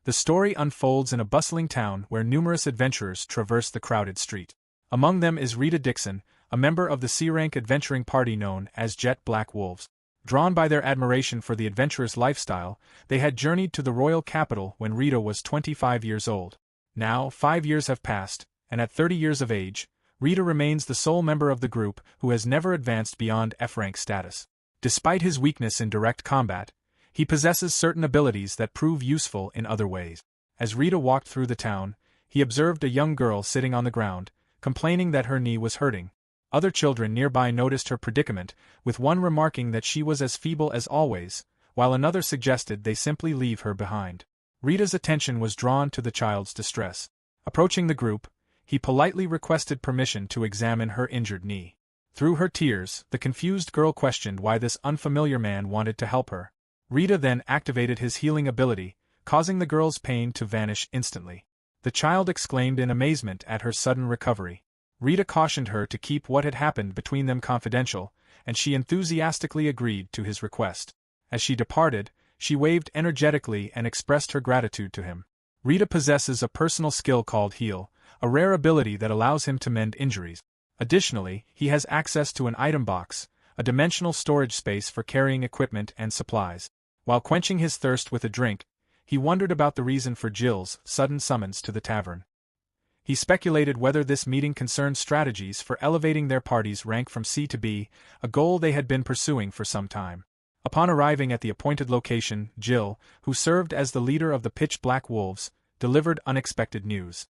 The story unfolds in a bustling town where numerous adventurers traverse the crowded street. Among them is Rita Dixon, a member of the C-rank adventuring party known as Jet Black Wolves. Drawn by their admiration for the adventurous lifestyle, they had journeyed to the royal capital when Rita was 25 years old. Now, 5 years have passed, and at 30 years of age, Rita remains the sole member of the group who has never advanced beyond F-rank status. Despite his weakness in direct combat, he possesses certain abilities that prove useful in other ways. As Rita walked through the town, he observed a young girl sitting on the ground, complaining that her knee was hurting. Other children nearby noticed her predicament, with one remarking that she was as feeble as always, while another suggested they simply leave her behind. Rita's attention was drawn to the child's distress. Approaching the group, he politely requested permission to examine her injured knee. Through her tears, the confused girl questioned why this unfamiliar man wanted to help her. Rita then activated his healing ability, causing the girl's pain to vanish instantly. The child exclaimed in amazement at her sudden recovery. Rita cautioned her to keep what had happened between them confidential, and she enthusiastically agreed to his request. As she departed, she waved energetically and expressed her gratitude to him. Rita possesses a personal skill called Heal, a rare ability that allows him to mend injuries. Additionally, he has access to an item box, a dimensional storage space for carrying equipment and supplies. While quenching his thirst with a drink, he wondered about the reason for Jill's sudden summons to the tavern. He speculated whether this meeting concerned strategies for elevating their party's rank from C to B, a goal they had been pursuing for some time. Upon arriving at the appointed location, Jill, who served as the leader of the Pitch Black Wolves, delivered unexpected news.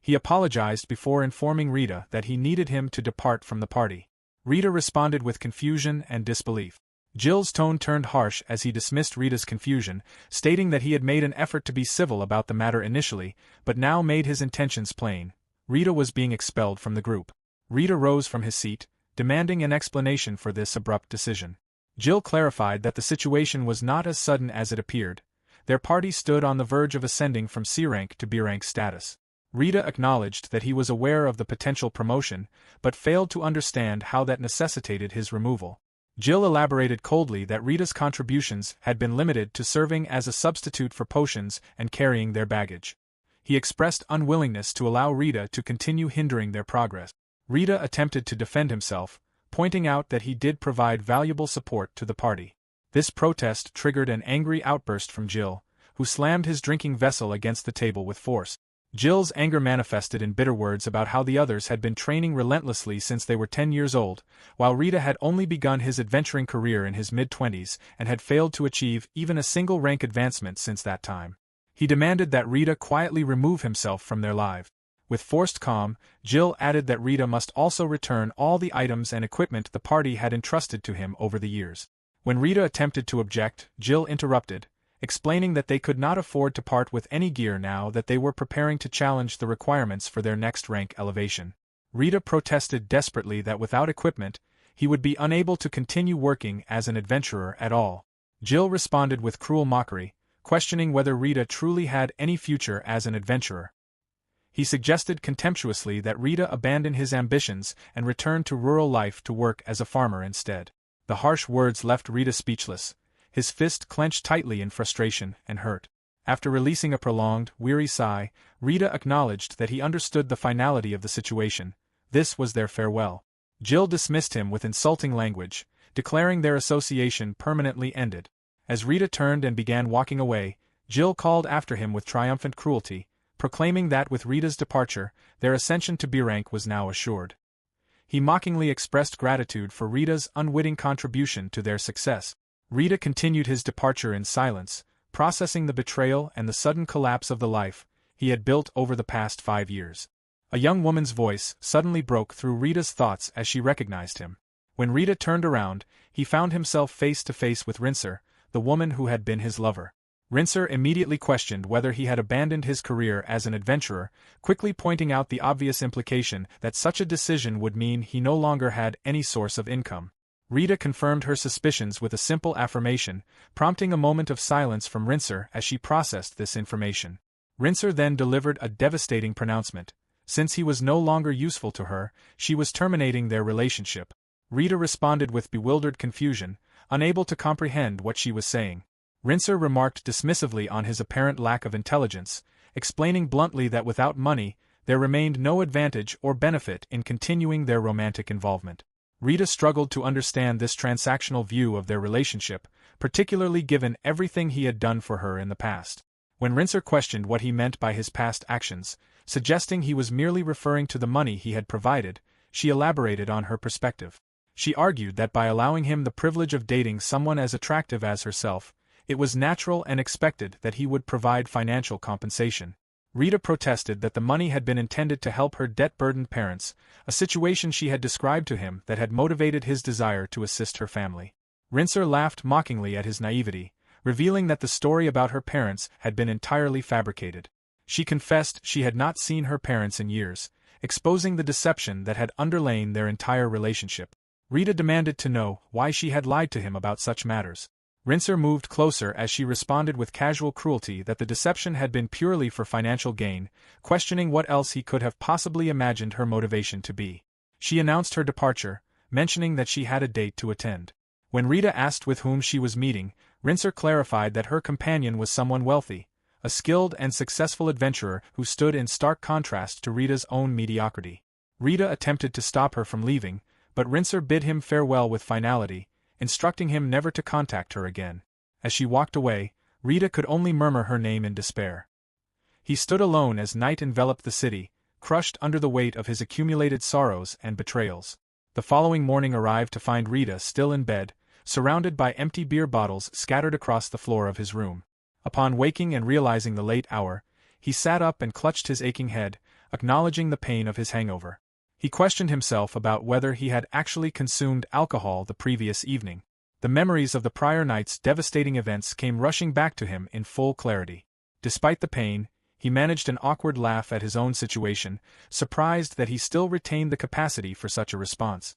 He apologized before informing Rita that he needed him to depart from the party. Rita responded with confusion and disbelief. Jill's tone turned harsh as he dismissed Rita's confusion, stating that he had made an effort to be civil about the matter initially, but now made his intentions plain. Rita was being expelled from the group. Rita rose from his seat, demanding an explanation for this abrupt decision. Jill clarified that the situation was not as sudden as it appeared. Their party stood on the verge of ascending from C-rank to B-rank status. Rita acknowledged that he was aware of the potential promotion, but failed to understand how that necessitated his removal. Jill elaborated coldly that Rita's contributions had been limited to serving as a substitute for potions and carrying their baggage. He expressed unwillingness to allow Rita to continue hindering their progress. Rita attempted to defend himself, pointing out that he did provide valuable support to the party. This protest triggered an angry outburst from Jill, who slammed his drinking vessel against the table with force. Jill's anger manifested in bitter words about how the others had been training relentlessly since they were 10 years old, while Rita had only begun his adventuring career in his mid-20s and had failed to achieve even a single rank advancement since that time. He demanded that Rita quietly remove himself from their lives. With forced calm, Jill added that Rita must also return all the items and equipment the party had entrusted to him over the years. When Rita attempted to object, Jill interrupted, explaining that they could not afford to part with any gear now that they were preparing to challenge the requirements for their next rank elevation. Rita protested desperately that without equipment, he would be unable to continue working as an adventurer at all. Jill responded with cruel mockery, questioning whether Rita truly had any future as an adventurer. He suggested contemptuously that Rita abandon his ambitions and return to rural life to work as a farmer instead. The harsh words left Rita speechless, his fist clenched tightly in frustration and hurt. After releasing a prolonged, weary sigh, Rita acknowledged that he understood the finality of the situation. This was their farewell. Jill dismissed him with insulting language, declaring their association permanently ended. As Rita turned and began walking away, Jill called after him with triumphant cruelty, proclaiming that with Rita's departure, their ascension to B-rank was now assured. He mockingly expressed gratitude for Rita's unwitting contribution to their success. Rita continued his departure in silence, processing the betrayal and the sudden collapse of the life he had built over the past 5 years. A young woman's voice suddenly broke through Rita's thoughts as she recognized him. When Rita turned around, he found himself face to face with Rincer, the woman who had been his lover. Rincer immediately questioned whether he had abandoned his career as an adventurer, quickly pointing out the obvious implication that such a decision would mean he no longer had any source of income. Rita confirmed her suspicions with a simple affirmation, prompting a moment of silence from Rincer as she processed this information. Rincer then delivered a devastating pronouncement. Since he was no longer useful to her, she was terminating their relationship. Rita responded with bewildered confusion, unable to comprehend what she was saying. Rincer remarked dismissively on his apparent lack of intelligence, explaining bluntly that without money, there remained no advantage or benefit in continuing their romantic involvement. Rita struggled to understand this transactional view of their relationship, particularly given everything he had done for her in the past. When Rincer questioned what he meant by his past actions, suggesting he was merely referring to the money he had provided, she elaborated on her perspective. She argued that by allowing him the privilege of dating someone as attractive as herself, it was natural and expected that he would provide financial compensation. Rita protested that the money had been intended to help her debt-burdened parents, a situation she had described to him that had motivated his desire to assist her family. Rincer laughed mockingly at his naivety, revealing that the story about her parents had been entirely fabricated. She confessed she had not seen her parents in years, exposing the deception that had underlain their entire relationship. Rita demanded to know why she had lied to him about such matters. Rincer moved closer as she responded with casual cruelty that the deception had been purely for financial gain, questioning what else he could have possibly imagined her motivation to be. She announced her departure, mentioning that she had a date to attend. When Rita asked with whom she was meeting, Rincer clarified that her companion was someone wealthy, a skilled and successful adventurer who stood in stark contrast to Rita's own mediocrity. Rita attempted to stop her from leaving, but Rincer bid him farewell with finality, instructing him never to contact her again. As she walked away, Rita could only murmur her name in despair. He stood alone as night enveloped the city, crushed under the weight of his accumulated sorrows and betrayals. The following morning arrived to find Rita still in bed, surrounded by empty beer bottles scattered across the floor of his room. Upon waking and realizing the late hour, he sat up and clutched his aching head, acknowledging the pain of his hangover. He questioned himself about whether he had actually consumed alcohol the previous evening. The memories of the prior night's devastating events came rushing back to him in full clarity. Despite the pain, he managed an awkward laugh at his own situation, surprised that he still retained the capacity for such a response.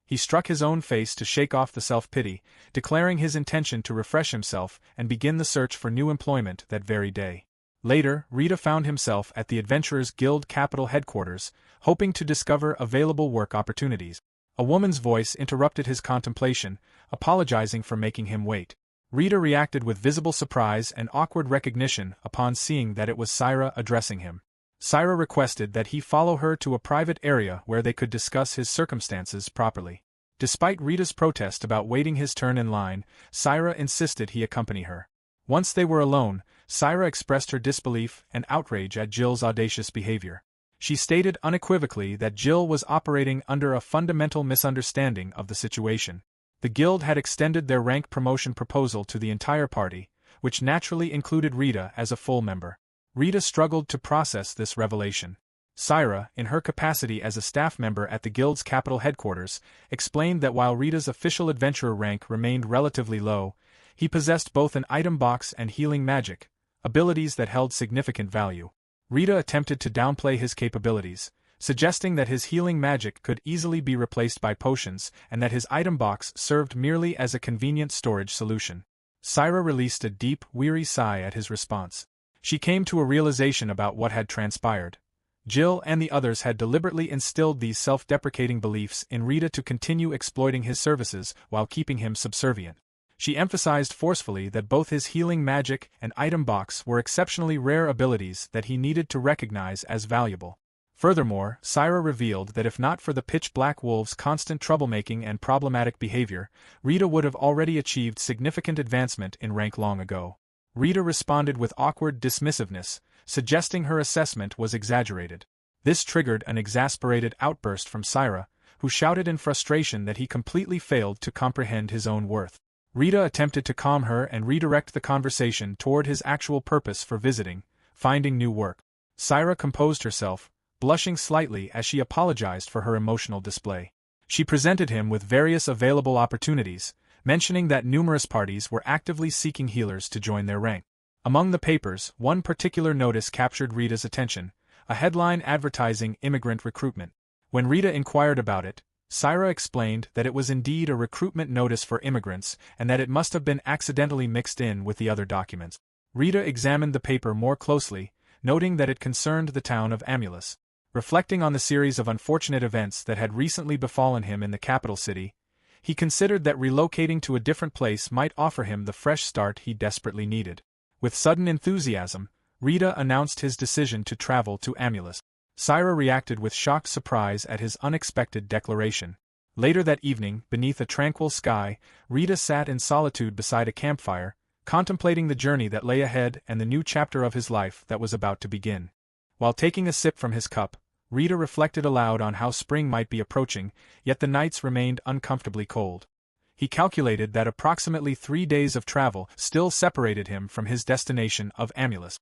He struck his own face to shake off the self-pity, declaring his intention to refresh himself and begin the search for new employment that very day. Later, Rita found himself at the Adventurers Guild Capital headquarters, hoping to discover available work opportunities. A woman's voice interrupted his contemplation, apologizing for making him wait. Rita reacted with visible surprise and awkward recognition upon seeing that it was Syra addressing him. Syra requested that he follow her to a private area where they could discuss his circumstances properly. Despite Rita's protest about waiting his turn in line, Syra insisted he accompany her. Once they were alone, Syra expressed her disbelief and outrage at Jill's audacious behavior. She stated unequivocally that Jill was operating under a fundamental misunderstanding of the situation. The guild had extended their rank promotion proposal to the entire party, which naturally included Rita as a full member. Rita struggled to process this revelation. Syra, in her capacity as a staff member at the guild's capital headquarters, explained that while Rita's official adventurer rank remained relatively low, he possessed both an item box and healing magic, abilities that held significant value. Rita attempted to downplay his capabilities, suggesting that his healing magic could easily be replaced by potions and that his item box served merely as a convenient storage solution. Syra released a deep, weary sigh at his response. She came to a realization about what had transpired. Jill and the others had deliberately instilled these self-deprecating beliefs in Rita to continue exploiting his services while keeping him subservient. She emphasized forcefully that both his healing magic and item box were exceptionally rare abilities that he needed to recognize as valuable. Furthermore, Syra revealed that if not for the pitch-black wolf's constant troublemaking and problematic behavior, Rita would have already achieved significant advancement in rank long ago. Rita responded with awkward dismissiveness, suggesting her assessment was exaggerated. This triggered an exasperated outburst from Syra, who shouted in frustration that he completely failed to comprehend his own worth. Rita attempted to calm her and redirect the conversation toward his actual purpose for visiting, finding new work. Syra composed herself, blushing slightly as she apologized for her emotional display. She presented him with various available opportunities, mentioning that numerous parties were actively seeking healers to join their rank. Among the papers, one particular notice captured Rita's attention, a headline advertising immigrant recruitment. When Rita inquired about it, Syra explained that it was indeed a recruitment notice for immigrants and that it must have been accidentally mixed in with the other documents. Rita examined the paper more closely, noting that it concerned the town of Amulus. Reflecting on the series of unfortunate events that had recently befallen him in the capital city, He considered that relocating to a different place might offer him the fresh start he desperately needed. With sudden enthusiasm, Rita announced his decision to travel to Amulus. Syra reacted with shocked surprise at his unexpected declaration. Later that evening, beneath a tranquil sky, Rita sat in solitude beside a campfire, contemplating the journey that lay ahead and the new chapter of his life that was about to begin. While taking a sip from his cup, Rita reflected aloud on how spring might be approaching, yet the nights remained uncomfortably cold. He calculated that approximately 3 days of travel still separated him from his destination of Amulus.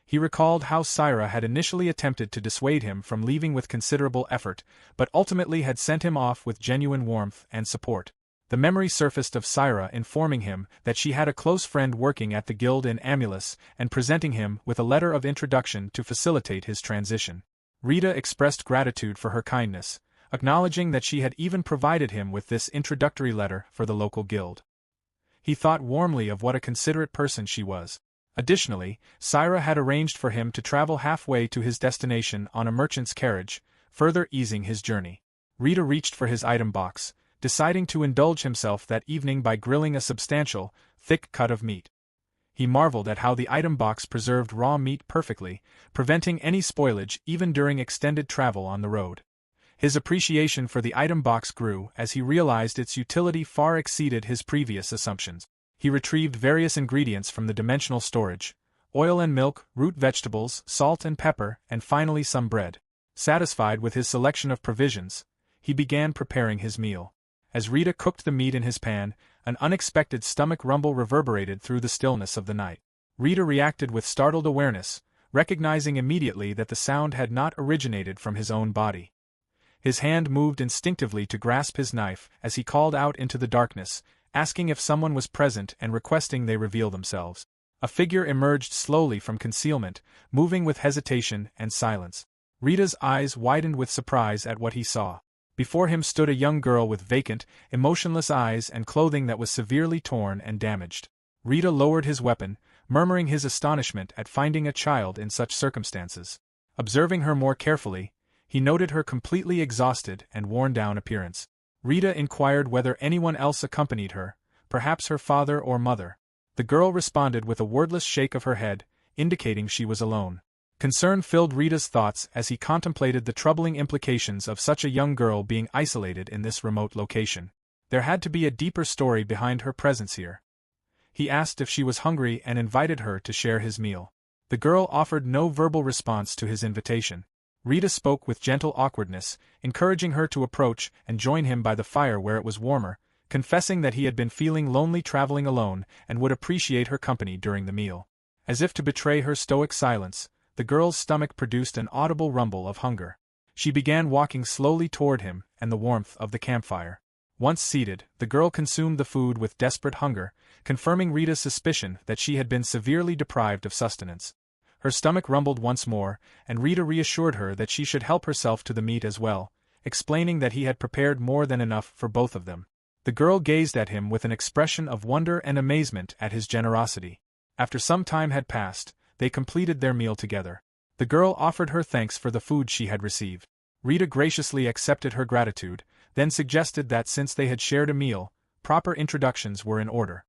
He recalled how Syra had initially attempted to dissuade him from leaving with considerable effort, but ultimately had sent him off with genuine warmth and support. The memory surfaced of Syra informing him that she had a close friend working at the guild in Amulus and presenting him with a letter of introduction to facilitate his transition. Rita expressed gratitude for her kindness, acknowledging that she had even provided him with this introductory letter for the local guild. He thought warmly of what a considerate person she was. Additionally, Syra had arranged for him to travel halfway to his destination on a merchant's carriage, further easing his journey. Rita reached for his item box, deciding to indulge himself that evening by grilling a substantial, thick cut of meat. He marveled at how the item box preserved raw meat perfectly, preventing any spoilage even during extended travel on the road. His appreciation for the item box grew as he realized its utility far exceeded his previous assumptions. He retrieved various ingredients from the dimensional storage: oil and milk, root vegetables, salt and pepper, and finally some bread. Satisfied with his selection of provisions, he began preparing his meal. As Rita cooked the meat in his pan, an unexpected stomach rumble reverberated through the stillness of the night. Rita reacted with startled awareness, recognizing immediately that the sound had not originated from his own body. His hand moved instinctively to grasp his knife as he called out into the darkness, asking if someone was present and requesting they reveal themselves. A figure emerged slowly from concealment, moving with hesitation and silence. Rita's eyes widened with surprise at what he saw. Before him stood a young girl with vacant, emotionless eyes and clothing that was severely torn and damaged. Rita lowered his weapon, murmuring his astonishment at finding a child in such circumstances. Observing her more carefully, he noted her completely exhausted and worn-down appearance. Rita inquired whether anyone else accompanied her, perhaps her father or mother. The girl responded with a wordless shake of her head, indicating she was alone. Concern filled Rita's thoughts as he contemplated the troubling implications of such a young girl being isolated in this remote location. There had to be a deeper story behind her presence here. He asked if she was hungry and invited her to share his meal. The girl offered no verbal response to his invitation. Rita spoke with gentle awkwardness, encouraging her to approach and join him by the fire where it was warmer, confessing that he had been feeling lonely traveling alone and would appreciate her company during the meal. As if to betray her stoic silence, the girl's stomach produced an audible rumble of hunger. She began walking slowly toward him and the warmth of the campfire. Once seated, the girl consumed the food with desperate hunger, confirming Rita's suspicion that she had been severely deprived of sustenance. Her stomach rumbled once more, and Rita reassured her that she should help herself to the meat as well, explaining that he had prepared more than enough for both of them. The girl gazed at him with an expression of wonder and amazement at his generosity. After some time had passed, they completed their meal together. The girl offered her thanks for the food she had received. Rita graciously accepted her gratitude, then suggested that since they had shared a meal, proper introductions were in order.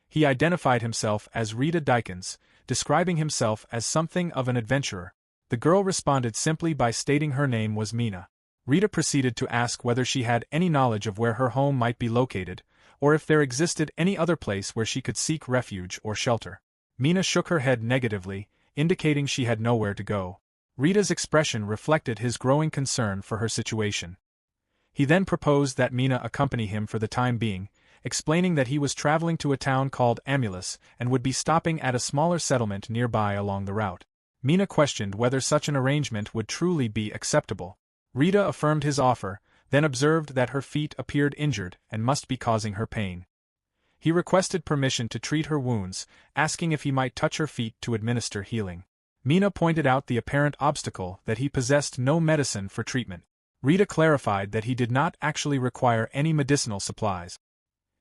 He identified himself as Rita Dykens, describing himself as something of an adventurer. The girl responded simply by stating her name was Mina. Rita proceeded to ask whether she had any knowledge of where her home might be located, or if there existed any other place where she could seek refuge or shelter. Mina shook her head negatively, indicating she had nowhere to go. Rita's expression reflected his growing concern for her situation. He then proposed that Mina accompany him for the time being, explaining that he was traveling to a town called Amulus and would be stopping at a smaller settlement nearby along the route. Mina questioned whether such an arrangement would truly be acceptable. Rita affirmed his offer, then observed that her feet appeared injured and must be causing her pain. He requested permission to treat her wounds, asking if he might touch her feet to administer healing. Mina pointed out the apparent obstacle that he possessed no medicine for treatment. Rita clarified that he did not actually require any medicinal supplies.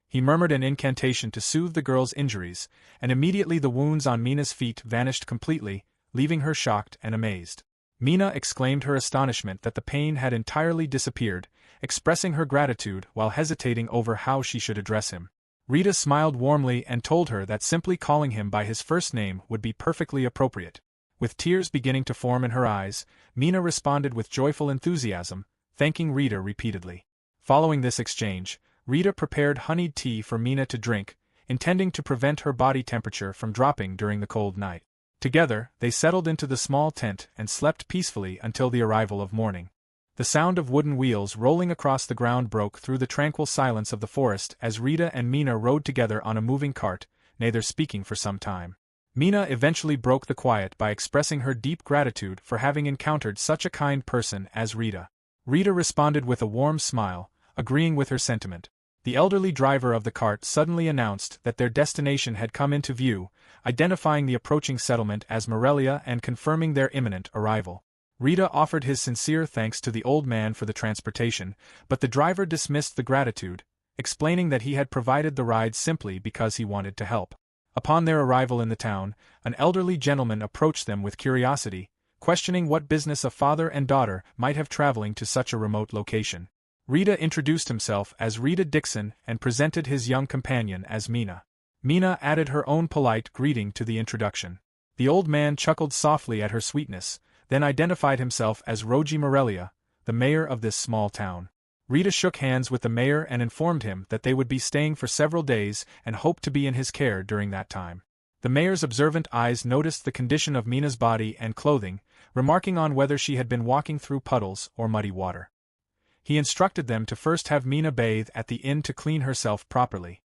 He murmured an incantation to soothe the girl's injuries, and immediately the wounds on Mina's feet vanished completely, leaving her shocked and amazed. Mina exclaimed her astonishment that the pain had entirely disappeared, expressing her gratitude while hesitating over how she should address him. Rita smiled warmly and told her that simply calling him by his first name would be perfectly appropriate. With tears beginning to form in her eyes, Mina responded with joyful enthusiasm, thanking Rita repeatedly. Following this exchange, Rita prepared honeyed tea for Mina to drink, intending to prevent her body temperature from dropping during the cold night. Together, they settled into the small tent and slept peacefully until the arrival of morning. The sound of wooden wheels rolling across the ground broke through the tranquil silence of the forest as Rita and Mina rode together on a moving cart, neither speaking for some time. Mina eventually broke the quiet by expressing her deep gratitude for having encountered such a kind person as Rita. Rita responded with a warm smile, agreeing with her sentiment. The elderly driver of the cart suddenly announced that their destination had come into view, identifying the approaching settlement as Morelia and confirming their imminent arrival. Rita offered his sincere thanks to the old man for the transportation, but the driver dismissed the gratitude, explaining that he had provided the ride simply because he wanted to help. Upon their arrival in the town, an elderly gentleman approached them with curiosity, questioning what business a father and daughter might have traveling to such a remote location. Rita introduced himself as Rita Dixon and presented his young companion as Mina. Mina added her own polite greeting to the introduction. The old man chuckled softly at her sweetness, then identified himself as Roji Morelia, the mayor of this small town. Rita shook hands with the mayor and informed him that they would be staying for several days and hoped to be in his care during that time. The mayor's observant eyes noticed the condition of Mina's body and clothing, remarking on whether she had been walking through puddles or muddy water. He instructed them to first have Mina bathe at the inn to clean herself properly.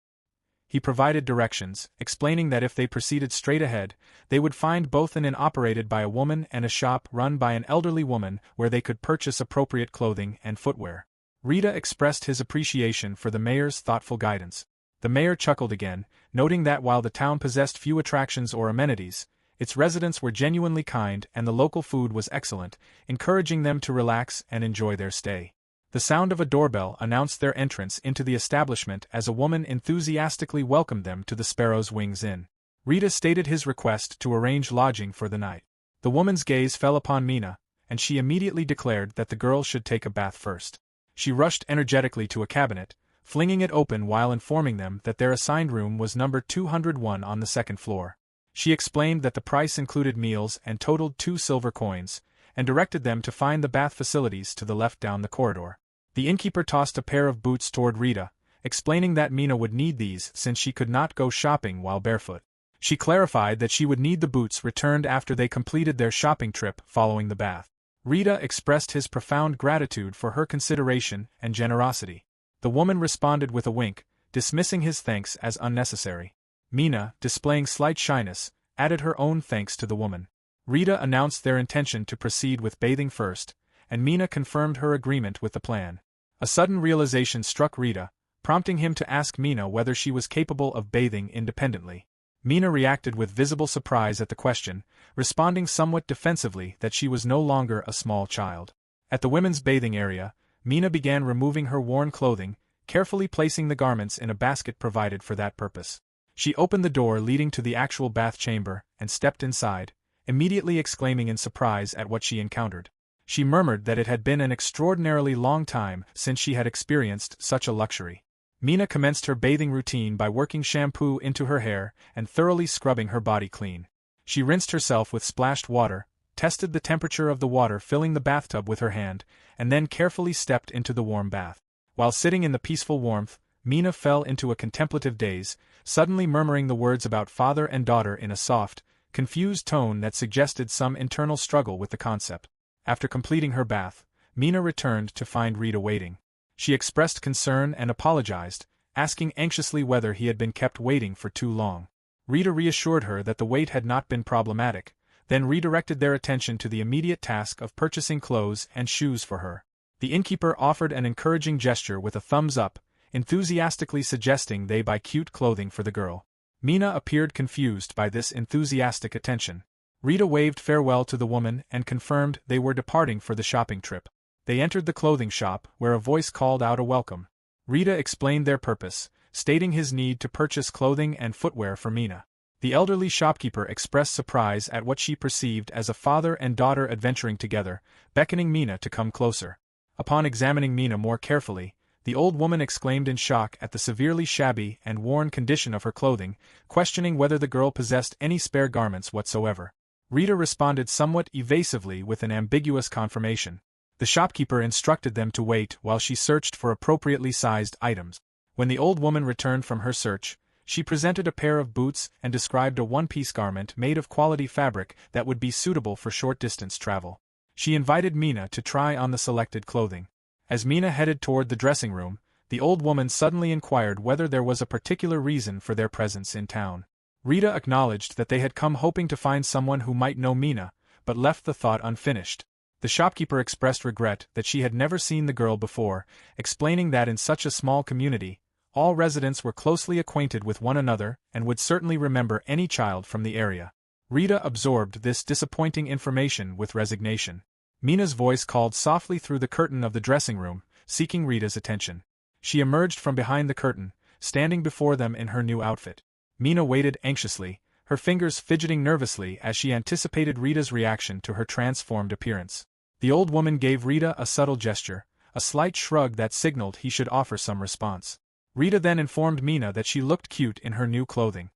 He provided directions, explaining that if they proceeded straight ahead, they would find both an inn operated by a woman and a shop run by an elderly woman where they could purchase appropriate clothing and footwear. Rita expressed his appreciation for the mayor's thoughtful guidance. The mayor chuckled again, noting that while the town possessed few attractions or amenities, its residents were genuinely kind and the local food was excellent, encouraging them to relax and enjoy their stay. The sound of a doorbell announced their entrance into the establishment as a woman enthusiastically welcomed them to the Sparrow's Wings Inn. Rita stated his request to arrange lodging for the night. The woman's gaze fell upon Mina, and she immediately declared that the girl should take a bath first. She rushed energetically to a cabinet, flinging it open while informing them that their assigned room was number 201 on the second floor. She explained that the price included meals and totaled 2 silver coins, and directed them to find the bath facilities to the left down the corridor. The innkeeper tossed a pair of boots toward Rita, explaining that Mina would need these since she could not go shopping while barefoot. She clarified that she would need the boots returned after they completed their shopping trip following the bath. Rita expressed his profound gratitude for her consideration and generosity. The woman responded with a wink, dismissing his thanks as unnecessary. Mina, displaying slight shyness, added her own thanks to the woman. Rita announced their intention to proceed with bathing first, and Mina confirmed her agreement with the plan. A sudden realization struck Rita, prompting him to ask Mina whether she was capable of bathing independently. Mina reacted with visible surprise at the question, responding somewhat defensively that she was no longer a small child. At the women's bathing area, Mina began removing her worn clothing, carefully placing the garments in a basket provided for that purpose. She opened the door leading to the actual bath chamber and stepped inside, immediately exclaiming in surprise at what she encountered. She murmured that it had been an extraordinarily long time since she had experienced such a luxury. Mina commenced her bathing routine by working shampoo into her hair and thoroughly scrubbing her body clean. She rinsed herself with splashed water, tested the temperature of the water filling the bathtub with her hand, and then carefully stepped into the warm bath. While sitting in the peaceful warmth, Mina fell into a contemplative daze, suddenly murmuring the words about father and daughter in a soft, confused tone that suggested some internal struggle with the concept. After completing her bath, Mina returned to find Rita waiting. She expressed concern and apologized, asking anxiously whether he had been kept waiting for too long. Rita reassured her that the wait had not been problematic, then redirected their attention to the immediate task of purchasing clothes and shoes for her. The innkeeper offered an encouraging gesture with a thumbs up, enthusiastically suggesting they buy cute clothing for the girl. Mina appeared confused by this enthusiastic attention. Rita waved farewell to the woman and confirmed they were departing for the shopping trip. They entered the clothing shop, where a voice called out a welcome. Rita explained their purpose, stating his need to purchase clothing and footwear for Mina. The elderly shopkeeper expressed surprise at what she perceived as a father and daughter adventuring together, beckoning Mina to come closer. Upon examining Mina more carefully, the old woman exclaimed in shock at the severely shabby and worn condition of her clothing, questioning whether the girl possessed any spare garments whatsoever. Rita responded somewhat evasively with an ambiguous confirmation. The shopkeeper instructed them to wait while she searched for appropriately sized items. When the old woman returned from her search, she presented a pair of boots and described a one-piece garment made of quality fabric that would be suitable for short-distance travel. She invited Mina to try on the selected clothing. As Mina headed toward the dressing room, the old woman suddenly inquired whether there was a particular reason for their presence in town. Rita acknowledged that they had come hoping to find someone who might know Mina, but left the thought unfinished. The shopkeeper expressed regret that she had never seen the girl before, explaining that in such a small community, all residents were closely acquainted with one another and would certainly remember any child from the area. Rita absorbed this disappointing information with resignation. Mina's voice called softly through the curtain of the dressing room, seeking Rita's attention. She emerged from behind the curtain, standing before them in her new outfit. Mina waited anxiously, her fingers fidgeting nervously as she anticipated Rita's reaction to her transformed appearance. The old woman gave Rita a subtle gesture, a slight shrug that signaled he should offer some response. Rita then informed Mina that she looked cute in her new clothing.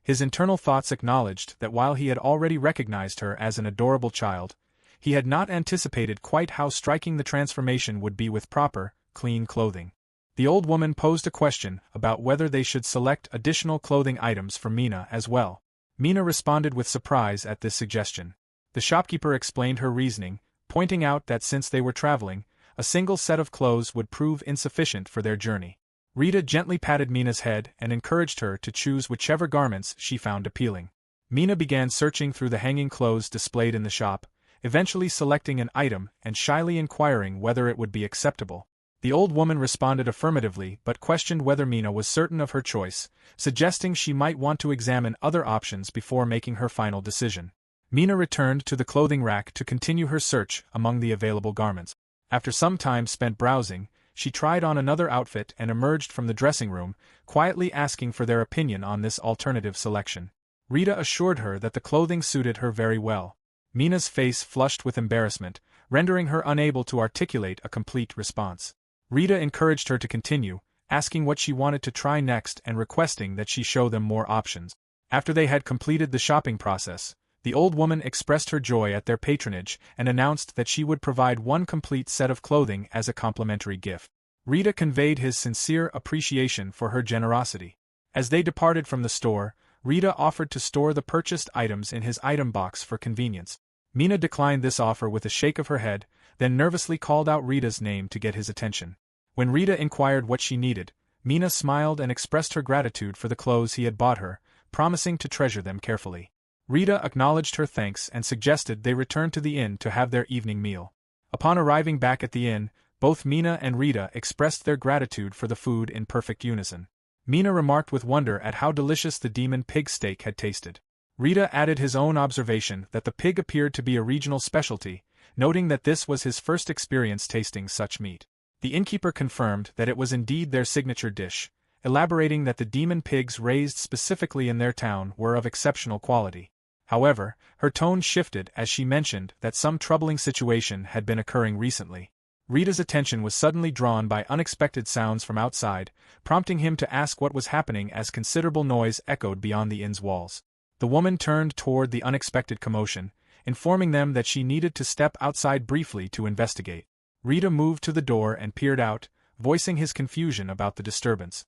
His internal thoughts acknowledged that while he had already recognized her as an adorable child, he had not anticipated quite how striking the transformation would be with proper, clean clothing. The old woman posed a question about whether they should select additional clothing items for Mina as well. Mina responded with surprise at this suggestion. The shopkeeper explained her reasoning, pointing out that since they were traveling, a single set of clothes would prove insufficient for their journey. Rita gently patted Mina's head and encouraged her to choose whichever garments she found appealing. Mina began searching through the hanging clothes displayed in the shop, eventually selecting an item and shyly inquiring whether it would be acceptable. The old woman responded affirmatively but questioned whether Mina was certain of her choice, suggesting she might want to examine other options before making her final decision. Mina returned to the clothing rack to continue her search among the available garments. After some time spent browsing, she tried on another outfit and emerged from the dressing room, quietly asking for their opinion on this alternative selection. Rita assured her that the clothing suited her very well. Mina's face flushed with embarrassment, rendering her unable to articulate a complete response. Rita encouraged her to continue, asking what she wanted to try next and requesting that she show them more options. After they had completed the shopping process, the old woman expressed her joy at their patronage and announced that she would provide one complete set of clothing as a complimentary gift. Rita conveyed his sincere appreciation for her generosity. As they departed from the store, Rita offered to store the purchased items in his item box for convenience. Mina declined this offer with a shake of her head, then nervously called out Rita's name to get his attention. When Rita inquired what she needed, Mina smiled and expressed her gratitude for the clothes he had bought her, promising to treasure them carefully. Rita acknowledged her thanks and suggested they return to the inn to have their evening meal. Upon arriving back at the inn, both Mina and Rita expressed their gratitude for the food in perfect unison. Mina remarked with wonder at how delicious the demon pig steak had tasted. Rita added his own observation that the pig appeared to be a regional specialty, noting that this was his first experience tasting such meat. The innkeeper confirmed that it was indeed their signature dish, elaborating that the demon pigs raised specifically in their town were of exceptional quality. However, her tone shifted as she mentioned that some troubling situation had been occurring recently. Rita's attention was suddenly drawn by unexpected sounds from outside, prompting him to ask what was happening as considerable noise echoed beyond the inn's walls. The woman turned toward the unexpected commotion, informing them that she needed to step outside briefly to investigate. Rita moved to the door and peered out, voicing his confusion about the disturbance.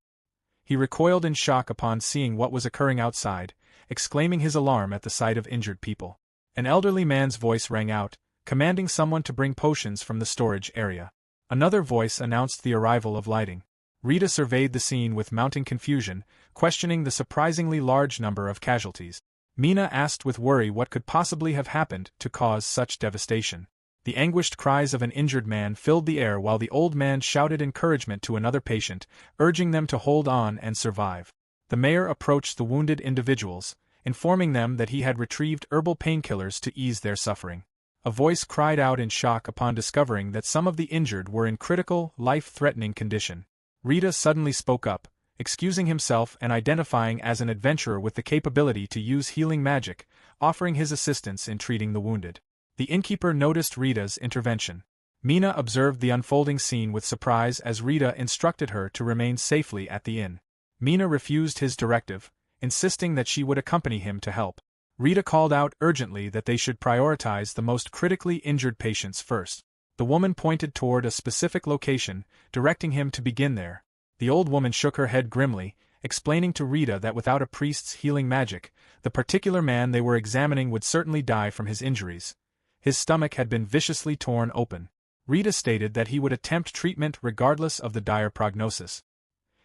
He recoiled in shock upon seeing what was occurring outside, exclaiming his alarm at the sight of injured people. An elderly man's voice rang out, commanding someone to bring potions from the storage area. Another voice announced the arrival of lighting. Rita surveyed the scene with mounting confusion, questioning the surprisingly large number of casualties. Mina asked with worry what could possibly have happened to cause such devastation. The anguished cries of an injured man filled the air while the old man shouted encouragement to another patient, urging them to hold on and survive. The mayor approached the wounded individuals, informing them that he had retrieved herbal painkillers to ease their suffering. A voice cried out in shock upon discovering that some of the injured were in critical, life-threatening condition. Rita suddenly spoke up, excusing himself and identifying as an adventurer with the capability to use healing magic, offering his assistance in treating the wounded. The innkeeper noticed Rita's intervention. Mina observed the unfolding scene with surprise as Rita instructed her to remain safely at the inn. Mina refused his directive, insisting that she would accompany him to help. Rita called out urgently that they should prioritize the most critically injured patients first. The woman pointed toward a specific location, directing him to begin there. The old woman shook her head grimly, explaining to Rita that without a priest's healing magic, the particular man they were examining would certainly die from his injuries. His stomach had been viciously torn open. Rita stated that he would attempt treatment regardless of the dire prognosis.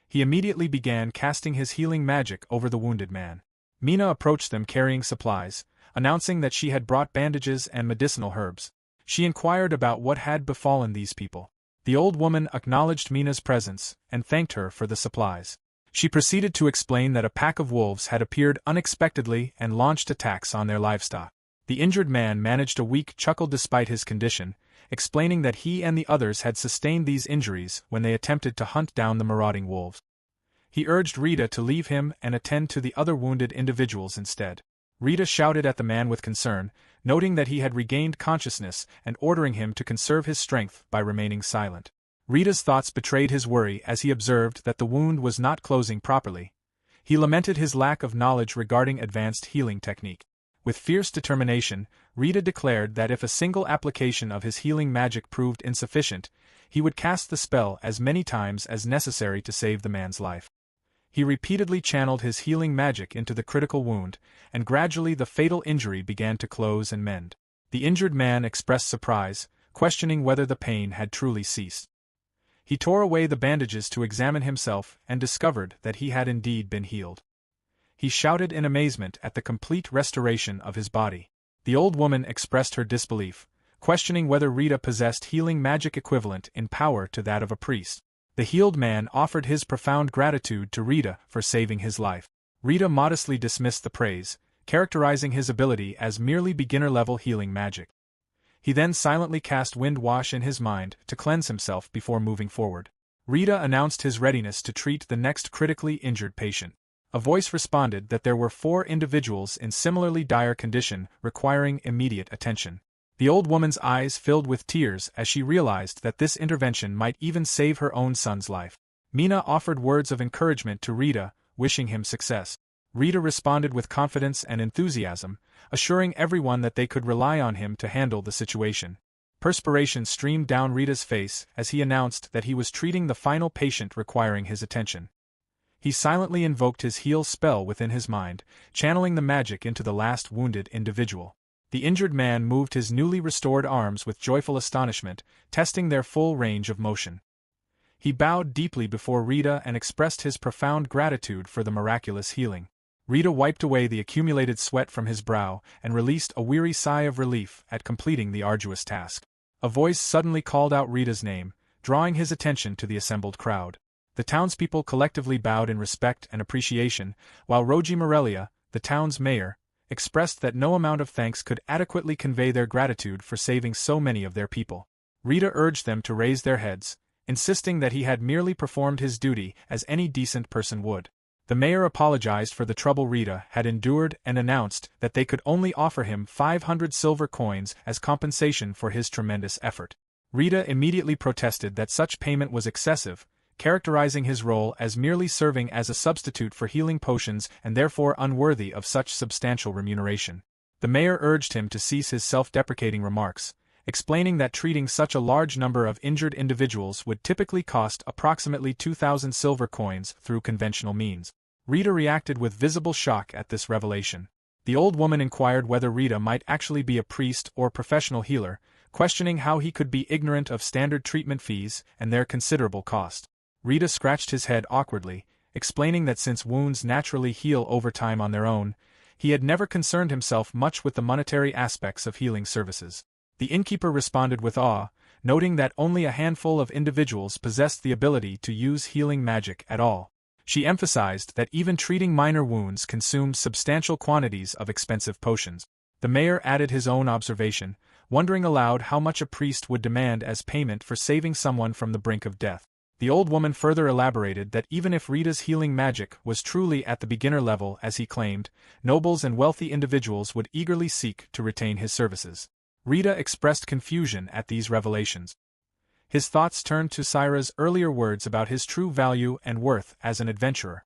He immediately began casting his healing magic over the wounded man. Mina approached them carrying supplies, announcing that she had brought bandages and medicinal herbs. She inquired about what had befallen these people. The old woman acknowledged Mina's presence and thanked her for the supplies. She proceeded to explain that a pack of wolves had appeared unexpectedly and launched attacks on their livestock. The injured man managed a weak chuckle despite his condition, explaining that he and the others had sustained these injuries when they attempted to hunt down the marauding wolves. He urged Rita to leave him and attend to the other wounded individuals instead. Rita shouted at the man with concern, noting that he had regained consciousness and ordering him to conserve his strength by remaining silent. Rita's thoughts betrayed his worry as he observed that the wound was not closing properly. He lamented his lack of knowledge regarding advanced healing technique. With fierce determination, Rita declared that if a single application of his healing magic proved insufficient, he would cast the spell as many times as necessary to save the man's life. He repeatedly channeled his healing magic into the critical wound, and gradually the fatal injury began to close and mend. The injured man expressed surprise, questioning whether the pain had truly ceased. He tore away the bandages to examine himself and discovered that he had indeed been healed. He shouted in amazement at the complete restoration of his body. The old woman expressed her disbelief, questioning whether Rita possessed healing magic equivalent in power to that of a priest. The healed man offered his profound gratitude to Rita for saving his life. Rita modestly dismissed the praise, characterizing his ability as merely beginner-level healing magic. He then silently cast wind wash in his mind to cleanse himself before moving forward. Rita announced his readiness to treat the next critically injured patient. A voice responded that there were 4 individuals in similarly dire condition requiring immediate attention. The old woman's eyes filled with tears as she realized that this intervention might even save her own son's life. Mina offered words of encouragement to Rita, wishing him success. Rita responded with confidence and enthusiasm, assuring everyone that they could rely on him to handle the situation. Perspiration streamed down Rita's face as he announced that he was treating the final patient requiring his attention. He silently invoked his heal spell within his mind, channeling the magic into the last wounded individual. The injured man moved his newly restored arms with joyful astonishment, testing their full range of motion. He bowed deeply before Rita and expressed his profound gratitude for the miraculous healing. Rita wiped away the accumulated sweat from his brow and released a weary sigh of relief at completing the arduous task. A voice suddenly called out Rita's name, drawing his attention to the assembled crowd. The townspeople collectively bowed in respect and appreciation, while Roji Morelia, the town's mayor, expressed that no amount of thanks could adequately convey their gratitude for saving so many of their people. Rita urged them to raise their heads, insisting that he had merely performed his duty as any decent person would. The mayor apologized for the trouble Rita had endured and announced that they could only offer him 500 silver coins as compensation for his tremendous effort. Rita immediately protested that such payment was excessive, characterizing his role as merely serving as a substitute for healing potions and therefore unworthy of such substantial remuneration. The mayor urged him to cease his self-deprecating remarks, explaining that treating such a large number of injured individuals would typically cost approximately 2,000 silver coins through conventional means. Rita reacted with visible shock at this revelation. The old woman inquired whether Rita might actually be a priest or professional healer, questioning how he could be ignorant of standard treatment fees and their considerable cost. Rita scratched his head awkwardly, explaining that since wounds naturally heal over time on their own, he had never concerned himself much with the monetary aspects of healing services. The innkeeper responded with awe, noting that only a handful of individuals possessed the ability to use healing magic at all. She emphasized that even treating minor wounds consumed substantial quantities of expensive potions. The mayor added his own observation, wondering aloud how much a priest would demand as payment for saving someone from the brink of death. The old woman further elaborated that even if Rita's healing magic was truly at the beginner level as he claimed, nobles and wealthy individuals would eagerly seek to retain his services. Rita expressed confusion at these revelations. His thoughts turned to Saira's earlier words about his true value and worth as an adventurer.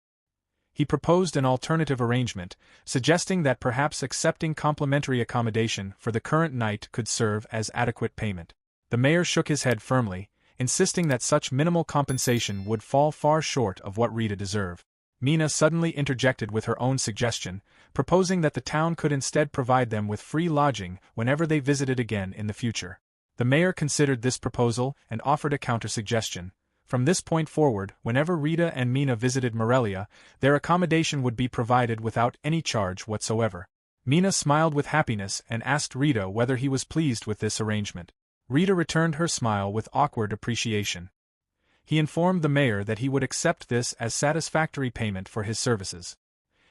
He proposed an alternative arrangement, suggesting that perhaps accepting complimentary accommodation for the current night could serve as adequate payment. The mayor shook his head firmly, insisting that such minimal compensation would fall far short of what Rita deserved. Mina suddenly interjected with her own suggestion, proposing that the town could instead provide them with free lodging whenever they visited again in the future. The mayor considered this proposal and offered a counter-suggestion. From this point forward, whenever Rita and Mina visited Morelia, their accommodation would be provided without any charge whatsoever. Mina smiled with happiness and asked Rita whether he was pleased with this arrangement. Rita returned her smile with awkward appreciation. He informed the mayor that he would accept this as satisfactory payment for his services.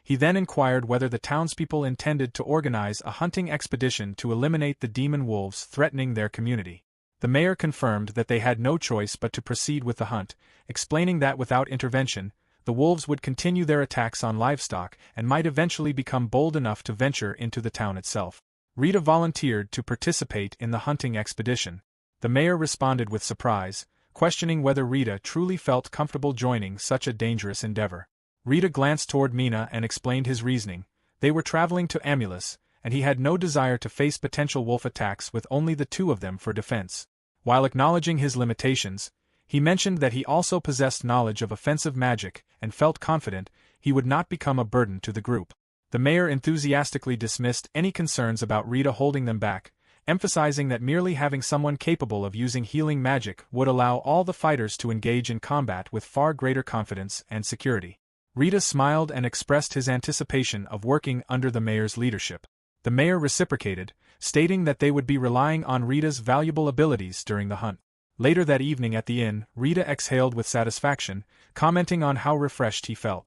He then inquired whether the townspeople intended to organize a hunting expedition to eliminate the demon wolves threatening their community. The mayor confirmed that they had no choice but to proceed with the hunt, explaining that without intervention, the wolves would continue their attacks on livestock and might eventually become bold enough to venture into the town itself. Rita volunteered to participate in the hunting expedition. The mayor responded with surprise, questioning whether Rita truly felt comfortable joining such a dangerous endeavor. Rita glanced toward Mina and explained his reasoning. They were traveling to Amulus, and he had no desire to face potential wolf attacks with only the two of them for defense. While acknowledging his limitations, he mentioned that he also possessed knowledge of offensive magic and felt confident he would not become a burden to the group. The mayor enthusiastically dismissed any concerns about Rita holding them back, emphasizing that merely having someone capable of using healing magic would allow all the fighters to engage in combat with far greater confidence and security. Rita smiled and expressed his anticipation of working under the mayor's leadership. The mayor reciprocated, stating that they would be relying on Rita's valuable abilities during the hunt. Later that evening at the inn, Rita exhaled with satisfaction, commenting on how refreshed he felt.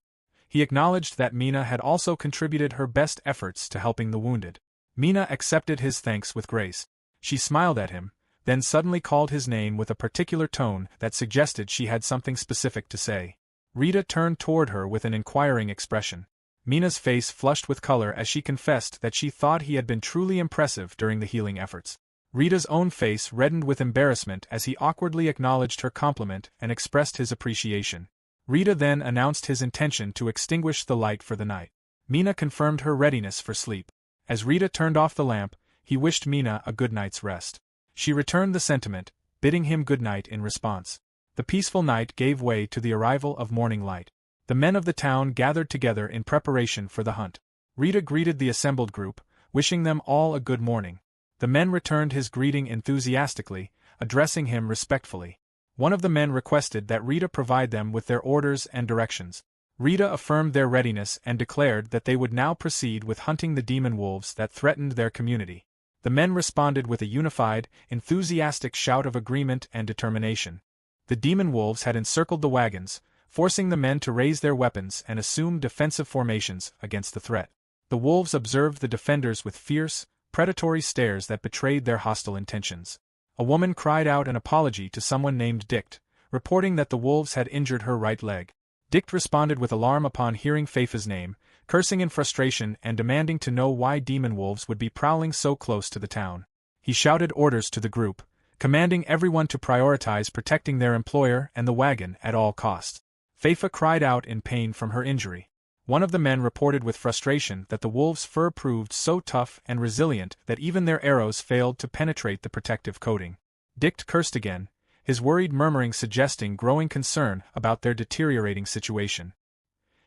He acknowledged that Mina had also contributed her best efforts to helping the wounded. Mina accepted his thanks with grace. She smiled at him, then suddenly called his name with a particular tone that suggested she had something specific to say. Rita turned toward her with an inquiring expression. Mina's face flushed with color as she confessed that she thought he had been truly impressive during the healing efforts. Rita's own face reddened with embarrassment as he awkwardly acknowledged her compliment and expressed his appreciation. Rita then announced his intention to extinguish the light for the night. Mina confirmed her readiness for sleep. As Rita turned off the lamp, he wished Mina a good night's rest. She returned the sentiment, bidding him good night in response. The peaceful night gave way to the arrival of morning light. The men of the town gathered together in preparation for the hunt. Rita greeted the assembled group, wishing them all a good morning. The men returned his greeting enthusiastically, addressing him respectfully. One of the men requested that Rita provide them with their orders and directions. Rita affirmed their readiness and declared that they would now proceed with hunting the demon wolves that threatened their community. The men responded with a unified, enthusiastic shout of agreement and determination. The demon wolves had encircled the wagons, forcing the men to raise their weapons and assume defensive formations against the threat. The wolves observed the defenders with fierce, predatory stares that betrayed their hostile intentions. A woman cried out an apology to someone named Dict, reporting that the wolves had injured her right leg. Dict responded with alarm upon hearing Feifa's name, cursing in frustration and demanding to know why demon wolves would be prowling so close to the town. He shouted orders to the group, commanding everyone to prioritize protecting their employer and the wagon at all costs. Feifa cried out in pain from her injury. One of the men reported with frustration that the wolves' fur proved so tough and resilient that even their arrows failed to penetrate the protective coating. Dict cursed again, his worried murmuring suggesting growing concern about their deteriorating situation.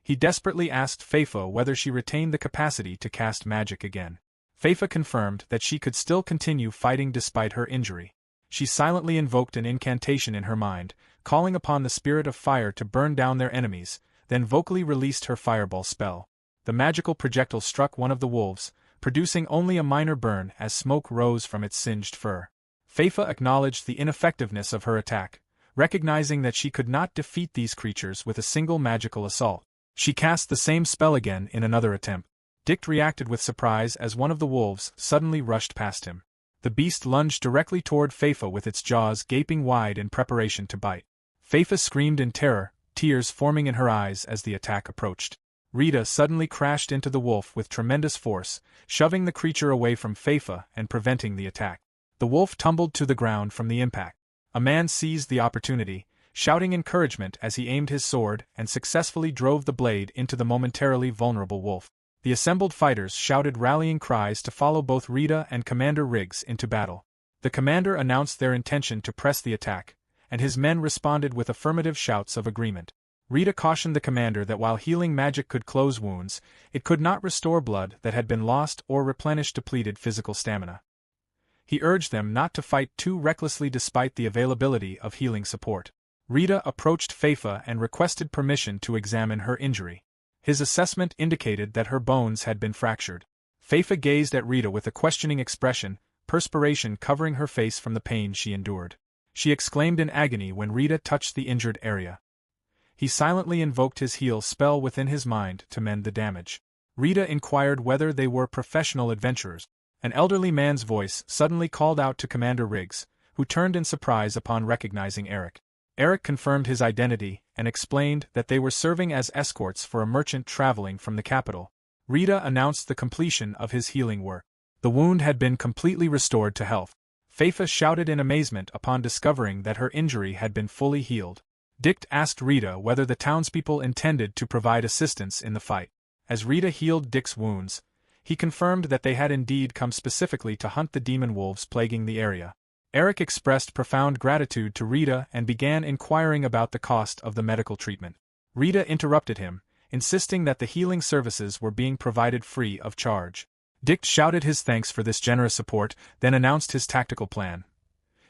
He desperately asked Feifa whether she retained the capacity to cast magic again. Feifa confirmed that she could still continue fighting despite her injury. She silently invoked an incantation in her mind, calling upon the spirit of fire to burn down their enemies, then vocally released her fireball spell. The magical projectile struck one of the wolves, producing only a minor burn as smoke rose from its singed fur. Feifa acknowledged the ineffectiveness of her attack, recognizing that she could not defeat these creatures with a single magical assault. She cast the same spell again in another attempt. Dict reacted with surprise as one of the wolves suddenly rushed past him. The beast lunged directly toward Feifa with its jaws gaping wide in preparation to bite. Faitha screamed in terror, tears forming in her eyes as the attack approached. Rita suddenly crashed into the wolf with tremendous force, shoving the creature away from Faitha and preventing the attack. The wolf tumbled to the ground from the impact. A man seized the opportunity, shouting encouragement as he aimed his sword and successfully drove the blade into the momentarily vulnerable wolf. The assembled fighters shouted rallying cries to follow both Rita and Commander Riggs into battle. The commander announced their intention to press the attack, and his men responded with affirmative shouts of agreement. Rita cautioned the commander that while healing magic could close wounds, it could not restore blood that had been lost or replenish depleted physical stamina. He urged them not to fight too recklessly despite the availability of healing support. Rita approached Faitha and requested permission to examine her injury. His assessment indicated that her bones had been fractured. Faitha gazed at Rita with a questioning expression, perspiration covering her face from the pain she endured. She exclaimed in agony when Rita touched the injured area. He silently invoked his heal spell within his mind to mend the damage. Rita inquired whether they were professional adventurers. An elderly man's voice suddenly called out to Commander Riggs, who turned in surprise upon recognizing Eric. Eric confirmed his identity and explained that they were serving as escorts for a merchant traveling from the capital. Rita announced the completion of his healing work. The wound had been completely restored to health. Faitha shouted in amazement upon discovering that her injury had been fully healed. Dick asked Rita whether the townspeople intended to provide assistance in the fight. As Rita healed Dick's wounds, he confirmed that they had indeed come specifically to hunt the demon wolves plaguing the area. Eric expressed profound gratitude to Rita and began inquiring about the cost of the medical treatment. Rita interrupted him, insisting that the healing services were being provided free of charge. Dick shouted his thanks for this generous support, then announced his tactical plan.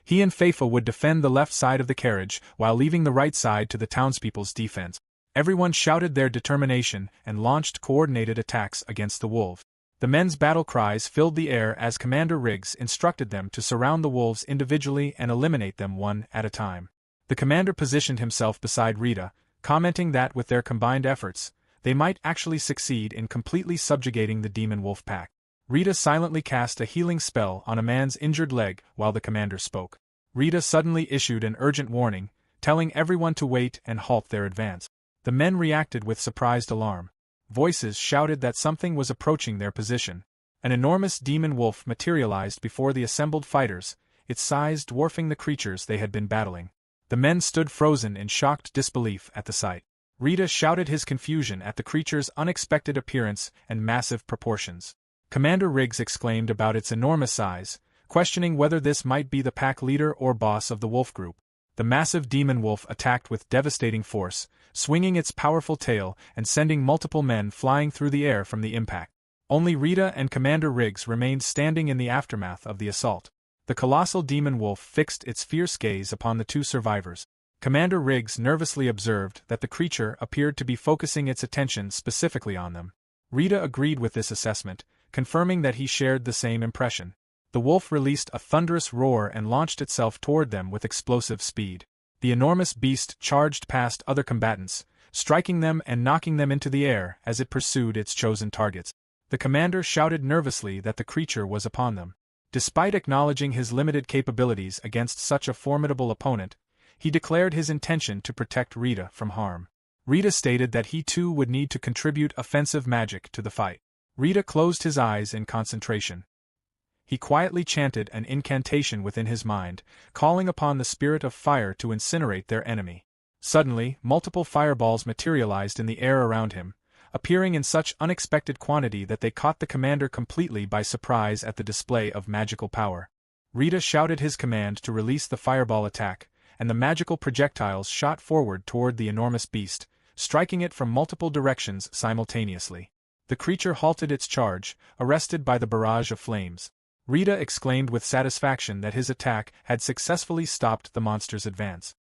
He and Faitha would defend the left side of the carriage while leaving the right side to the townspeople's defense. Everyone shouted their determination and launched coordinated attacks against the wolves. The men's battle cries filled the air as Commander Riggs instructed them to surround the wolves individually and eliminate them one at a time. The commander positioned himself beside Rita, commenting that with their combined efforts, they might actually succeed in completely subjugating the demon wolf pack. Rita silently cast a healing spell on a man's injured leg while the commander spoke. Rita suddenly issued an urgent warning, telling everyone to wait and halt their advance. The men reacted with surprised alarm. Voices shouted that something was approaching their position. An enormous demon wolf materialized before the assembled fighters, its size dwarfing the creatures they had been battling. The men stood frozen in shocked disbelief at the sight. Rita shouted his confusion at the creature's unexpected appearance and massive proportions. Commander Riggs exclaimed about its enormous size, questioning whether this might be the pack leader or boss of the wolf group. The massive demon wolf attacked with devastating force, swinging its powerful tail and sending multiple men flying through the air from the impact. Only Rita and Commander Riggs remained standing in the aftermath of the assault. The colossal demon wolf fixed its fierce gaze upon the two survivors. Commander Riggs nervously observed that the creature appeared to be focusing its attention specifically on them. Rita agreed with this assessment, confirming that he shared the same impression. The wolf released a thunderous roar and launched itself toward them with explosive speed. The enormous beast charged past other combatants, striking them and knocking them into the air as it pursued its chosen targets. The commander shouted nervously that the creature was upon them. Despite acknowledging his limited capabilities against such a formidable opponent, he declared his intention to protect Rita from harm. Rita stated that he too would need to contribute offensive magic to the fight. Rita closed his eyes in concentration. He quietly chanted an incantation within his mind, calling upon the spirit of fire to incinerate their enemy. Suddenly, multiple fireballs materialized in the air around him, appearing in such unexpected quantity that they caught the commander completely by surprise at the display of magical power. Rita shouted his command to release the fireball attack, and the magical projectiles shot forward toward the enormous beast, striking it from multiple directions simultaneously. The creature halted its charge, arrested by the barrage of flames. Rita exclaimed with satisfaction that his attack had successfully stopped the monster's advance.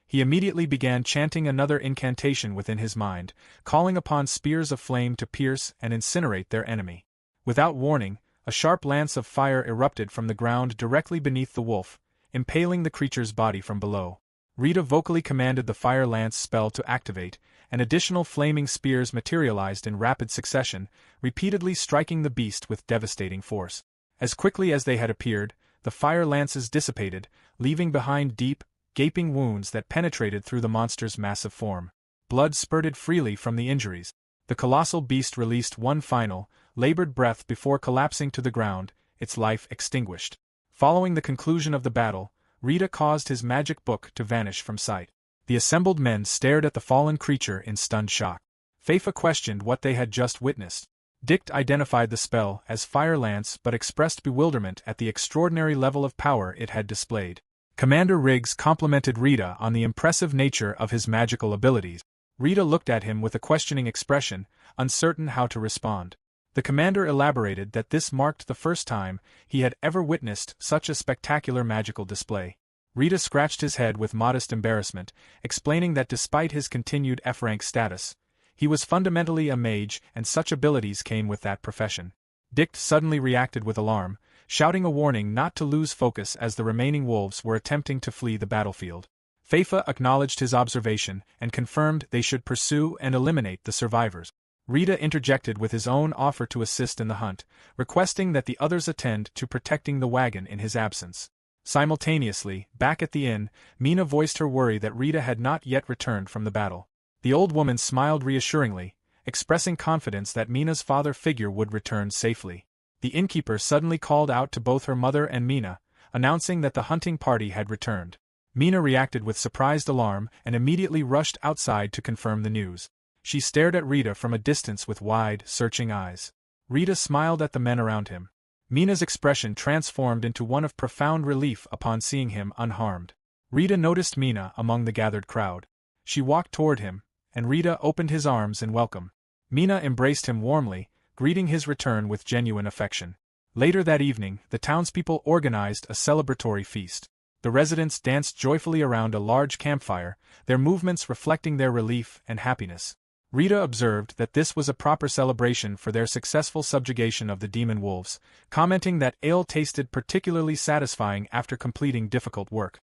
He immediately began chanting another incantation within his mind, calling upon spears of flame to pierce and incinerate their enemy. Without warning, a sharp lance of fire erupted from the ground directly beneath the wolf, impaling the creature's body from below. Rita vocally commanded the fire lance spell to activate, and additional flaming spears materialized in rapid succession, repeatedly striking the beast with devastating force. As quickly as they had appeared, the fire lances dissipated, leaving behind deep, gaping wounds that penetrated through the monster's massive form. Blood spurted freely from the injuries. The colossal beast released one final, labored breath before collapsing to the ground, its life extinguished. Following the conclusion of the battle, Rita caused his magic book to vanish from sight. The assembled men stared at the fallen creature in stunned shock. Feifa questioned what they had just witnessed. Dict identified the spell as Fire Lance but expressed bewilderment at the extraordinary level of power it had displayed. Commander Riggs complimented Rita on the impressive nature of his magical abilities. Rita looked at him with a questioning expression, uncertain how to respond. The commander elaborated that this marked the first time he had ever witnessed such a spectacular magical display. Rita scratched his head with modest embarrassment, explaining that despite his continued F-rank status, he was fundamentally a mage and such abilities came with that profession. Dict suddenly reacted with alarm, shouting a warning not to lose focus as the remaining wolves were attempting to flee the battlefield. Feifa acknowledged his observation and confirmed they should pursue and eliminate the survivors. Rita interjected with his own offer to assist in the hunt, requesting that the others attend to protecting the wagon in his absence. Simultaneously, back at the inn, Mina voiced her worry that Rita had not yet returned from the battle. The old woman smiled reassuringly, expressing confidence that Mina's father figure would return safely. The innkeeper suddenly called out to both her mother and Mina, announcing that the hunting party had returned. Mina reacted with surprised alarm and immediately rushed outside to confirm the news. She stared at Rita from a distance with wide, searching eyes. Rita smiled at the men around him. Mina's expression transformed into one of profound relief upon seeing him unharmed. Rita noticed Mina among the gathered crowd. She walked toward him, and Rita opened his arms in welcome. Mina embraced him warmly, greeting his return with genuine affection. Later that evening, the townspeople organized a celebratory feast. The residents danced joyfully around a large campfire, their movements reflecting their relief and happiness. Rita observed that this was a proper celebration for their successful subjugation of the demon wolves, commenting that ale tasted particularly satisfying after completing difficult work.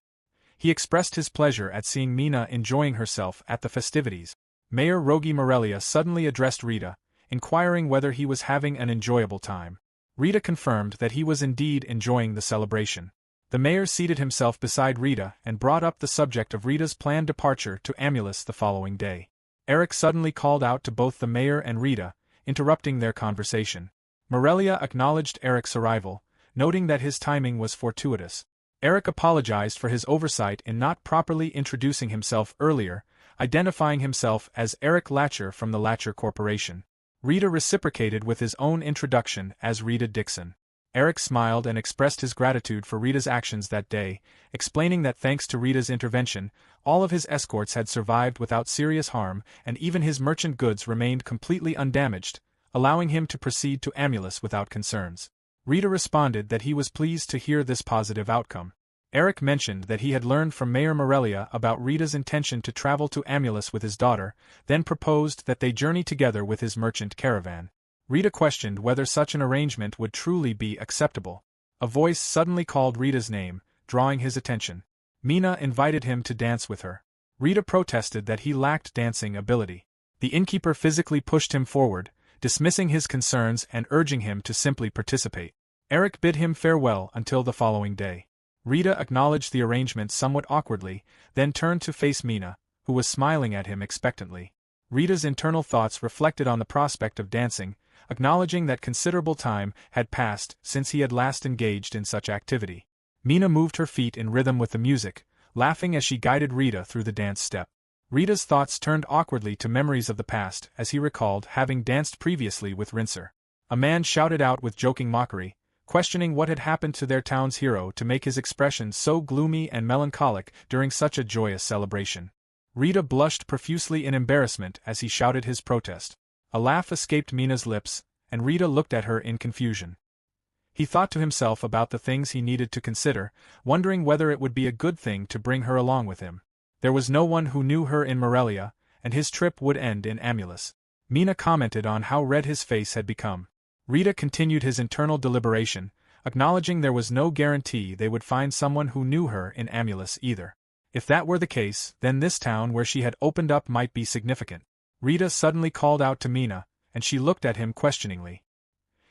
He expressed his pleasure at seeing Mina enjoying herself at the festivities. Mayor Rogi Morelia suddenly addressed Rita, inquiring whether he was having an enjoyable time. Rita confirmed that he was indeed enjoying the celebration. The mayor seated himself beside Rita and brought up the subject of Rita's planned departure to Amulus the following day. Eric suddenly called out to both the mayor and Rita, interrupting their conversation. Morelia acknowledged Eric's arrival, noting that his timing was fortuitous. Eric apologized for his oversight in not properly introducing himself earlier, identifying himself as Eric Latcher from the Latcher Corporation. Rita reciprocated with his own introduction as Rita Dixon. Eric smiled and expressed his gratitude for Rita's actions that day, explaining that thanks to Rita's intervention, all of his escorts had survived without serious harm and even his merchant goods remained completely undamaged, allowing him to proceed to Amulus without concerns. Rita responded that he was pleased to hear this positive outcome. Eric mentioned that he had learned from Mayor Morelia about Rita's intention to travel to Amulus with his daughter, then proposed that they journey together with his merchant caravan. Rita questioned whether such an arrangement would truly be acceptable. A voice suddenly called Rita's name, drawing his attention. Mina invited him to dance with her. Rita protested that he lacked dancing ability. The innkeeper physically pushed him forward, dismissing his concerns and urging him to simply participate. Eric bid him farewell until the following day. Rita acknowledged the arrangement somewhat awkwardly, then turned to face Mina, who was smiling at him expectantly. Rita's internal thoughts reflected on the prospect of dancing, acknowledging that considerable time had passed since he had last engaged in such activity. Mina moved her feet in rhythm with the music, laughing as she guided Rita through the dance step. Rita's thoughts turned awkwardly to memories of the past as he recalled having danced previously with Rincer. A man shouted out with joking mockery, questioning what had happened to their town's hero to make his expression so gloomy and melancholic during such a joyous celebration. Rita blushed profusely in embarrassment as he shouted his protest. A laugh escaped Mina's lips, and Rita looked at her in confusion. He thought to himself about the things he needed to consider, wondering whether it would be a good thing to bring her along with him. There was no one who knew her in Morelia, and his trip would end in Amulus. Mina commented on how red his face had become. Rita continued his internal deliberation, acknowledging there was no guarantee they would find someone who knew her in Amulus either. If that were the case, then this town where she had opened up might be significant. Rita suddenly called out to Mina, and she looked at him questioningly.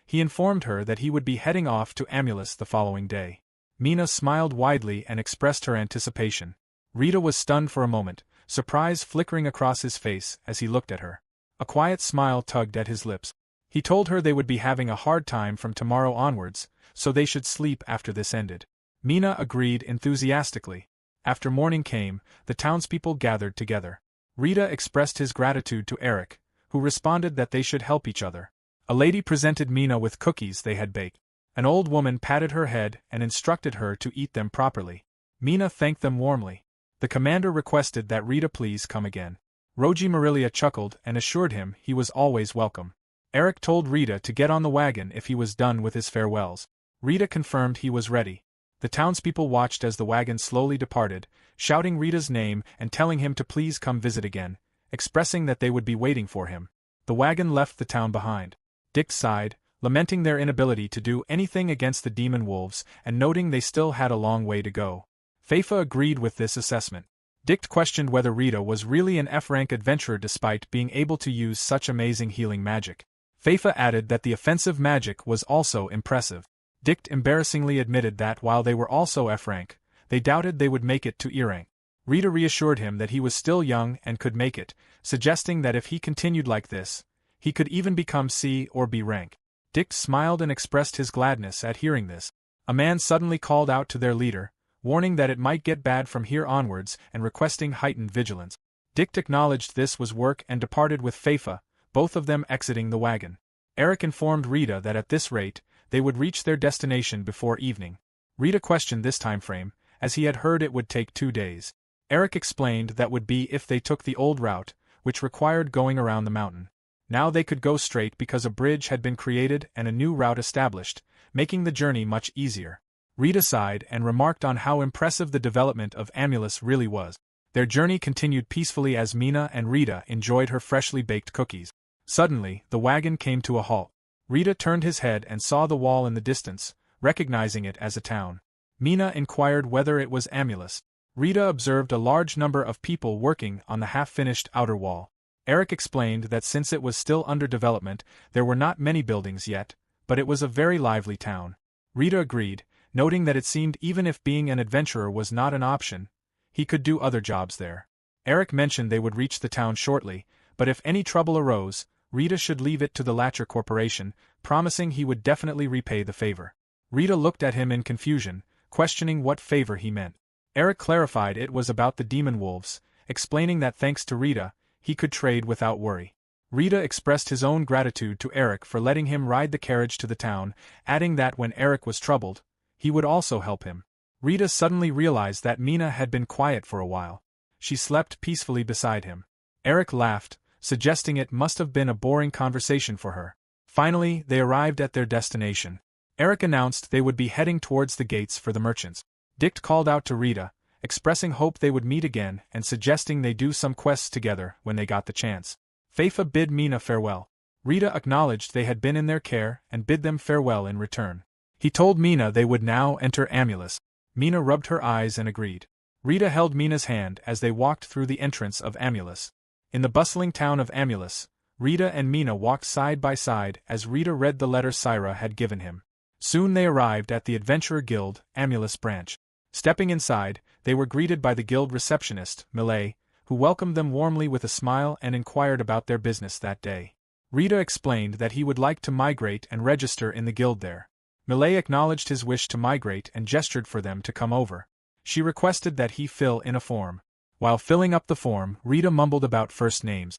He informed her that he would be heading off to Amulus the following day. Mina smiled widely and expressed her anticipation. Rita was stunned for a moment, surprise flickering across his face as he looked at her. A quiet smile tugged at his lips. He told her they would be having a hard time from tomorrow onwards, so they should sleep after this ended. Mina agreed enthusiastically. After morning came, the townspeople gathered together. Rita expressed his gratitude to Eric, who responded that they should help each other. A lady presented Mina with cookies they had baked. An old woman patted her head and instructed her to eat them properly. Mina thanked them warmly. The commander requested that Rita please come again. Roji Marilia chuckled and assured him he was always welcome. Eric told Rita to get on the wagon if he was done with his farewells. Rita confirmed he was ready. The townspeople watched as the wagon slowly departed, shouting Rita's name and telling him to please come visit again, expressing that they would be waiting for him. The wagon left the town behind. Dick sighed, lamenting their inability to do anything against the demon wolves and noting they still had a long way to go. Feifa agreed with this assessment. Dick questioned whether Rita was really an F-rank adventurer despite being able to use such amazing healing magic. Feifa added that the offensive magic was also impressive. Dick embarrassingly admitted that while they were also F-rank, they doubted they would make it to E-rank. Rita reassured him that he was still young and could make it, suggesting that if he continued like this, he could even become C or B rank. Dick smiled and expressed his gladness at hearing this. A man suddenly called out to their leader, warning that it might get bad from here onwards and requesting heightened vigilance. Dick acknowledged this was work and departed with Feifa, both of them exiting the wagon. Eric informed Rita that at this rate, they would reach their destination before evening. Rita questioned this time frame, as he had heard it would take 2 days. Eric explained that would be if they took the old route, which required going around the mountain. Now they could go straight because a bridge had been created and a new route established, making the journey much easier. Rita sighed and remarked on how impressive the development of Amulus really was. Their journey continued peacefully as Mina and Rita enjoyed her freshly baked cookies. Suddenly, the wagon came to a halt. Rita turned his head and saw the wall in the distance, recognizing it as a town. Mina inquired whether it was Amulus. Rita observed a large number of people working on the half-finished outer wall. Eric explained that since it was still under development, there were not many buildings yet, but it was a very lively town. Rita agreed, noting that it seemed even if being an adventurer was not an option, he could do other jobs there. Eric mentioned they would reach the town shortly, but if any trouble arose, Rita should leave it to the Latcher Corporation, promising he would definitely repay the favor. Rita looked at him in confusion, questioning what favor he meant. Eric clarified it was about the demon wolves, explaining that thanks to Rita, he could trade without worry. Rita expressed his own gratitude to Eric for letting him ride the carriage to the town, adding that when Eric was troubled, he would also help him. Rita suddenly realized that Mina had been quiet for a while. She slept peacefully beside him. Eric laughed, suggesting it must have been a boring conversation for her. Finally, they arrived at their destination. Eric announced they would be heading towards the gates for the merchants. Dick called out to Rita, expressing hope they would meet again and suggesting they do some quests together when they got the chance. Feifa bid Mina farewell. Rita acknowledged they had been in their care and bid them farewell in return. He told Mina they would now enter Amulus. Mina rubbed her eyes and agreed. Rita held Mina's hand as they walked through the entrance of Amulus. In the bustling town of Amulus, Rita and Mina walked side by side as Rita read the letter Syra had given him. Soon they arrived at the Adventurer Guild, Amulus branch. Stepping inside, they were greeted by the guild receptionist, Millet, who welcomed them warmly with a smile and inquired about their business that day. Rita explained that he would like to migrate and register in the guild there. Millet acknowledged his wish to migrate and gestured for them to come over. She requested that he fill in a form. While filling up the form, Rita mumbled about first names.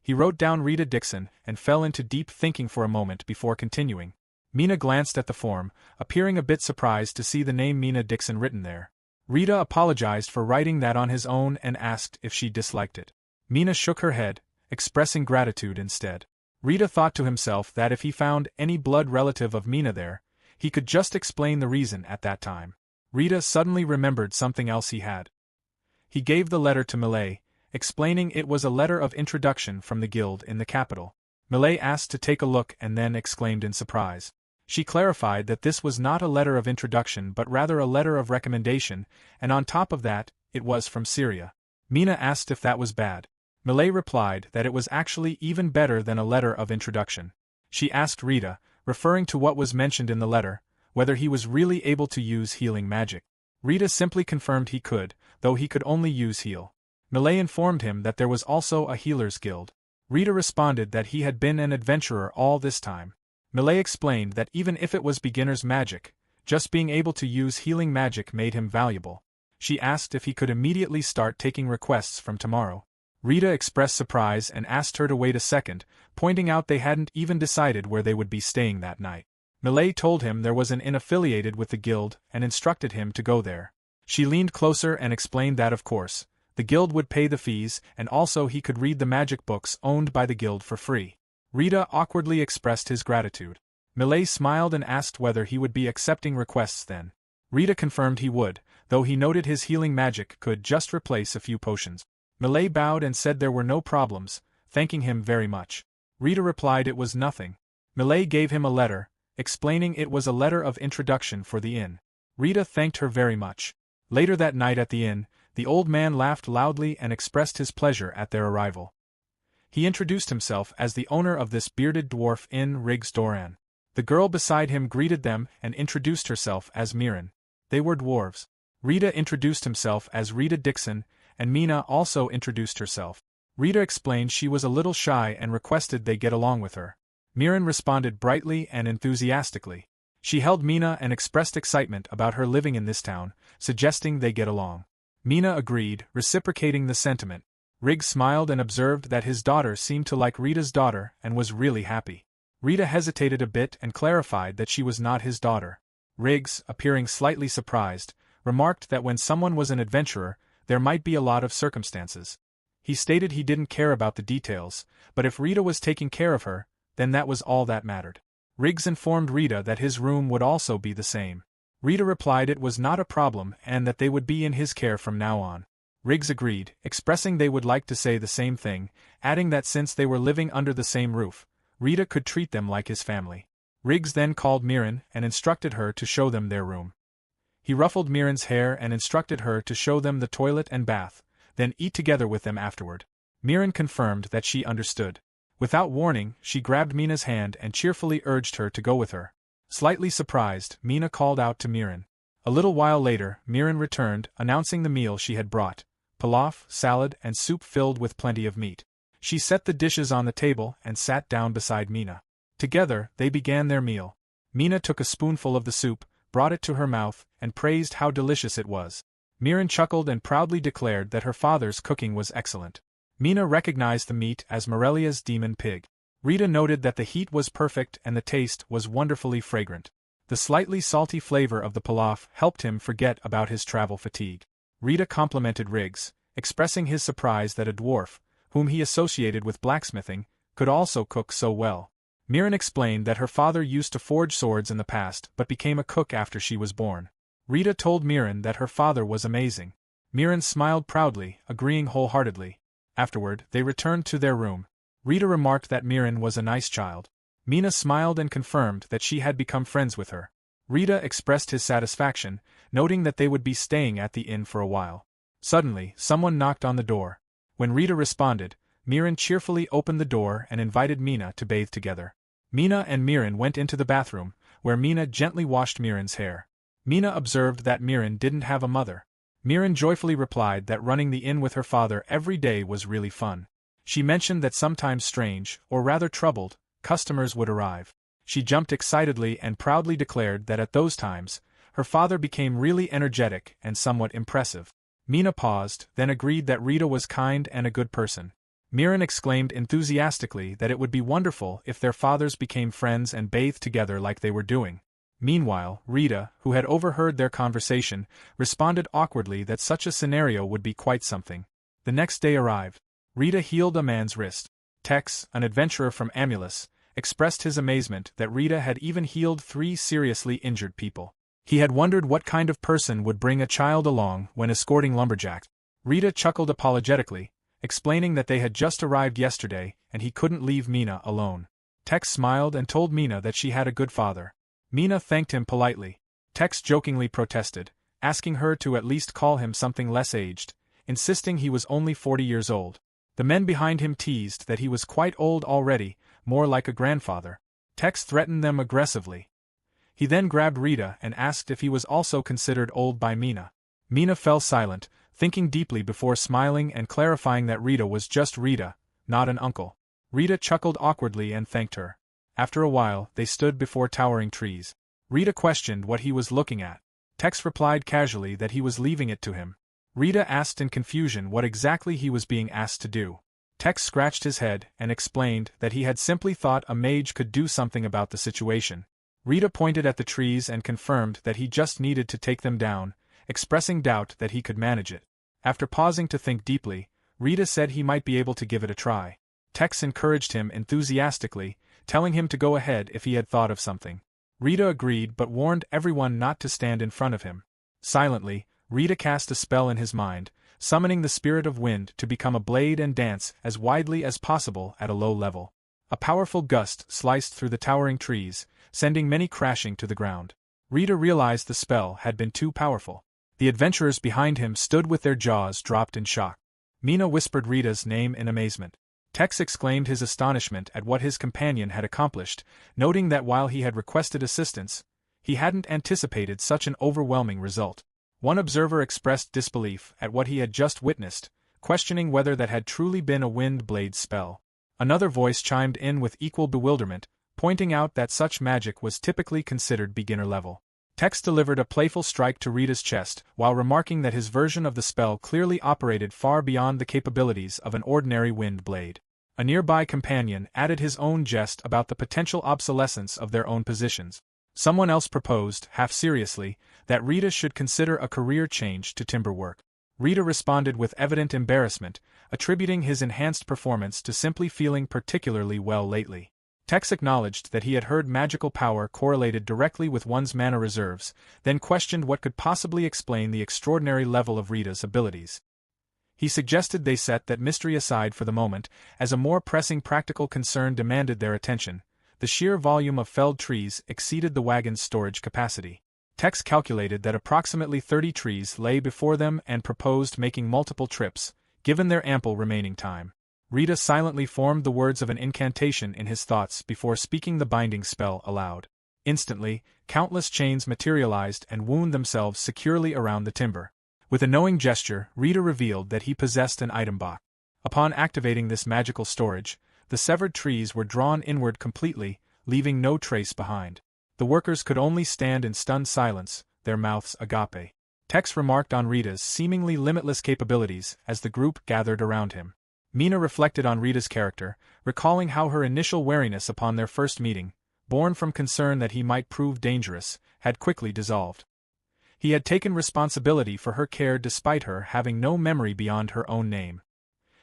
He wrote down Rita Dixon and fell into deep thinking for a moment before continuing. Mina glanced at the form, appearing a bit surprised to see the name Mina Dixon written there. Rita apologized for writing that on his own and asked if she disliked it. Mina shook her head, expressing gratitude instead. Rita thought to himself that if he found any blood relative of Mina there, he could just explain the reason at that time. Rita suddenly remembered something else he had. He gave the letter to Millet, explaining it was a letter of introduction from the guild in the capital. Millet asked to take a look and then exclaimed in surprise. She clarified that this was not a letter of introduction but rather a letter of recommendation, and on top of that, it was from Syria. Mina asked if that was bad. Millet replied that it was actually even better than a letter of introduction. She asked Rita, referring to what was mentioned in the letter, whether he was really able to use healing magic. Rita simply confirmed he could, though he could only use heal. Millet informed him that there was also a healer's guild. Rita responded that he had been an adventurer all this time. Millet explained that even if it was beginner's magic, just being able to use healing magic made him valuable. She asked if he could immediately start taking requests from tomorrow. Rita expressed surprise and asked her to wait a second, pointing out they hadn't even decided where they would be staying that night. Millet told him there was an inn affiliated with the guild and instructed him to go there. She leaned closer and explained that of course, the guild would pay the fees and also he could read the magic books owned by the guild for free. Rita awkwardly expressed his gratitude. Millet smiled and asked whether he would be accepting requests then. Rita confirmed he would, though he noted his healing magic could just replace a few potions. Millet bowed and said there were no problems, thanking him very much. Rita replied it was nothing. Millet gave him a letter, explaining it was a letter of introduction for the inn. Rita thanked her very much. Later that night at the inn, the old man laughed loudly and expressed his pleasure at their arrival. He introduced himself as the owner of this bearded dwarf inn Riggs Doran. The girl beside him greeted them and introduced herself as Mirren. They were dwarves. Rita introduced himself as Rita Dixon, and Mina also introduced herself. Rita explained she was a little shy and requested they get along with her. Mirren responded brightly and enthusiastically. She held Mina and expressed excitement about her living in this town, suggesting they get along. Mina agreed, reciprocating the sentiment. Riggs smiled and observed that his daughter seemed to like Rita's daughter and was really happy. Rita hesitated a bit and clarified that she was not his daughter. Riggs, appearing slightly surprised, remarked that when someone was an adventurer, there might be a lot of circumstances. He stated he didn't care about the details, but if Rita was taking care of her, then that was all that mattered. Riggs informed Rita that his room would also be the same. Rita replied it was not a problem and that they would be in his care from now on. Riggs agreed, expressing they would like to say the same thing, adding that since they were living under the same roof, Rita could treat them like his family. Riggs then called Mirren and instructed her to show them their room. He ruffled Mirren's hair and instructed her to show them the toilet and bath, then eat together with them afterward. Mirren confirmed that she understood. Without warning, she grabbed Mina's hand and cheerfully urged her to go with her. Slightly surprised, Mina called out to Mirren. A little while later, Mirren returned, announcing the meal she had brought: pilaf, salad, and soup filled with plenty of meat. She set the dishes on the table and sat down beside Mina. Together, they began their meal. Mina took a spoonful of the soup, brought it to her mouth, and praised how delicious it was. Mirren chuckled and proudly declared that her father's cooking was excellent. Mina recognized the meat as Morelia's demon pig. Rita noted that the heat was perfect and the taste was wonderfully fragrant. The slightly salty flavor of the pilaf helped him forget about his travel fatigue. Rita complimented Riggs, expressing his surprise that a dwarf, whom he associated with blacksmithing, could also cook so well. Mirren explained that her father used to forge swords in the past but became a cook after she was born. Rita told Mirren that her father was amazing. Mirren smiled proudly, agreeing wholeheartedly. Afterward, they returned to their room. Rita remarked that Mirren was a nice child. Mina smiled and confirmed that she had become friends with her. Rita expressed his satisfaction, noting that they would be staying at the inn for a while. Suddenly, someone knocked on the door. When Rita responded, Mirren cheerfully opened the door and invited Mina to bathe together. Mina and Mirren went into the bathroom, where Mina gently washed Mirren's hair. Mina observed that Mirren didn't have a mother. Mirren joyfully replied that running the inn with her father every day was really fun. She mentioned that sometimes strange, or rather troubled, customers would arrive. She jumped excitedly and proudly declared that at those times, her father became really energetic and somewhat impressive. Mina paused, then agreed that Rita was kind and a good person. Mirren exclaimed enthusiastically that it would be wonderful if their fathers became friends and bathed together like they were doing. Meanwhile, Rita, who had overheard their conversation, responded awkwardly that such a scenario would be quite something. The next day arrived. Rita healed a man's wrist. Tex, an adventurer from Amulus, expressed his amazement that Rita had even healed 3 seriously injured people. He had wondered what kind of person would bring a child along when escorting lumberjacks. Rita chuckled apologetically, explaining that they had just arrived yesterday and he couldn't leave Mina alone. Tex smiled and told Mina that she had a good father. Mina thanked him politely. Tex jokingly protested, asking her to at least call him something less aged, insisting he was only 40 years old. The men behind him teased that he was quite old already, more like a grandfather. Tex threatened them aggressively. He then grabbed Rita and asked if he was also considered old by Mina. Mina fell silent, thinking deeply before smiling and clarifying that Rita was just Rita, not an uncle. Rita chuckled awkwardly and thanked her. After a while, they stood before towering trees. Rita questioned what he was looking at. Tex replied casually that he was leaving it to him. Rita asked in confusion what exactly he was being asked to do. Tex scratched his head and explained that he had simply thought a mage could do something about the situation. Rita pointed at the trees and confirmed that he just needed to take them down, expressing doubt that he could manage it. After pausing to think deeply, Rita said he might be able to give it a try. Tex encouraged him enthusiastically, telling him to go ahead if he had thought of something. Rita agreed but warned everyone not to stand in front of him. Silently, Rita cast a spell in his mind, summoning the spirit of wind to become a blade and dance as widely as possible at a low level. A powerful gust sliced through the towering trees, sending many crashing to the ground. Rita realized the spell had been too powerful. The adventurers behind him stood with their jaws dropped in shock. Mina whispered Rita's name in amazement. Tex exclaimed his astonishment at what his companion had accomplished, noting that while he had requested assistance, he hadn't anticipated such an overwhelming result. One observer expressed disbelief at what he had just witnessed, questioning whether that had truly been a wind blade spell. Another voice chimed in with equal bewilderment, pointing out that such magic was typically considered beginner level. Tex delivered a playful strike to Rita's chest while remarking that his version of the spell clearly operated far beyond the capabilities of an ordinary wind blade. A nearby companion added his own jest about the potential obsolescence of their own positions. Someone else proposed, half seriously, that Rita should consider a career change to timber work. Rita responded with evident embarrassment, attributing his enhanced performance to simply feeling particularly well lately. Tex acknowledged that he had heard magical power correlated directly with one's mana reserves, then questioned what could possibly explain the extraordinary level of Rita's abilities. He suggested they set that mystery aside for the moment, as a more pressing practical concern demanded their attention. The sheer volume of felled trees exceeded the wagon's storage capacity. Tex calculated that approximately 30 trees lay before them and proposed making multiple trips, given their ample remaining time. Rita silently formed the words of an incantation in his thoughts before speaking the binding spell aloud. Instantly, countless chains materialized and wound themselves securely around the timber. With a knowing gesture, Rita revealed that he possessed an item box. Upon activating this magical storage, the severed trees were drawn inward completely, leaving no trace behind. The workers could only stand in stunned silence, their mouths agape. Tex remarked on Rita's seemingly limitless capabilities as the group gathered around him. Mina reflected on Rita's character, recalling how her initial wariness upon their first meeting, born from concern that he might prove dangerous, had quickly dissolved. He had taken responsibility for her care despite her having no memory beyond her own name.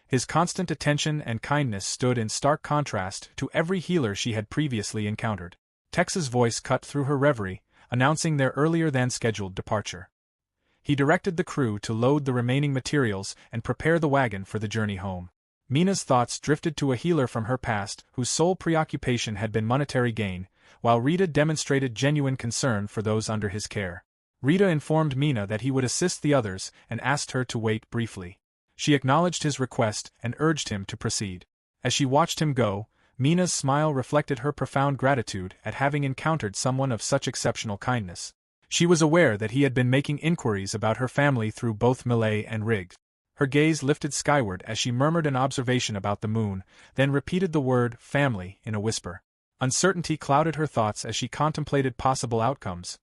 His constant attention and kindness stood in stark contrast to every healer she had previously encountered. Tex's voice cut through her reverie, announcing their earlier-than-scheduled departure. He directed the crew to load the remaining materials and prepare the wagon for the journey home. Mina's thoughts drifted to a healer from her past whose sole preoccupation had been monetary gain, while Rita demonstrated genuine concern for those under his care. Rita informed Mina that he would assist the others and asked her to wait briefly. She acknowledged his request and urged him to proceed. As she watched him go, Mina's smile reflected her profound gratitude at having encountered someone of such exceptional kindness. She was aware that he had been making inquiries about her family through both Millet and Riggs. Her gaze lifted skyward as she murmured an observation about the moon, then repeated the word family in a whisper. Uncertainty clouded her thoughts as she contemplated possible outcomes.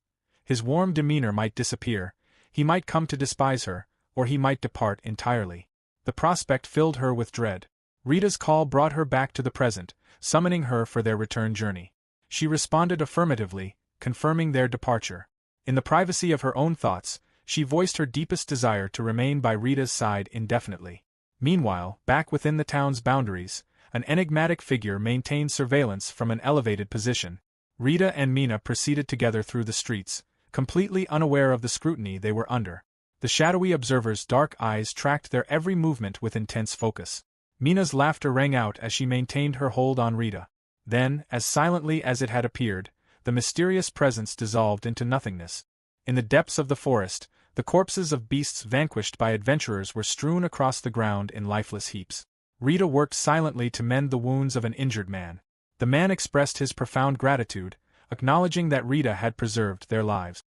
His warm demeanor might disappear, he might come to despise her, or he might depart entirely. The prospect filled her with dread. Rita's call brought her back to the present, summoning her for their return journey. She responded affirmatively, confirming their departure. In the privacy of her own thoughts, she voiced her deepest desire to remain by Rita's side indefinitely. Meanwhile, back within the town's boundaries, an enigmatic figure maintained surveillance from an elevated position. Rita and Mina proceeded together through the streets, completely unaware of the scrutiny they were under. The shadowy observer's dark eyes tracked their every movement with intense focus. Mina's laughter rang out as she maintained her hold on Rita. Then, as silently as it had appeared, the mysterious presence dissolved into nothingness. In the depths of the forest, the corpses of beasts vanquished by adventurers were strewn across the ground in lifeless heaps. Rita worked silently to mend the wounds of an injured man. The man expressed his profound gratitude, acknowledging that Rita had preserved their lives.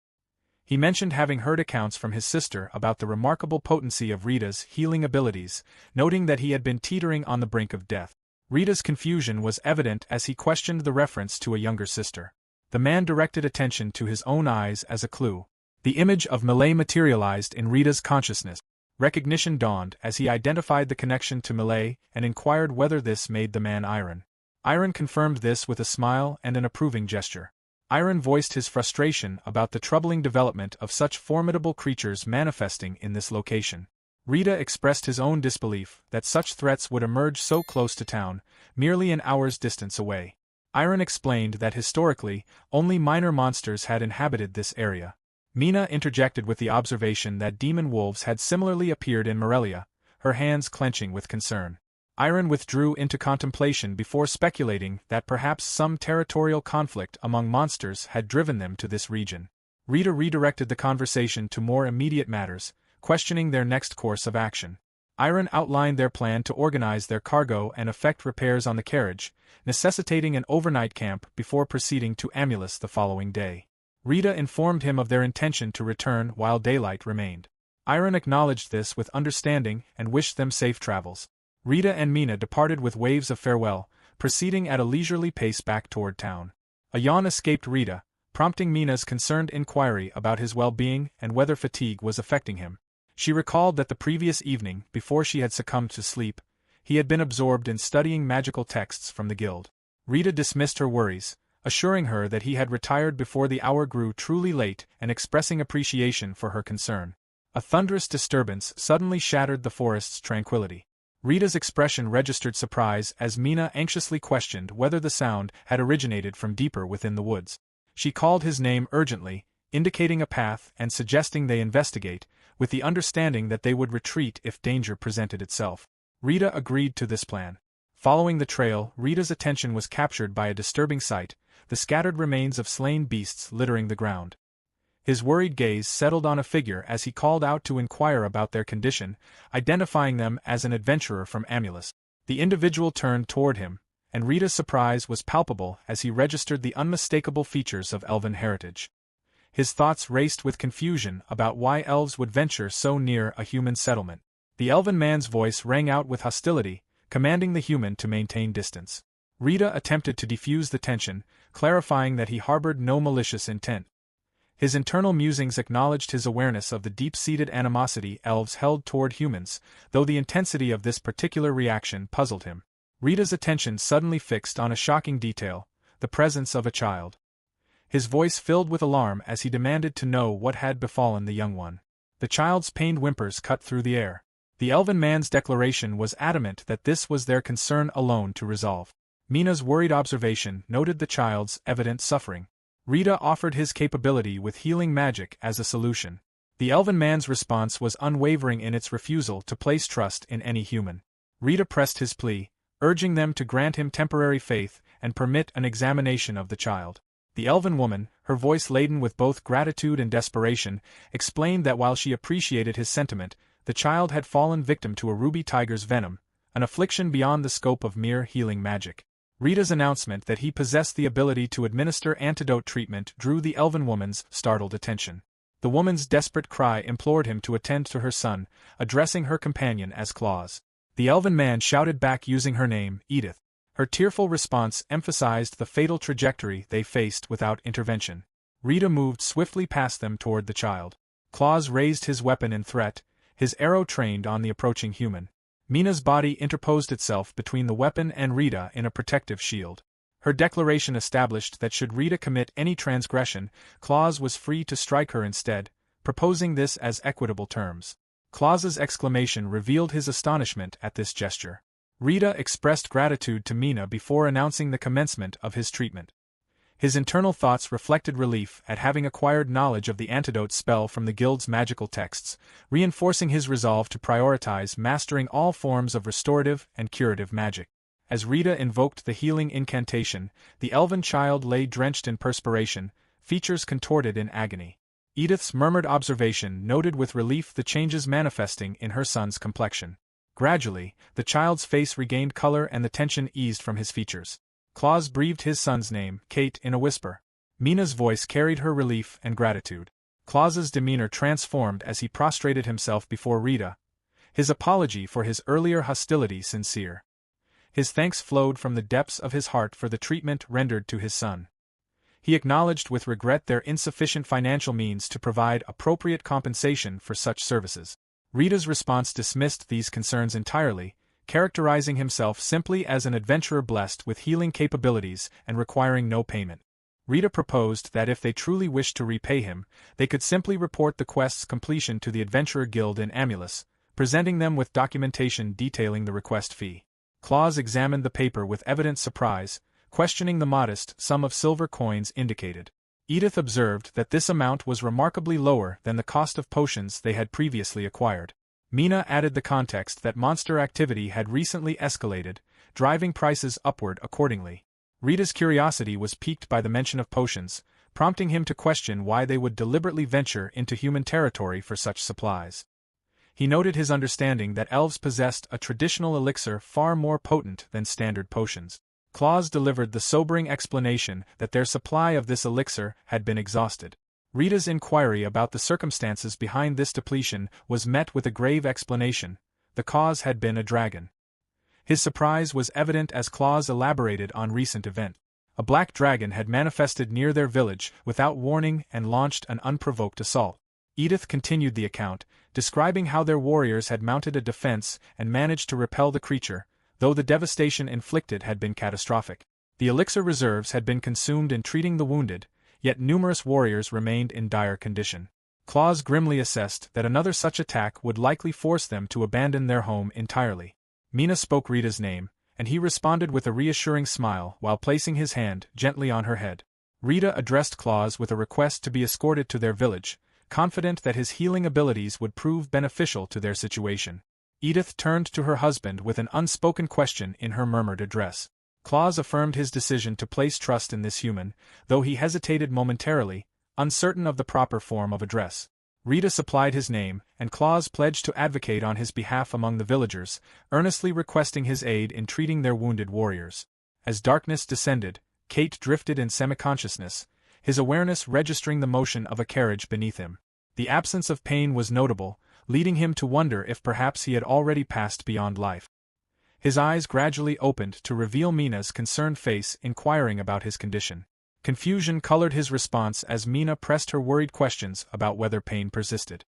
He mentioned having heard accounts from his sister about the remarkable potency of Rita's healing abilities, noting that he had been teetering on the brink of death. Rita's confusion was evident as he questioned the reference to a younger sister. The man directed attention to his own eyes as a clue. The image of Millet materialized in Rita's consciousness. Recognition dawned as he identified the connection to Millet and inquired whether this made the man Iron. Iron confirmed this with a smile and an approving gesture. Iron voiced his frustration about the troubling development of such formidable creatures manifesting in this location. Rita expressed his own disbelief that such threats would emerge so close to town, merely an hour's distance away. Iron explained that historically, only minor monsters had inhabited this area. Mina interjected with the observation that demon wolves had similarly appeared in Morelia, her hands clenching with concern. Iron withdrew into contemplation before speculating that perhaps some territorial conflict among monsters had driven them to this region. Rita redirected the conversation to more immediate matters, questioning their next course of action. Iron outlined their plan to organize their cargo and effect repairs on the carriage, necessitating an overnight camp before proceeding to Amulus the following day. Rita informed him of their intention to return while daylight remained. Iron acknowledged this with understanding and wished them safe travels. Rita and Mina departed with waves of farewell, proceeding at a leisurely pace back toward town. A yawn escaped Rita, prompting Mina's concerned inquiry about his well-being and whether fatigue was affecting him. She recalled that the previous evening, before she had succumbed to sleep, he had been absorbed in studying magical texts from the guild. Rita dismissed her worries, assuring her that he had retired before the hour grew truly late and expressing appreciation for her concern. A thunderous disturbance suddenly shattered the forest's tranquility. Rita's expression registered surprise as Mina anxiously questioned whether the sound had originated from deeper within the woods. She called his name urgently, indicating a path and suggesting they investigate, with the understanding that they would retreat if danger presented itself. Rita agreed to this plan. Following the trail, Rita's attention was captured by a disturbing sight, the scattered remains of slain beasts littering the ground. His worried gaze settled on a figure as he called out to inquire about their condition, identifying them as an adventurer from Amulus. The individual turned toward him, and Rita's surprise was palpable as he registered the unmistakable features of elven heritage. His thoughts raced with confusion about why elves would venture so near a human settlement. The elven man's voice rang out with hostility, commanding the human to maintain distance. Rita attempted to defuse the tension, clarifying that he harbored no malicious intent. His internal musings acknowledged his awareness of the deep-seated animosity elves held toward humans, though the intensity of this particular reaction puzzled him. Rita's attention suddenly fixed on a shocking detail, the presence of a child. His voice filled with alarm as he demanded to know what had befallen the young one. The child's pained whimpers cut through the air. The elven man's declaration was adamant that this was their concern alone to resolve. Mina's worried observation noted the child's evident suffering. Rita offered his capability with healing magic as a solution. The elven man's response was unwavering in its refusal to place trust in any human. Rita pressed his plea, urging them to grant him temporary faith and permit an examination of the child. The elven woman, her voice laden with both gratitude and desperation, explained that while she appreciated his sentiment, the child had fallen victim to a ruby tiger's venom, an affliction beyond the scope of mere healing magic. Rita's announcement that he possessed the ability to administer antidote treatment drew the elven woman's startled attention. The woman's desperate cry implored him to attend to her son, addressing her companion as Claus. The elven man shouted back using her name, Edith. Her tearful response emphasized the fatal trajectory they faced without intervention. Rita moved swiftly past them toward the child. Claus raised his weapon in threat, his arrow trained on the approaching human. Mina's body interposed itself between the weapon and Rita in a protective shield. Her declaration established that should Rita commit any transgression, Claus was free to strike her instead, proposing this as equitable terms. Claus's exclamation revealed his astonishment at this gesture. Rita expressed gratitude to Mina before announcing the commencement of his treatment. His internal thoughts reflected relief at having acquired knowledge of the antidote spell from the guild's magical texts, reinforcing his resolve to prioritize mastering all forms of restorative and curative magic. As Rita invoked the healing incantation, the elven child lay drenched in perspiration, features contorted in agony. Edith's murmured observation noted with relief the changes manifesting in her son's complexion. Gradually, the child's face regained color and the tension eased from his features. Claus breathed his son's name, Kate, in a whisper. Mina's voice carried her relief and gratitude. Claus's demeanor transformed as he prostrated himself before Rita, his apology for his earlier hostility sincere. His thanks flowed from the depths of his heart for the treatment rendered to his son. He acknowledged with regret their insufficient financial means to provide appropriate compensation for such services. Rita's response dismissed these concerns entirely, characterizing himself simply as an adventurer blessed with healing capabilities and requiring no payment. Rita proposed that if they truly wished to repay him, they could simply report the quest's completion to the Adventurer Guild in Amulus, presenting them with documentation detailing the request fee. Claus examined the paper with evident surprise, questioning the modest sum of silver coins indicated. Edith observed that this amount was remarkably lower than the cost of potions they had previously acquired. Mina added the context that monster activity had recently escalated, driving prices upward accordingly. Rita's curiosity was piqued by the mention of potions, prompting him to question why they would deliberately venture into human territory for such supplies. He noted his understanding that elves possessed a traditional elixir far more potent than standard potions. Claus delivered the sobering explanation that their supply of this elixir had been exhausted. Rita's inquiry about the circumstances behind this depletion was met with a grave explanation: the cause had been a dragon. His surprise was evident as Claus elaborated on recent event. A black dragon had manifested near their village without warning and launched an unprovoked assault. Edith continued the account, describing how their warriors had mounted a defense and managed to repel the creature, though the devastation inflicted had been catastrophic. The elixir reserves had been consumed in treating the wounded, yet numerous warriors remained in dire condition. Claus grimly assessed that another such attack would likely force them to abandon their home entirely. Mina spoke Rita's name, and he responded with a reassuring smile while placing his hand gently on her head. Rita addressed Claus with a request to be escorted to their village, confident that his healing abilities would prove beneficial to their situation. Edith turned to her husband with an unspoken question in her murmured address. Claus affirmed his decision to place trust in this human, though he hesitated momentarily, uncertain of the proper form of address. Rita supplied his name, and Claus pledged to advocate on his behalf among the villagers, earnestly requesting his aid in treating their wounded warriors. As darkness descended, Kate drifted in semi-consciousness, his awareness registering the motion of a carriage beneath him. The absence of pain was notable, leading him to wonder if perhaps he had already passed beyond life. His eyes gradually opened to reveal Mina's concerned face inquiring about his condition. Confusion colored his response as Mina pressed her worried questions about whether pain persisted.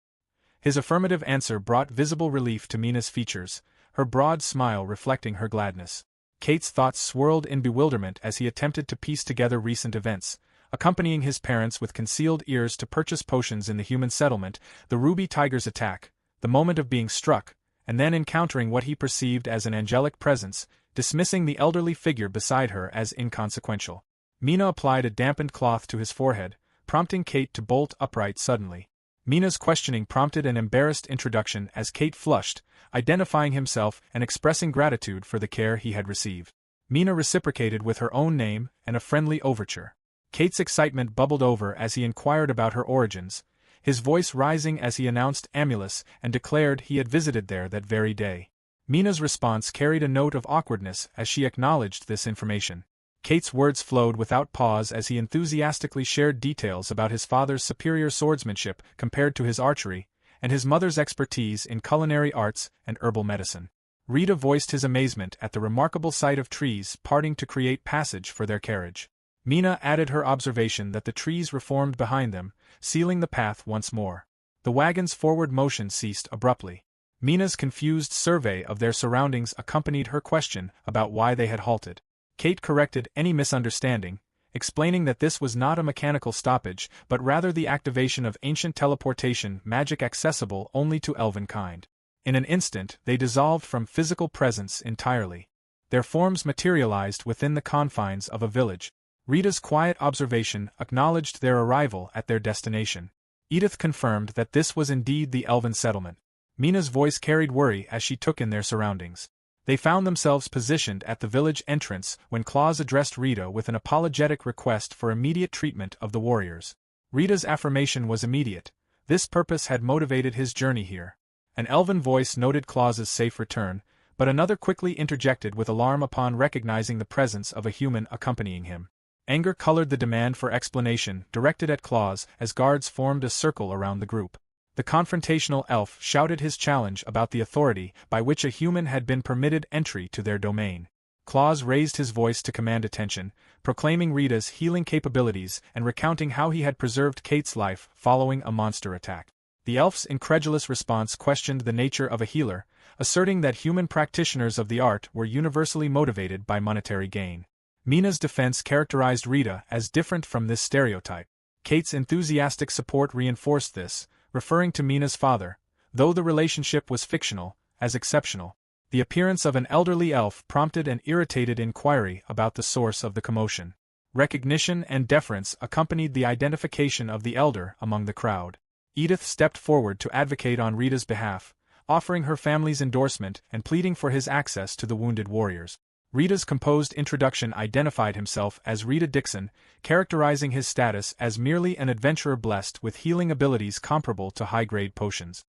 His affirmative answer brought visible relief to Mina's features, her broad smile reflecting her gladness. Kate's thoughts swirled in bewilderment as he attempted to piece together recent events, accompanying his parents with concealed ears to purchase potions in the human settlement, the Ruby Tiger's attack, the moment of being struck, and then encountering what he perceived as an angelic presence, dismissing the elderly figure beside her as inconsequential. Mina applied a dampened cloth to his forehead, prompting Kate to bolt upright suddenly. Mina's questioning prompted an embarrassed introduction as Kate flushed, identifying himself and expressing gratitude for the care he had received. Mina reciprocated with her own name and a friendly overture. Kate's excitement bubbled over as he inquired about her origins, his voice rising as he announced Amulus and declared he had visited there that very day. Mina's response carried a note of awkwardness as she acknowledged this information. Kate's words flowed without pause as he enthusiastically shared details about his father's superior swordsmanship compared to his archery, and his mother's expertise in culinary arts and herbal medicine. Rita voiced his amazement at the remarkable sight of trees parting to create passage for their carriage. Mina added her observation that the trees reformed behind them, sealing the path once more. The wagon's forward motion ceased abruptly. Mina's confused survey of their surroundings accompanied her question about why they had halted. Kate corrected any misunderstanding, explaining that this was not a mechanical stoppage but rather the activation of ancient teleportation magic accessible only to elven kind. In an instant they dissolved from physical presence entirely. Their forms materialized within the confines of a village. Rita's quiet observation acknowledged their arrival at their destination. Edith confirmed that this was indeed the elven settlement. Mina's voice carried worry as she took in their surroundings. They found themselves positioned at the village entrance when Claus addressed Rita with an apologetic request for immediate treatment of the warriors. Rita's affirmation was immediate. This purpose had motivated his journey here. An elven voice noted Claus's safe return, but another quickly interjected with alarm upon recognizing the presence of a human accompanying him. Anger colored the demand for explanation directed at Claus as guards formed a circle around the group. The confrontational elf shouted his challenge about the authority by which a human had been permitted entry to their domain. Claus raised his voice to command attention, proclaiming Rita's healing capabilities and recounting how he had preserved Kate's life following a monster attack. The elf's incredulous response questioned the nature of a healer, asserting that human practitioners of the art were universally motivated by monetary gain. Mina's defense characterized Rita as different from this stereotype. Kate's enthusiastic support reinforced this, referring to Mina's father, though the relationship was fictional, as exceptional. The appearance of an elderly elf prompted an irritated inquiry about the source of the commotion. Recognition and deference accompanied the identification of the elder among the crowd. Edith stepped forward to advocate on Rita's behalf, offering her family's endorsement and pleading for his access to the wounded warriors. Rita's composed introduction identified himself as Rita Dixon, characterizing his status as merely an adventurer blessed with healing abilities comparable to high-grade potions.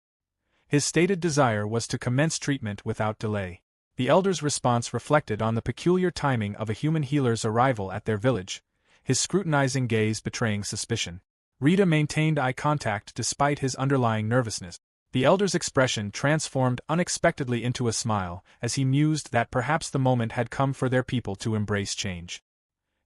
His stated desire was to commence treatment without delay. The elder's response reflected on the peculiar timing of a human healer's arrival at their village, his scrutinizing gaze betraying suspicion. Rita maintained eye contact despite his underlying nervousness. The elder's expression transformed unexpectedly into a smile as he mused that perhaps the moment had come for their people to embrace change.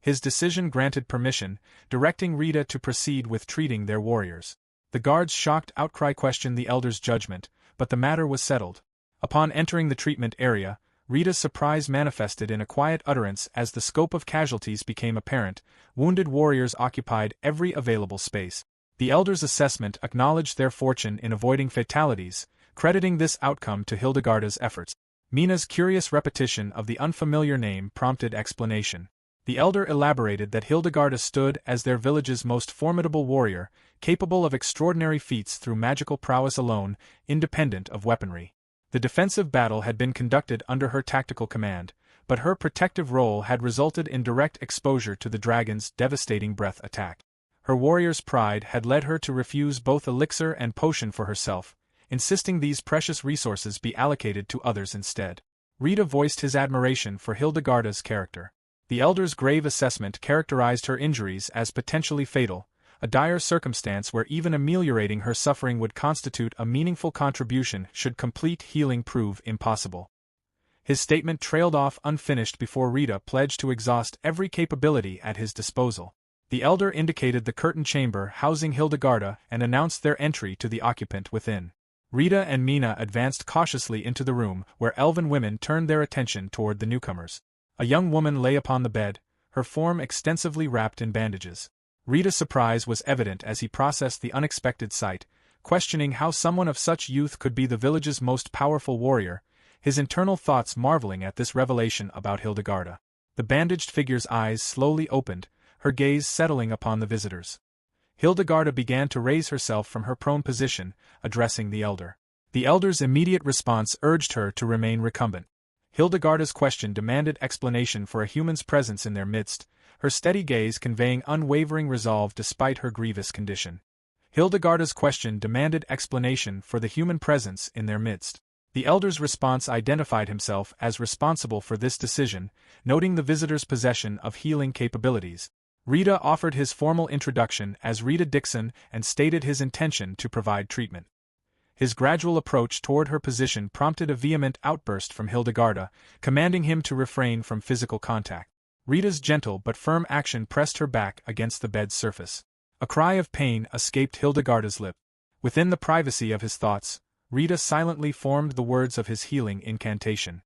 His decision granted permission, directing Rita to proceed with treating their warriors. The guard's shocked outcry questioned the elder's judgment, but the matter was settled. Upon entering the treatment area, Rita's surprise manifested in a quiet utterance as the scope of casualties became apparent. Wounded warriors occupied every available space. The elder's assessment acknowledged their fortune in avoiding fatalities, crediting this outcome to Hildegarda's efforts. Mina's curious repetition of the unfamiliar name prompted explanation. The elder elaborated that Hildegarda stood as their village's most formidable warrior, capable of extraordinary feats through magical prowess alone, independent of weaponry. The defensive battle had been conducted under her tactical command, but her protective role had resulted in direct exposure to the dragon's devastating breath attack. Her warrior's pride had led her to refuse both elixir and potion for herself, insisting these precious resources be allocated to others instead. Rita voiced his admiration for Hildegarda's character. The elder's grave assessment characterized her injuries as potentially fatal, a dire circumstance where even ameliorating her suffering would constitute a meaningful contribution should complete healing prove impossible. His statement trailed off unfinished before Rita pledged to exhaust every capability at his disposal. The elder indicated the curtained chamber housing Hildegarda and announced their entry to the occupant within. Rita and Mina advanced cautiously into the room where elven women turned their attention toward the newcomers. A young woman lay upon the bed, her form extensively wrapped in bandages. Rita's surprise was evident as he processed the unexpected sight, questioning how someone of such youth could be the village's most powerful warrior, his internal thoughts marveling at this revelation about Hildegarda. The bandaged figure's eyes slowly opened, her gaze settling upon the visitors. Hildegarda began to raise herself from her prone position, addressing the elder. The elder's immediate response urged her to remain recumbent. Hildegarda's question demanded explanation for a human's presence in their midst, her steady gaze conveying unwavering resolve despite her grievous condition. Hildegarda's question demanded explanation for the human presence in their midst. The elder's response identified himself as responsible for this decision, noting the visitor's possession of healing capabilities. Rita offered his formal introduction as Rita Dixon and stated his intention to provide treatment. His gradual approach toward her position prompted a vehement outburst from Hildegarda, commanding him to refrain from physical contact. Rita's gentle but firm action pressed her back against the bed's surface. A cry of pain escaped Hildegarda's lip. Within the privacy of his thoughts, Rita silently formed the words of his healing incantation.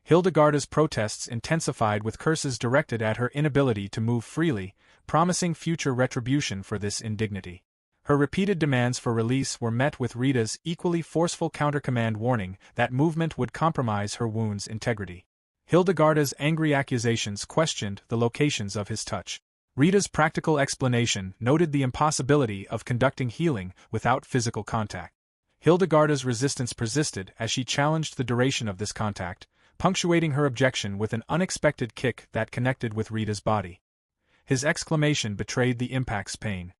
Hildegarda's protests intensified with curses directed at her inability to move freely, promising future retribution for this indignity. Her repeated demands for release were met with Rita's equally forceful countercommand warning that movement would compromise her wound's integrity. Hildegarda's angry accusations questioned the locations of his touch. Rita's practical explanation noted the impossibility of conducting healing without physical contact. Hildegarda's resistance persisted as she challenged the duration of this contact, punctuating her objection with an unexpected kick that connected with Rita's body. His exclamation betrayed the impact's pain.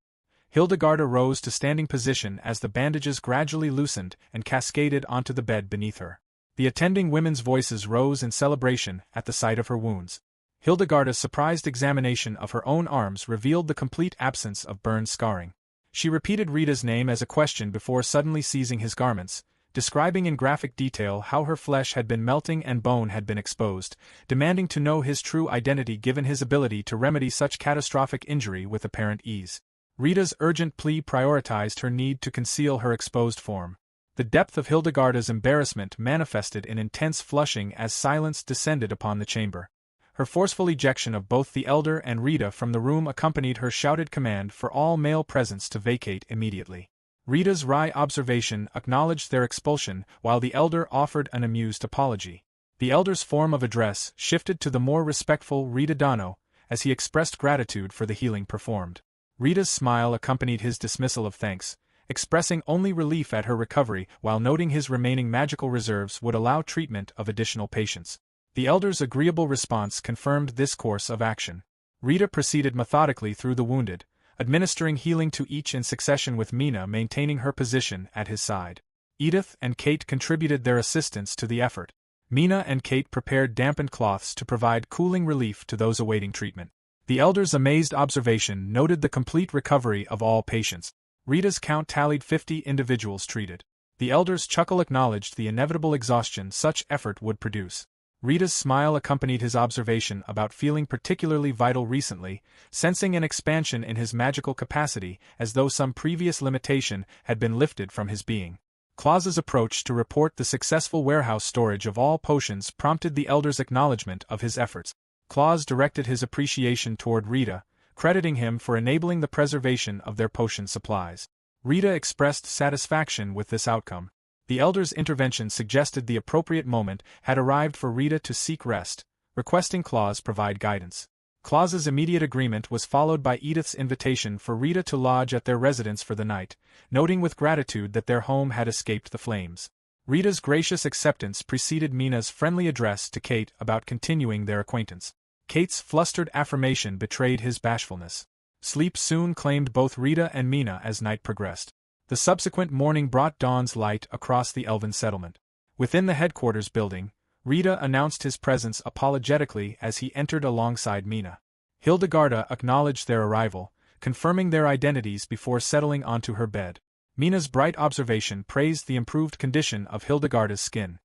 Hildegarda rose to standing position as the bandages gradually loosened and cascaded onto the bed beneath her. The attending women's voices rose in celebration at the sight of her wounds. Hildegarda's surprised examination of her own arms revealed the complete absence of burn scarring. She repeated Rita's name as a question before suddenly seizing his garments, describing in graphic detail how her flesh had been melting and bone had been exposed, demanding to know his true identity given his ability to remedy such catastrophic injury with apparent ease. Rita's urgent plea prioritized her need to conceal her exposed form. The depth of Hildegarda's embarrassment manifested in intense flushing as silence descended upon the chamber. Her forceful ejection of both the elder and Rita from the room accompanied her shouted command for all male presence to vacate immediately. Rita's wry observation acknowledged their expulsion, while the elder offered an amused apology. The elder's form of address shifted to the more respectful Rita Dano, as he expressed gratitude for the healing performed. Rita's smile accompanied his dismissal of thanks, expressing only relief at her recovery while noting his remaining magical reserves would allow treatment of additional patients. The elder's agreeable response confirmed this course of action. Rita proceeded methodically through the wounded, administering healing to each in succession with Mina maintaining her position at his side. Edith and Kate contributed their assistance to the effort. Mina and Kate prepared dampened cloths to provide cooling relief to those awaiting treatment. The elder's amazed observation noted the complete recovery of all patients. Rita's count tallied 50 individuals treated. The elder's chuckle acknowledged the inevitable exhaustion such effort would produce. Rita's smile accompanied his observation about feeling particularly vital recently, sensing an expansion in his magical capacity as though some previous limitation had been lifted from his being. Claus's approach to report the successful warehouse storage of all potions prompted the elder's acknowledgement of his efforts. Claus directed his appreciation toward Rita, crediting him for enabling the preservation of their potion supplies. Rita expressed satisfaction with this outcome. The elder's intervention suggested the appropriate moment had arrived for Rita to seek rest, requesting Claus provide guidance. Claus's immediate agreement was followed by Edith's invitation for Rita to lodge at their residence for the night, noting with gratitude that their home had escaped the flames. Rita's gracious acceptance preceded Mina's friendly address to Kate about continuing their acquaintance. Kate's flustered affirmation betrayed his bashfulness. Sleep soon claimed both Rita and Mina as night progressed. The subsequent morning brought dawn's light across the elven settlement. Within the headquarters building, Rita announced his presence apologetically as he entered alongside Mina. Hildegarda acknowledged their arrival, confirming their identities before settling onto her bed. Mina's bright observation praised the improved condition of Hildegarda's skin.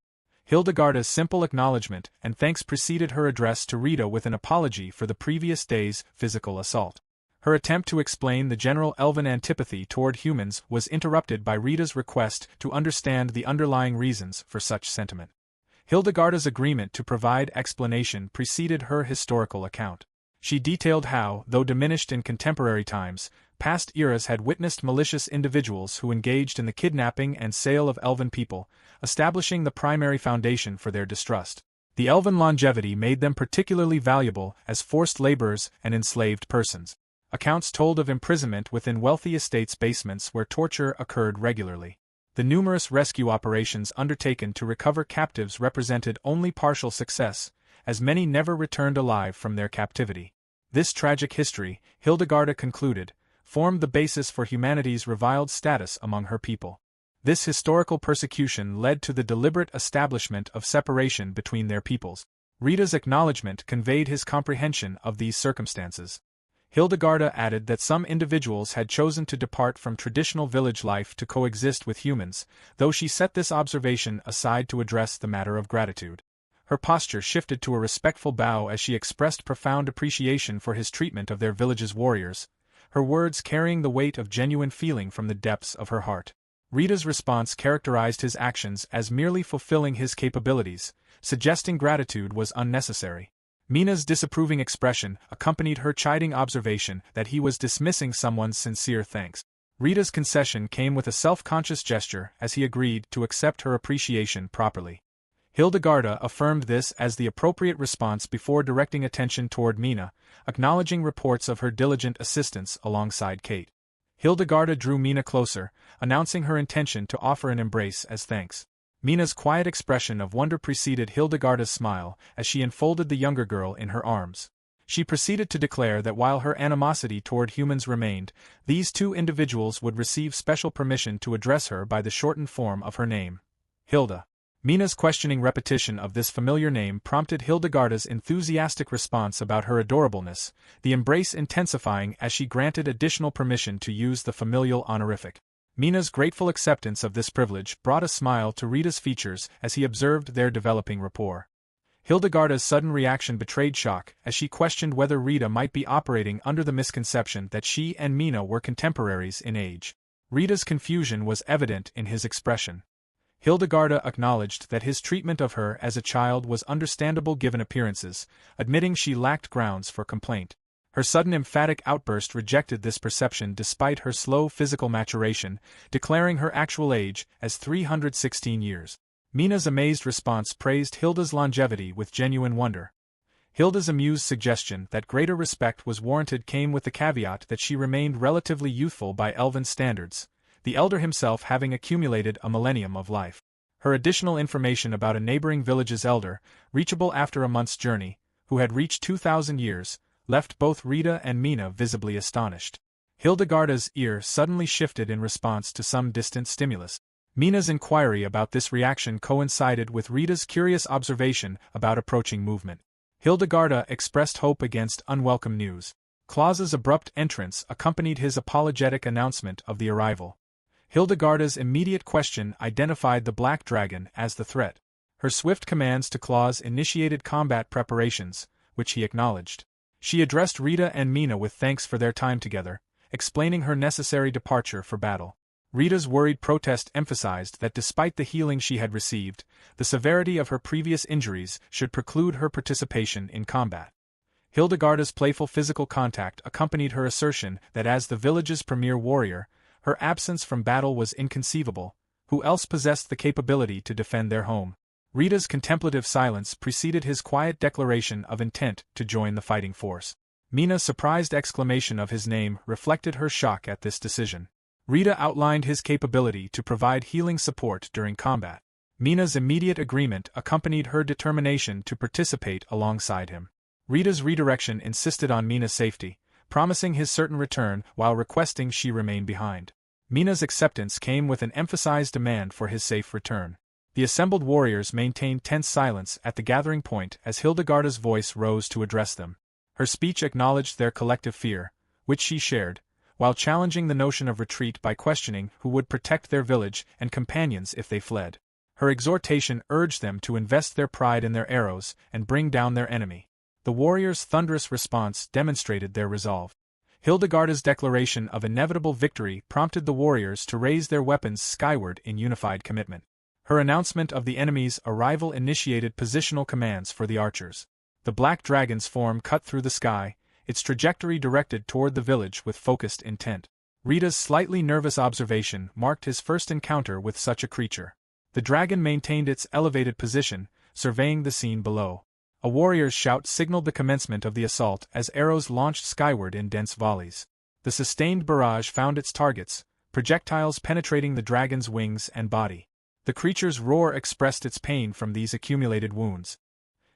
Hildegarda's simple acknowledgement and thanks preceded her address to Rita with an apology for the previous day's physical assault. Her attempt to explain the general elven antipathy toward humans was interrupted by Rita's request to understand the underlying reasons for such sentiment. Hildegarda's agreement to provide explanation preceded her historical account. She detailed how, though diminished in contemporary times, past eras had witnessed malicious individuals who engaged in the kidnapping and sale of elven people, establishing the primary foundation for their distrust. The elven longevity made them particularly valuable as forced laborers and enslaved persons. Accounts told of imprisonment within wealthy estates' basements where torture occurred regularly. The numerous rescue operations undertaken to recover captives represented only partial success, as many never returned alive from their captivity. This tragic history, Hildegarda concluded, formed the basis for humanity's reviled status among her people. This historical persecution led to the deliberate establishment of separation between their peoples. Rita's acknowledgement conveyed his comprehension of these circumstances. Hildegarda added that some individuals had chosen to depart from traditional village life to coexist with humans, though she set this observation aside to address the matter of gratitude. Her posture shifted to a respectful bow as she expressed profound appreciation for his treatment of their village's warriors, her words carrying the weight of genuine feeling from the depths of her heart. Rita's response characterized his actions as merely fulfilling his capabilities, suggesting gratitude was unnecessary. Mina's disapproving expression accompanied her chiding observation that he was dismissing someone's sincere thanks. Rita's concession came with a self-conscious gesture as he agreed to accept her appreciation properly. Hildegarda affirmed this as the appropriate response before directing attention toward Mina, acknowledging reports of her diligent assistance alongside Kate. Hildegarda drew Mina closer, announcing her intention to offer an embrace as thanks. Mina's quiet expression of wonder preceded Hildegarda's smile as she enfolded the younger girl in her arms. She proceeded to declare that while her animosity toward humans remained, these two individuals would receive special permission to address her by the shortened form of her name, Hilda. Mina's questioning repetition of this familiar name prompted Hildegarda's enthusiastic response about her adorableness, the embrace intensifying as she granted additional permission to use the familial honorific. Mina's grateful acceptance of this privilege brought a smile to Rita's features as he observed their developing rapport. Hildegarda's sudden reaction betrayed shock as she questioned whether Rita might be operating under the misconception that she and Mina were contemporaries in age. Rita's confusion was evident in his expression. Hildegarda acknowledged that his treatment of her as a child was understandable given appearances, admitting she lacked grounds for complaint. Her sudden emphatic outburst rejected this perception despite her slow physical maturation, declaring her actual age as 316 years. Mina's amazed response praised Hilda's longevity with genuine wonder. Hilda's amused suggestion that greater respect was warranted came with the caveat that she remained relatively youthful by elven standards, the elder himself having accumulated a millennium of life. Her additional information about a neighboring village's elder, reachable after a month's journey, who had reached 2,000 years, left both Rita and Mina visibly astonished. Hildegarda's ear suddenly shifted in response to some distant stimulus. Mina's inquiry about this reaction coincided with Rita's curious observation about approaching movement. Hildegarda expressed hope against unwelcome news. Claus's abrupt entrance accompanied his apologetic announcement of the arrival. Hildegarda's immediate question identified the Black Dragon as the threat. Her swift commands to Claus initiated combat preparations, which he acknowledged. She addressed Rita and Mina with thanks for their time together, explaining her necessary departure for battle. Rita's worried protest emphasized that despite the healing she had received, the severity of her previous injuries should preclude her participation in combat. Hildegarda's playful physical contact accompanied her assertion that as the village's premier warrior, her absence from battle was inconceivable. Who else possessed the capability to defend their home? Rita's contemplative silence preceded his quiet declaration of intent to join the fighting force. Mina's surprised exclamation of his name reflected her shock at this decision. Rita outlined his capability to provide healing support during combat. Mina's immediate agreement accompanied her determination to participate alongside him. Rita's redirection insisted on Mina's safety, promising his certain return while requesting she remain behind. Mina's acceptance came with an emphasized demand for his safe return. The assembled warriors maintained tense silence at the gathering point as Hildegarda's voice rose to address them. Her speech acknowledged their collective fear, which she shared, while challenging the notion of retreat by questioning who would protect their village and companions if they fled. Her exhortation urged them to invest their pride in their arrows and bring down their enemy. The warriors' thunderous response demonstrated their resolve. Hildegarda's declaration of inevitable victory prompted the warriors to raise their weapons skyward in unified commitment. Her announcement of the enemy's arrival initiated positional commands for the archers. The Black Dragon's form cut through the sky, its trajectory directed toward the village with focused intent. Rita's slightly nervous observation marked his first encounter with such a creature. The dragon maintained its elevated position, surveying the scene below. A warrior's shout signaled the commencement of the assault as arrows launched skyward in dense volleys. The sustained barrage found its targets, projectiles penetrating the dragon's wings and body. The creature's roar expressed its pain from these accumulated wounds.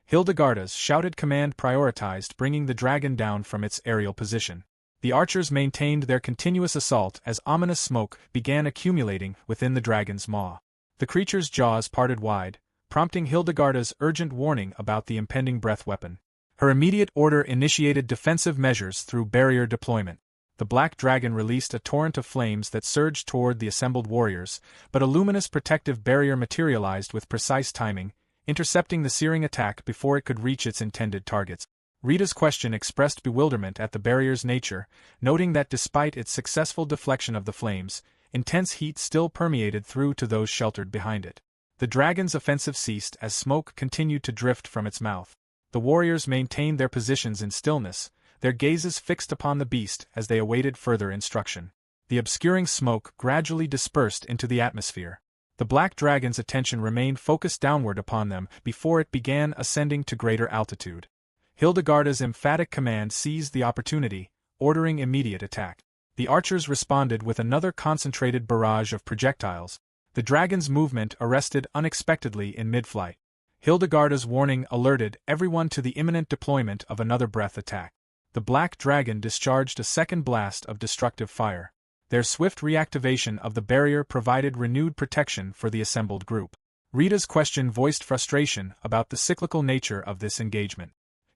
Hildegarda's shouted command prioritized bringing the dragon down from its aerial position. The archers maintained their continuous assault as ominous smoke began accumulating within the dragon's maw. The creature's jaws parted wide, prompting Hildegarda's urgent warning about the impending breath weapon. Her immediate order initiated defensive measures through barrier deployment. The Black Dragon released a torrent of flames that surged toward the assembled warriors, but a luminous protective barrier materialized with precise timing, intercepting the searing attack before it could reach its intended targets. Rita's question expressed bewilderment at the barrier's nature, noting that despite its successful deflection of the flames, intense heat still permeated through to those sheltered behind it. The dragon's offensive ceased as smoke continued to drift from its mouth. The warriors maintained their positions in stillness, their gazes fixed upon the beast as they awaited further instruction. The obscuring smoke gradually dispersed into the atmosphere. The Black Dragon's attention remained focused downward upon them before it began ascending to greater altitude. Hildegarda's emphatic command seized the opportunity, ordering immediate attack. The archers responded with another concentrated barrage of projectiles. The dragon's movement arrested unexpectedly in mid-flight. Hildegarda's warning alerted everyone to the imminent deployment of another breath attack. The Black Dragon discharged a second blast of destructive fire. Their swift reactivation of the barrier provided renewed protection for the assembled group. Rita's question voiced frustration about the cyclical nature of this engagement.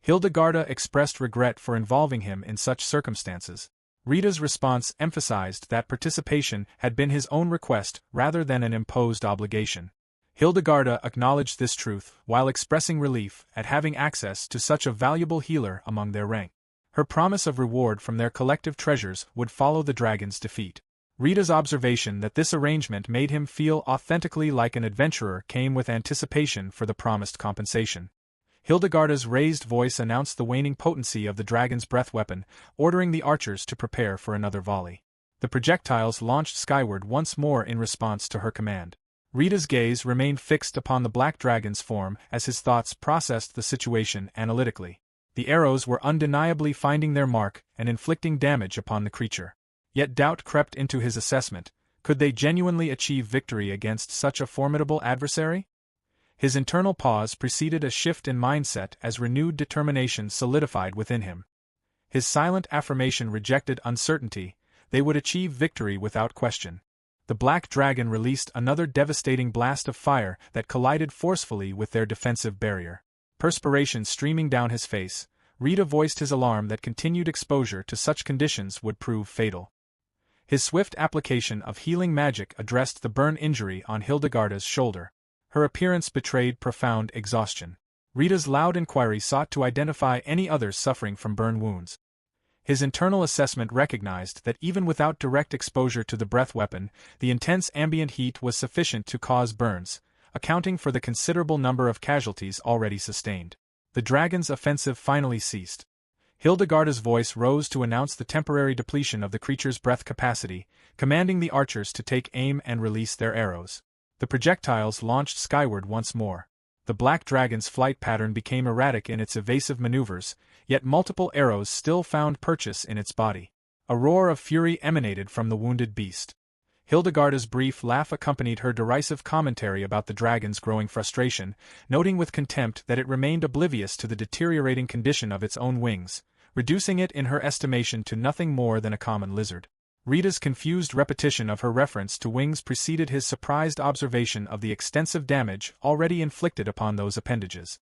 Hildegarda expressed regret for involving him in such circumstances. Rita's response emphasized that participation had been his own request rather than an imposed obligation. Hildegarda acknowledged this truth while expressing relief at having access to such a valuable healer among their rank. Her promise of reward from their collective treasures would follow the dragon's defeat. Rita's observation that this arrangement made him feel authentically like an adventurer came with anticipation for the promised compensation. Hildegarda's raised voice announced the waning potency of the dragon's breath weapon, ordering the archers to prepare for another volley. The projectiles launched skyward once more in response to her command. Rita's gaze remained fixed upon the black dragon's form as his thoughts processed the situation analytically. The arrows were undeniably finding their mark and inflicting damage upon the creature. Yet doubt crept into his assessment. Could they genuinely achieve victory against such a formidable adversary? His internal pause preceded a shift in mindset as renewed determination solidified within him. His silent affirmation rejected uncertainty. They would achieve victory without question. The black dragon released another devastating blast of fire that collided forcefully with their defensive barrier. Perspiration streaming down his face, Rita voiced his alarm that continued exposure to such conditions would prove fatal. His swift application of healing magic addressed the burn injury on Hildegarda's shoulder. Her appearance betrayed profound exhaustion. Rita's loud inquiry sought to identify any others suffering from burn wounds. His internal assessment recognized that even without direct exposure to the breath weapon, the intense ambient heat was sufficient to cause burns, accounting for the considerable number of casualties already sustained. The dragon's offensive finally ceased. Hildegarda's voice rose to announce the temporary depletion of the creature's breath capacity, commanding the archers to take aim and release their arrows. The projectiles launched skyward once more. The black dragon's flight pattern became erratic in its evasive maneuvers, yet multiple arrows still found purchase in its body. A roar of fury emanated from the wounded beast. Hildegarda's brief laugh accompanied her derisive commentary about the dragon's growing frustration, noting with contempt that it remained oblivious to the deteriorating condition of its own wings, reducing it in her estimation to nothing more than a common lizard. Rita's confused repetition of her reference to wings preceded his surprised observation of the extensive damage already inflicted upon those appendages.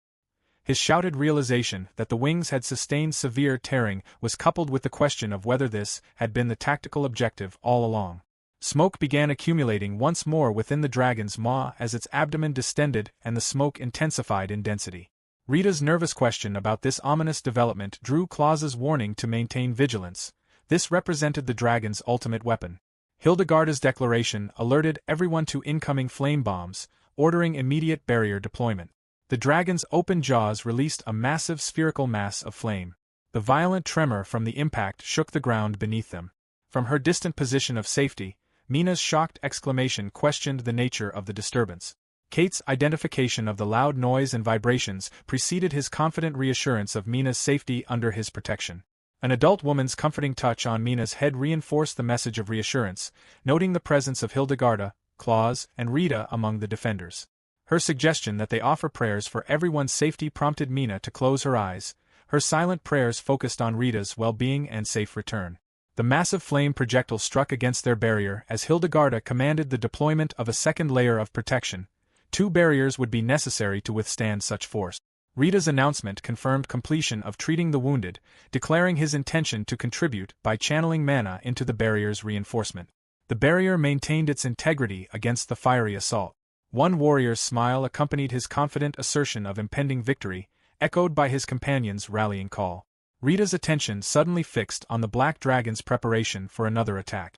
His shouted realization that the wings had sustained severe tearing was coupled with the question of whether this had been the tactical objective all along. Smoke began accumulating once more within the dragon's maw as its abdomen distended and the smoke intensified in density. Rita's nervous question about this ominous development drew Claus's warning to maintain vigilance. This represented the dragon's ultimate weapon. Hildegarda's declaration alerted everyone to incoming flame bombs, ordering immediate barrier deployment. The dragon's open jaws released a massive spherical mass of flame. The violent tremor from the impact shook the ground beneath them. From her distant position of safety, Mina's shocked exclamation questioned the nature of the disturbance. Kate's identification of the loud noise and vibrations preceded his confident reassurance of Mina's safety under his protection. An adult woman's comforting touch on Mina's head reinforced the message of reassurance, noting the presence of Hildegarda, Claus, and Rita among the defenders. Her suggestion that they offer prayers for everyone's safety prompted Mina to close her eyes. Her silent prayers focused on Rita's well-being and safe return. The massive flame projectile struck against their barrier as Hildegarda commanded the deployment of a second layer of protection. 2 barriers would be necessary to withstand such force. Rita's announcement confirmed completion of treating the wounded, declaring his intention to contribute by channeling mana into the barrier's reinforcement. The barrier maintained its integrity against the fiery assault. One warrior's smile accompanied his confident assertion of impending victory, echoed by his companion's rallying call. Rita's attention suddenly fixed on the black dragon's preparation for another attack.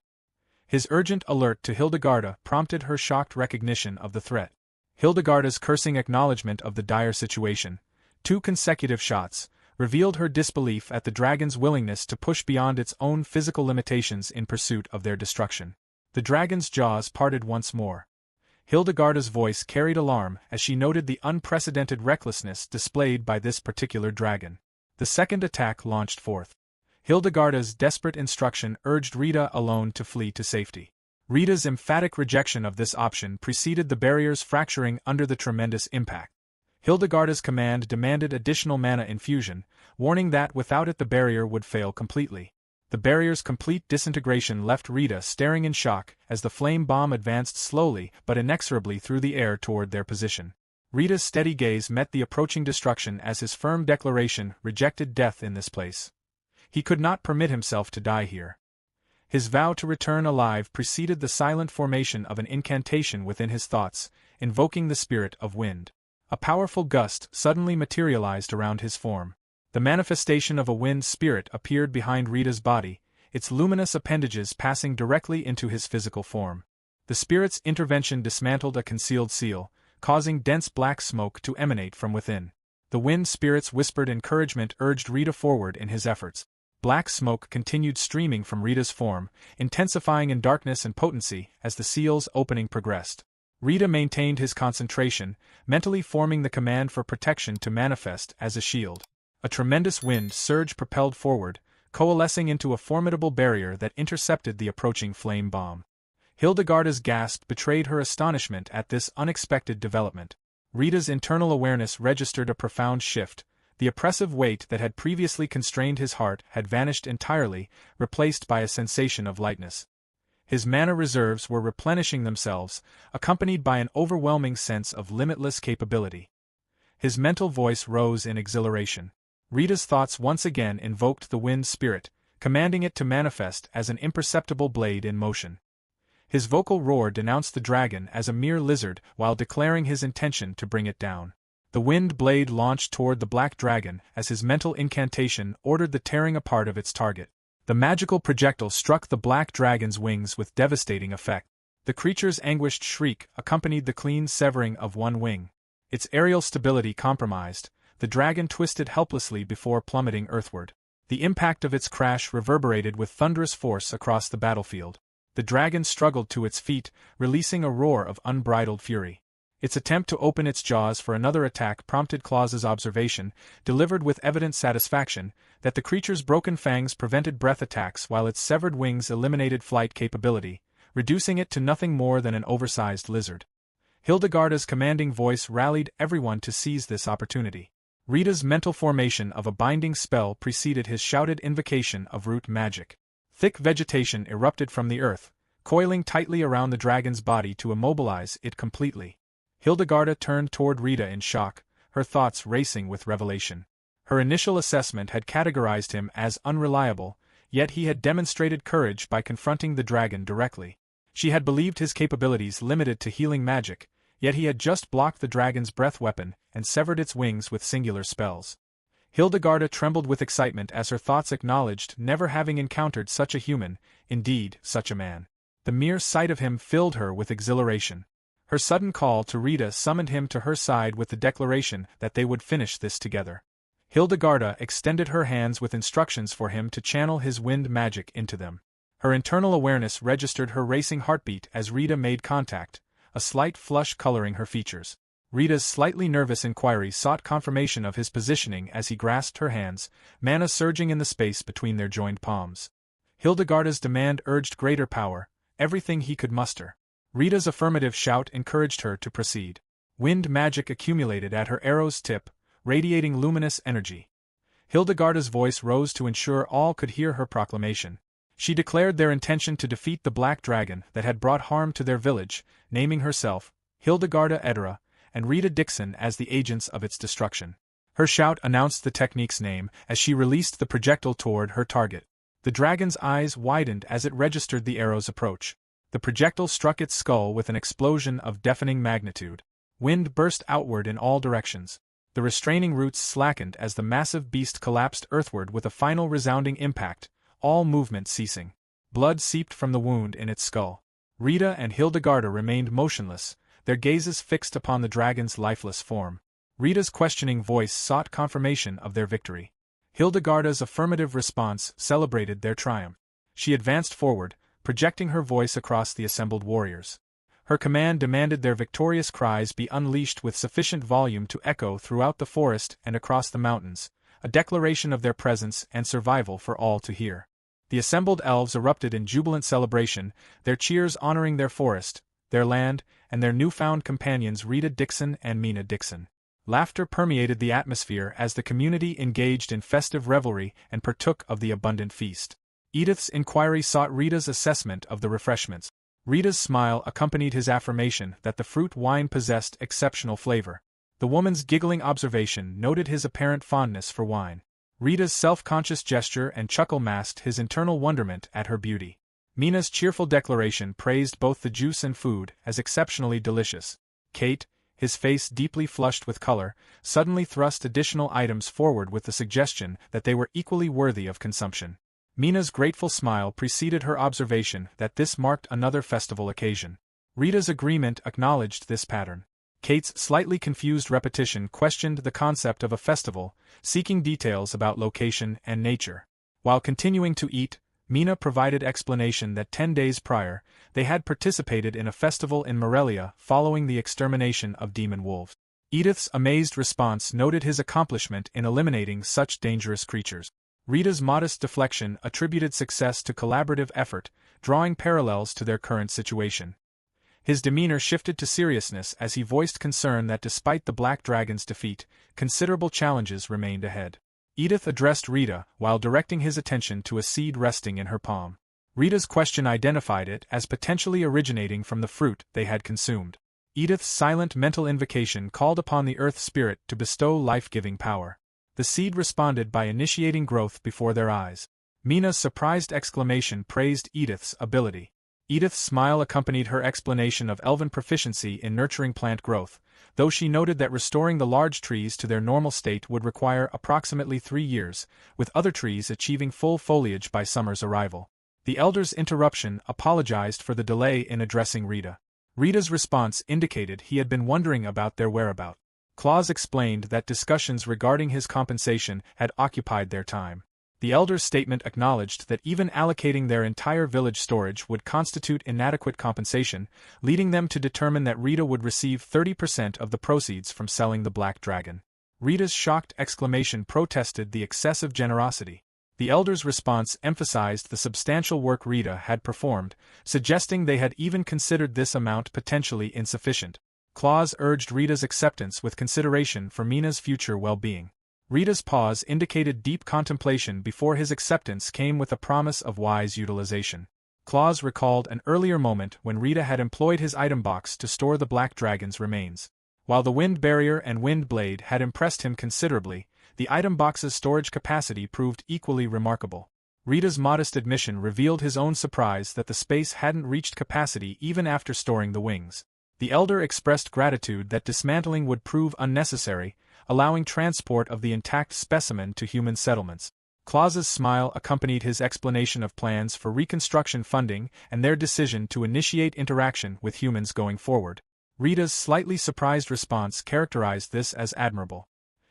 His urgent alert to Hildegarda prompted her shocked recognition of the threat. Hildegarda's cursing acknowledgement of the dire situation, 2 consecutive shots, revealed her disbelief at the dragon's willingness to push beyond its own physical limitations in pursuit of their destruction. The dragon's jaws parted once more. Hildegarda's voice carried alarm as she noted the unprecedented recklessness displayed by this particular dragon. The second attack launched forth. Hildegarda's desperate instruction urged Rita alone to flee to safety. Rita's emphatic rejection of this option preceded the barrier's fracturing under the tremendous impact. Hildegarda's command demanded additional mana infusion, warning that without it the barrier would fail completely. The barrier's complete disintegration left Rita staring in shock as the flame bomb advanced slowly but inexorably through the air toward their position. Rita's steady gaze met the approaching destruction as his firm declaration rejected death in this place. He could not permit himself to die here. His vow to return alive preceded the silent formation of an incantation within his thoughts, invoking the spirit of wind. A powerful gust suddenly materialized around his form. The manifestation of a wind spirit appeared behind Rita's body, its luminous appendages passing directly into his physical form. The spirit's intervention dismantled a concealed seal, causing dense black smoke to emanate from within. The wind spirit's whispered encouragement urged Rita forward in his efforts. Black smoke continued streaming from Rita's form, intensifying in darkness and potency as the seal's opening progressed. Rita maintained his concentration, mentally forming the command for protection to manifest as a shield. A tremendous wind surge propelled forward, coalescing into a formidable barrier that intercepted the approaching flame bomb. Hildegarda's gasp betrayed her astonishment at this unexpected development. Rita's internal awareness registered a profound shift. The oppressive weight that had previously constrained his heart had vanished entirely, replaced by a sensation of lightness. His mana reserves were replenishing themselves, accompanied by an overwhelming sense of limitless capability. His mental voice rose in exhilaration. Rita's thoughts once again invoked the wind spirit, commanding it to manifest as an imperceptible blade in motion. His vocal roar denounced the dragon as a mere lizard while declaring his intention to bring it down. The wind blade launched toward the black dragon as his mental incantation ordered the tearing apart of its target. The magical projectile struck the black dragon's wings with devastating effect. The creature's anguished shriek accompanied the clean severing of one wing. Its aerial stability compromised, the dragon twisted helplessly before plummeting earthward. The impact of its crash reverberated with thunderous force across the battlefield. The dragon struggled to its feet, releasing a roar of unbridled fury. Its attempt to open its jaws for another attack prompted Claus's observation, delivered with evident satisfaction, that the creature's broken fangs prevented breath attacks while its severed wings eliminated flight capability, reducing it to nothing more than an oversized lizard. Hildegarda's commanding voice rallied everyone to seize this opportunity. Rita's mental formation of a binding spell preceded his shouted invocation of root magic. Thick vegetation erupted from the earth, coiling tightly around the dragon's body to immobilize it completely. Hildegarda turned toward Rita in shock, her thoughts racing with revelation. Her initial assessment had categorized him as unreliable, yet he had demonstrated courage by confronting the dragon directly. She had believed his capabilities limited to healing magic, yet he had just blocked the dragon's breath weapon and severed its wings with singular spells. Hildegarda trembled with excitement as her thoughts acknowledged never having encountered such a human, indeed, such a man. The mere sight of him filled her with exhilaration. Her sudden call to Rita summoned him to her side with the declaration that they would finish this together. Hildegarda extended her hands with instructions for him to channel his wind magic into them. Her internal awareness registered her racing heartbeat as Rita made contact, a slight flush coloring her features. Rita's slightly nervous inquiry sought confirmation of his positioning as he grasped her hands, mana surging in the space between their joined palms. Hildegarda's demand urged greater power, everything he could muster. Rita's affirmative shout encouraged her to proceed. Wind magic accumulated at her arrow's tip, radiating luminous energy. Hildegarda's voice rose to ensure all could hear her proclamation. She declared their intention to defeat the black dragon that had brought harm to their village, naming herself, Hildegarda Edera, and Rita Dixon as the agents of its destruction. Her shout announced the technique's name as she released the projectile toward her target. The dragon's eyes widened as it registered the arrow's approach. The projectile struck its skull with an explosion of deafening magnitude. Wind burst outward in all directions. The restraining roots slackened as the massive beast collapsed earthward with a final resounding impact, all movement ceasing. Blood seeped from the wound in its skull. Rita and Hildegarda remained motionless, their gazes fixed upon the dragon's lifeless form. Rita's questioning voice sought confirmation of their victory. Hildegarda's affirmative response celebrated their triumph. She advanced forward, projecting her voice across the assembled warriors. Her command demanded their victorious cries be unleashed with sufficient volume to echo throughout the forest and across the mountains, a declaration of their presence and survival for all to hear. The assembled elves erupted in jubilant celebration, their cheers honoring their forest, their land, and their newfound companions Rita Dixon and Mina Dixon. Laughter permeated the atmosphere as the community engaged in festive revelry and partook of the abundant feast. Edith's inquiry sought Rita's assessment of the refreshments. Rita's smile accompanied his affirmation that the fruit wine possessed exceptional flavor. The woman's giggling observation noted his apparent fondness for wine. Rita's self-conscious gesture and chuckle masked his internal wonderment at her beauty. Mina's cheerful declaration praised both the juice and food as exceptionally delicious. Kate, his face deeply flushed with color, suddenly thrust additional items forward with the suggestion that they were equally worthy of consumption. Mina's grateful smile preceded her observation that this marked another festival occasion. Rita's agreement acknowledged this pattern. Kate's slightly confused repetition questioned the concept of a festival, seeking details about location and nature. While continuing to eat, Mina provided explanation that 10 days prior, they had participated in a festival in Morelia following the extermination of demon wolves. Edith's amazed response noted his accomplishment in eliminating such dangerous creatures. Rita's modest deflection attributed success to collaborative effort, drawing parallels to their current situation. His demeanor shifted to seriousness as he voiced concern that despite the Black Dragon's defeat, considerable challenges remained ahead. Edith addressed Rita while directing his attention to a seed resting in her palm. Rita's question identified it as potentially originating from the fruit they had consumed. Edith's silent mental invocation called upon the Earth Spirit to bestow life-giving power. The seed responded by initiating growth before their eyes. Mina's surprised exclamation praised Edith's ability. Edith's smile accompanied her explanation of elven proficiency in nurturing plant growth, though she noted that restoring the large trees to their normal state would require approximately 3 years, with other trees achieving full foliage by summer's arrival. The elder's interruption apologized for the delay in addressing Rita. Rita's response indicated he had been wondering about their whereabouts. Claus explained that discussions regarding his compensation had occupied their time. The elder's statement acknowledged that even allocating their entire village storage would constitute inadequate compensation, leading them to determine that Rita would receive 30% of the proceeds from selling the Black Dragon. Rita's shocked exclamation protested the excessive generosity. The elder's response emphasized the substantial work Rita had performed, suggesting they had even considered this amount potentially insufficient. Claus urged Rita's acceptance with consideration for Mina's future well-being. Rita's pause indicated deep contemplation before his acceptance came with a promise of wise utilization. Claus recalled an earlier moment when Rita had employed his item box to store the Black Dragon's remains. While the wind barrier and wind blade had impressed him considerably, the item box's storage capacity proved equally remarkable. Rita's modest admission revealed his own surprise that the space hadn't reached capacity even after storing the wings. The elder expressed gratitude that dismantling would prove unnecessary, allowing transport of the intact specimen to human settlements. Claus's smile accompanied his explanation of plans for reconstruction funding and their decision to initiate interaction with humans going forward. Rita's slightly surprised response characterized this as admirable.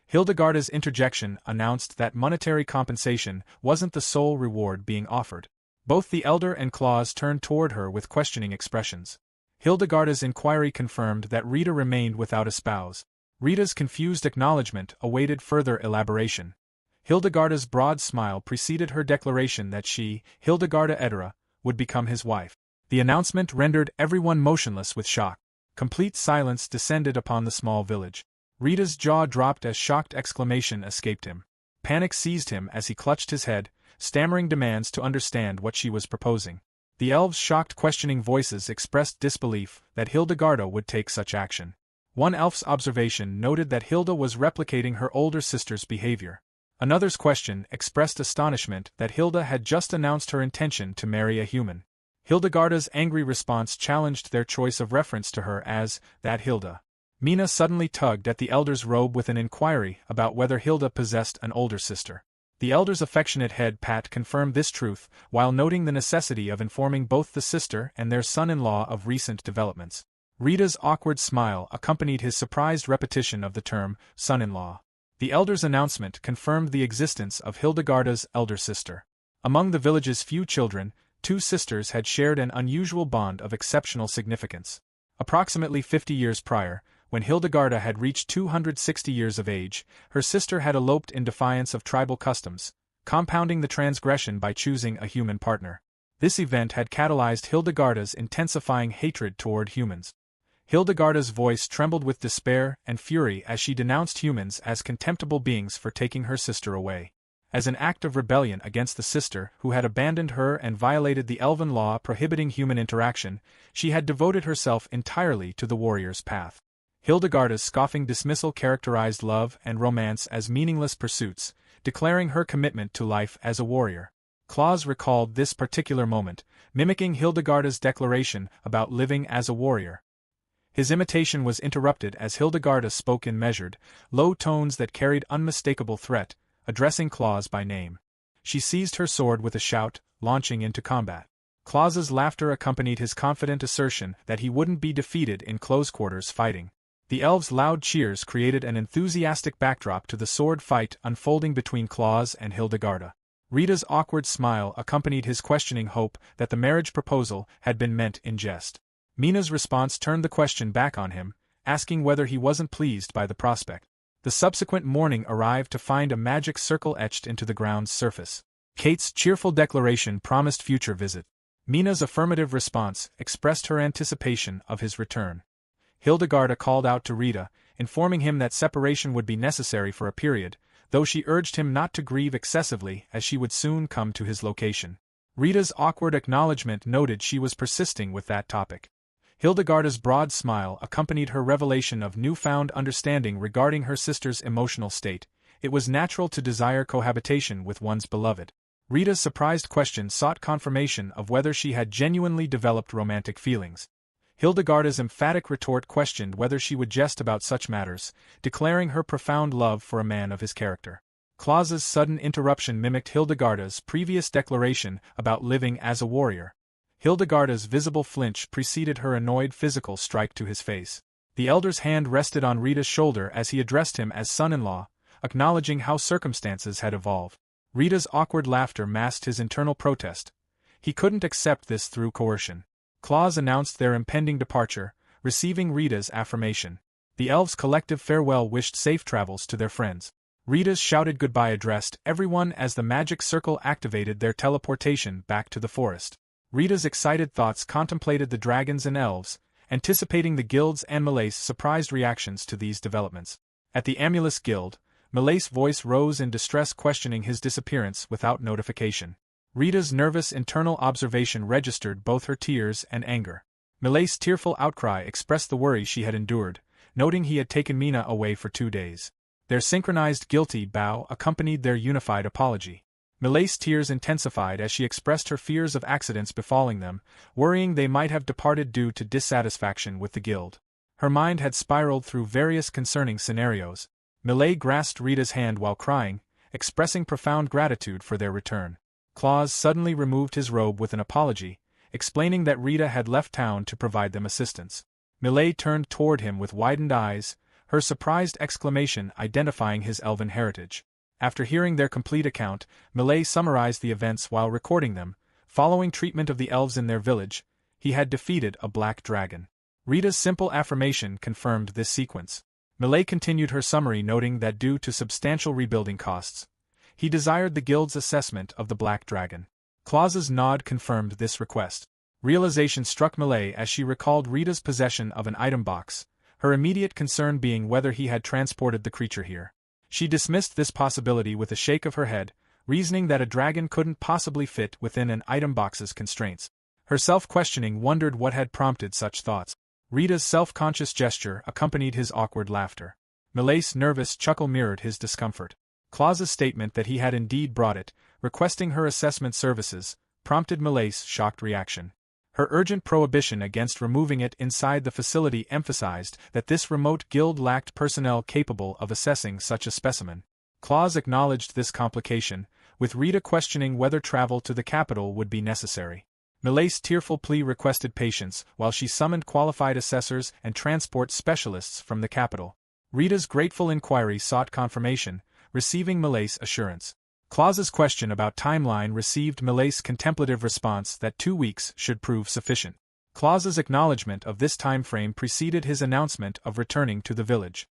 Hildegarda's interjection announced that monetary compensation wasn't the sole reward being offered. Both the elder and Claus turned toward her with questioning expressions. Hildegarda's inquiry confirmed that Rita remained without a spouse. Rita's confused acknowledgement awaited further elaboration. Hildegarda's broad smile preceded her declaration that she, Hildegarda Edera, would become his wife. The announcement rendered everyone motionless with shock. Complete silence descended upon the small village. Rita's jaw dropped as shocked exclamation escaped him. Panic seized him as he clutched his head, stammering demands to understand what she was proposing. The elves' shocked questioning voices expressed disbelief that Hildegarda would take such action. One elf's observation noted that Hilda was replicating her older sister's behavior. Another's question expressed astonishment that Hilda had just announced her intention to marry a human. Hildegarda's angry response challenged their choice of reference to her as that Hilda. Mina suddenly tugged at the elder's robe with an inquiry about whether Hilda possessed an older sister. The elder's affectionate head pat confirmed this truth, while noting the necessity of informing both the sister and their son-in-law of recent developments. Rita's awkward smile accompanied his surprised repetition of the term, son-in-law. The elder's announcement confirmed the existence of Hildegarda's elder sister. Among the village's few children, 2 sisters had shared an unusual bond of exceptional significance. Approximately 50 years prior, when Hildegarda had reached 260 years of age, her sister had eloped in defiance of tribal customs, compounding the transgression by choosing a human partner. This event had catalyzed Hildegarda's intensifying hatred toward humans. Hildegarda's voice trembled with despair and fury as she denounced humans as contemptible beings for taking her sister away. As an act of rebellion against the sister who had abandoned her and violated the elven law prohibiting human interaction, she had devoted herself entirely to the warrior's path. Hildegarda's scoffing dismissal characterized love and romance as meaningless pursuits, declaring her commitment to life as a warrior. Claus recalled this particular moment, mimicking Hildegarda's declaration about living as a warrior. His imitation was interrupted as Hildegarda spoke in measured, low tones that carried unmistakable threat, addressing Claus by name. She seized her sword with a shout, launching into combat. Claus's laughter accompanied his confident assertion that he wouldn't be defeated in close-quarters fighting. The elves' loud cheers created an enthusiastic backdrop to the sword fight unfolding between Claus and Hildegarda. Rita's awkward smile accompanied his questioning hope that the marriage proposal had been meant in jest. Mina's response turned the question back on him, asking whether he wasn't pleased by the prospect. The subsequent morning arrived to find a magic circle etched into the ground's surface. Kate's cheerful declaration promised future visit. Mina's affirmative response expressed her anticipation of his return. Hildegarda called out to Rita, informing him that separation would be necessary for a period, though she urged him not to grieve excessively as she would soon come to his location. Rita's awkward acknowledgement noted she was persisting with that topic. Hildegarda's broad smile accompanied her revelation of newfound understanding regarding her sister's emotional state. It was natural to desire cohabitation with one's beloved. Rita's surprised question sought confirmation of whether she had genuinely developed romantic feelings. Hildegarda's emphatic retort questioned whether she would jest about such matters, declaring her profound love for a man of his character. Claus's sudden interruption mimicked Hildegarda's previous declaration about living as a warrior. Hildegarda's visible flinch preceded her annoyed physical strike to his face. The elder's hand rested on Rita's shoulder as he addressed him as son-in-law, acknowledging how circumstances had evolved. Rita's awkward laughter masked his internal protest. He couldn't accept this through coercion. Claus announced their impending departure, receiving Rita's affirmation. The elves' collective farewell wished safe travels to their friends. Rita's shouted goodbye addressed everyone as the magic circle activated their teleportation back to the forest. Rita's excited thoughts contemplated the dragons and elves, anticipating the guild's and Malace's surprised reactions to these developments. At the Amulus Guild, Malace's voice rose in distress questioning his disappearance without notification. Rita's nervous internal observation registered both her tears and anger. Malace's tearful outcry expressed the worry she had endured, noting he had taken Mina away for 2 days. Their synchronized guilty bow accompanied their unified apology. Malace's tears intensified as she expressed her fears of accidents befalling them, worrying they might have departed due to dissatisfaction with the guild. Her mind had spiraled through various concerning scenarios. Malace grasped Rita's hand while crying, expressing profound gratitude for their return. Claus suddenly removed his robe with an apology, explaining that Rita had left town to provide them assistance. Malace turned toward him with widened eyes, her surprised exclamation identifying his elven heritage. After hearing their complete account, Malace summarized the events while recording them. Following treatment of the elves in their village, he had defeated a black dragon. Rita's simple affirmation confirmed this sequence. Malace continued her summary, noting that due to substantial rebuilding costs, he desired the guild's assessment of the black dragon. Claus's nod confirmed this request. Realization struck Malace as she recalled Rita's possession of an item box, her immediate concern being whether he had transported the creature here. She dismissed this possibility with a shake of her head, reasoning that a dragon couldn't possibly fit within an item box's constraints. Her self-questioning wondered what had prompted such thoughts. Rita's self-conscious gesture accompanied his awkward laughter. Malace's nervous chuckle mirrored his discomfort. Claus's statement that he had indeed brought it, requesting her assessment services, prompted Malace's shocked reaction. Her urgent prohibition against removing it inside the facility emphasized that this remote guild lacked personnel capable of assessing such a specimen. Claus acknowledged this complication, with Rita questioning whether travel to the capital would be necessary. Malace's tearful plea requested patience while she summoned qualified assessors and transport specialists from the capital. Rita's grateful inquiry sought confirmation, receiving Malace's assurance. Claus's question about timeline received Malace's contemplative response that 2 weeks should prove sufficient. Claus's acknowledgement of this time frame preceded his announcement of returning to the village.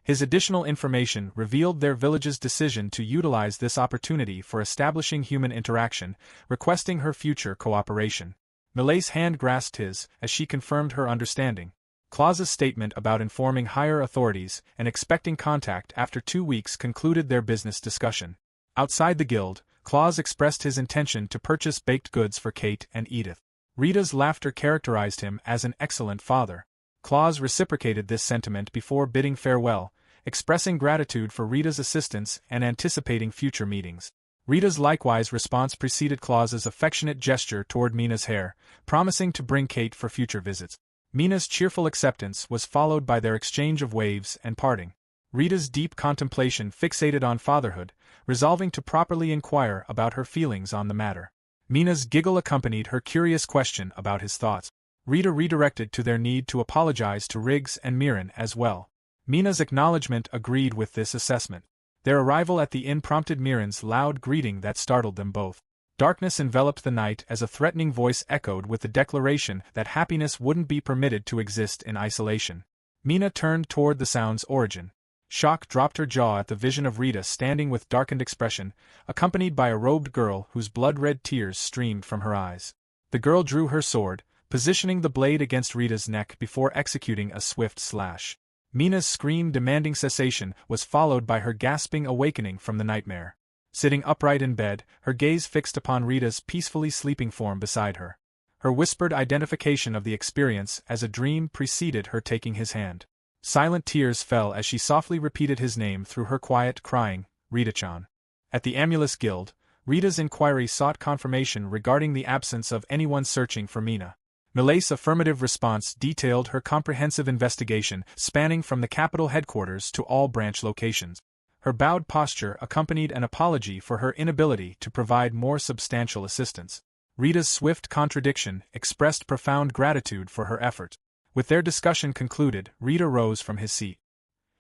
His additional information revealed their village's decision to utilize this opportunity for establishing human interaction, requesting her future cooperation. Malace's hand grasped his as she confirmed her understanding. Claus's statement about informing higher authorities and expecting contact after 2 weeks concluded their business discussion. Outside the guild, Claus expressed his intention to purchase baked goods for Kate and Edith. Rita's laughter characterized him as an excellent father. Claus reciprocated this sentiment before bidding farewell, expressing gratitude for Rita's assistance and anticipating future meetings. Rita's likewise response preceded Claus's affectionate gesture toward Mina's hair, promising to bring Kate for future visits. Mina's cheerful acceptance was followed by their exchange of waves and parting. Rita's deep contemplation fixated on fatherhood, resolving to properly inquire about her feelings on the matter. Mina's giggle accompanied her curious question about his thoughts. Rita redirected to their need to apologize to Riggs and Mirren as well. Mina's acknowledgement agreed with this assessment. Their arrival at the inn prompted Mirren's loud greeting that startled them both. Darkness enveloped the night as a threatening voice echoed with the declaration that happiness wouldn't be permitted to exist in isolation. Mina turned toward the sound's origin. Shock dropped her jaw at the vision of Rita standing with darkened expression, accompanied by a robed girl whose blood-red tears streamed from her eyes. The girl drew her sword, positioning the blade against Rita's neck before executing a swift slash. Mina's scream demanding cessation was followed by her gasping awakening from the nightmare. Sitting upright in bed, her gaze fixed upon Rita's peacefully sleeping form beside her. Her whispered identification of the experience as a dream preceded her taking his hand. Silent tears fell as she softly repeated his name through her quiet crying, Rita-chan. At the Amulus Guild, Rita's inquiry sought confirmation regarding the absence of anyone searching for Mina. Milei's affirmative response detailed her comprehensive investigation spanning from the capital headquarters to all branch locations. Her bowed posture accompanied an apology for her inability to provide more substantial assistance. Rita's swift contradiction expressed profound gratitude for her effort. With their discussion concluded, Rita rose from his seat.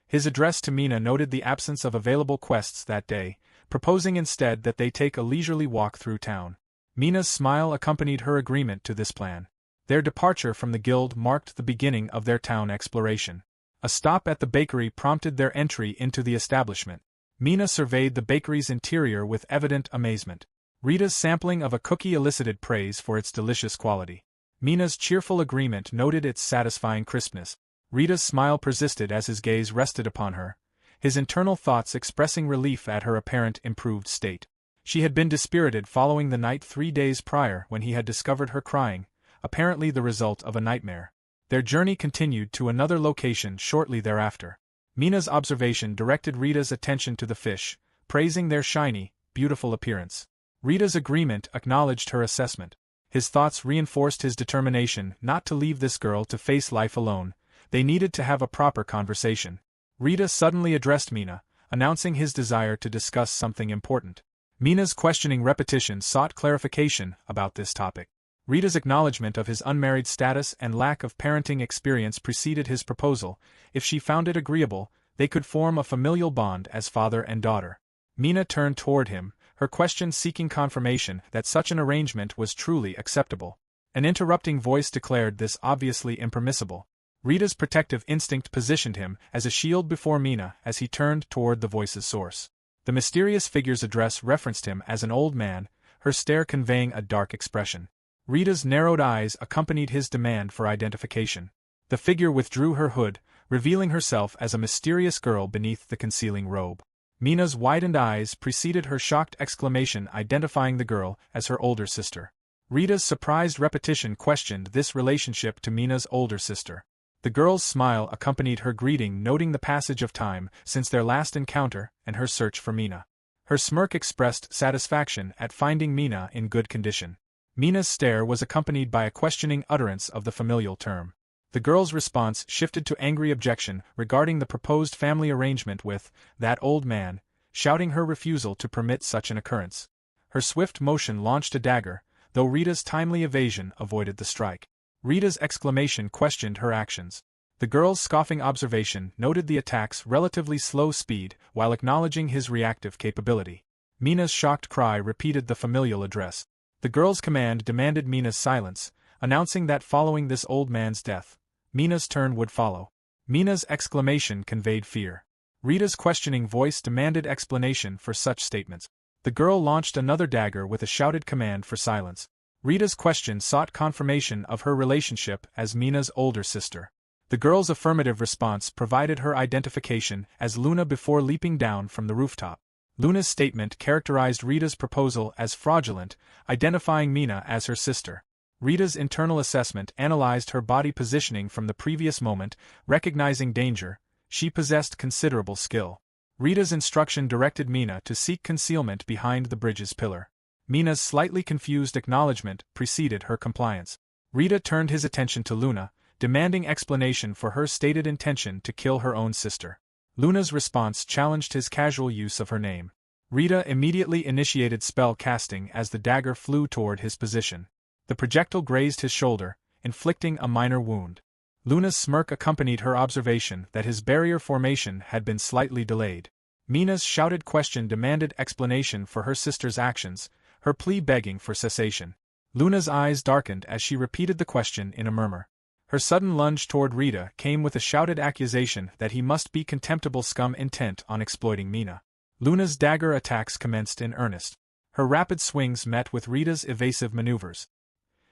His address to Mina noted the absence of available quests that day, proposing instead that they take a leisurely walk through town. Mina's smile accompanied her agreement to this plan. Their departure from the guild marked the beginning of their town exploration. A stop at the bakery prompted their entry into the establishment. Mina surveyed the bakery's interior with evident amazement. Rita's sampling of a cookie elicited praise for its delicious quality. Mina's cheerful agreement noted its satisfying crispness. Rita's smile persisted as his gaze rested upon her, his internal thoughts expressing relief at her apparent improved state. She had been dispirited following the night 3 days prior when he had discovered her crying, apparently the result of a nightmare. Their journey continued to another location shortly thereafter. Mina's observation directed Rita's attention to the fish, praising their shiny, beautiful appearance. Rita's agreement acknowledged her assessment. His thoughts reinforced his determination not to leave this girl to face life alone. They needed to have a proper conversation. Rita suddenly addressed Mina, announcing his desire to discuss something important. Mina's questioning repetition sought clarification about this topic. Rita's acknowledgement of his unmarried status and lack of parenting experience preceded his proposal. If she found it agreeable, they could form a familial bond as father and daughter. Mina turned toward him, her question seeking confirmation that such an arrangement was truly acceptable. An interrupting voice declared this obviously impermissible. Rita's protective instinct positioned him as a shield before Mina as he turned toward the voice's source. The mysterious figure's address referenced him as an old man, her stare conveying a dark expression. Rita's narrowed eyes accompanied his demand for identification. The figure withdrew her hood, revealing herself as a mysterious girl beneath the concealing robe. Mina's widened eyes preceded her shocked exclamation, identifying the girl as her older sister. Rita's surprised repetition questioned this relationship to Mina's older sister. The girl's smile accompanied her greeting, noting the passage of time since their last encounter and her search for Mina. Her smirk expressed satisfaction at finding Mina in good condition. Mina's stare was accompanied by a questioning utterance of the familial term. The girl's response shifted to angry objection regarding the proposed family arrangement with that old man, shouting her refusal to permit such an occurrence. Her swift motion launched a dagger, though Rita's timely evasion avoided the strike. Rita's exclamation questioned her actions. The girl's scoffing observation noted the attack's relatively slow speed while acknowledging his reactive capability. Mina's shocked cry repeated the familial address. The girl's command demanded Mina's silence, announcing that following this old man's death, Mina's turn would follow. Mina's exclamation conveyed fear. Rita's questioning voice demanded explanation for such statements. The girl launched another dagger with a shouted command for silence. Rita's question sought confirmation of her relationship as Mina's older sister. The girl's affirmative response provided her identification as Luna before leaping down from the rooftop. Luna's statement characterized Rita's proposal as fraudulent, identifying Mina as her sister. Rita's internal assessment analyzed her body positioning from the previous moment, recognizing danger. She possessed considerable skill. Rita's instruction directed Mina to seek concealment behind the bridge's pillar. Mina's slightly confused acknowledgement preceded her compliance. Rita turned his attention to Luna, demanding explanation for her stated intention to kill her own sister. Luna's response challenged his casual use of her name. Rita immediately initiated spell casting as the dagger flew toward his position. The projectile grazed his shoulder, inflicting a minor wound. Luna's smirk accompanied her observation that his barrier formation had been slightly delayed. Mina's shouted question demanded explanation for her sister's actions, her plea begging for cessation. Luna's eyes darkened as she repeated the question in a murmur. Her sudden lunge toward Rita came with a shouted accusation that he must be contemptible scum intent on exploiting Mina. Luna's dagger attacks commenced in earnest. Her rapid swings met with Rita's evasive maneuvers.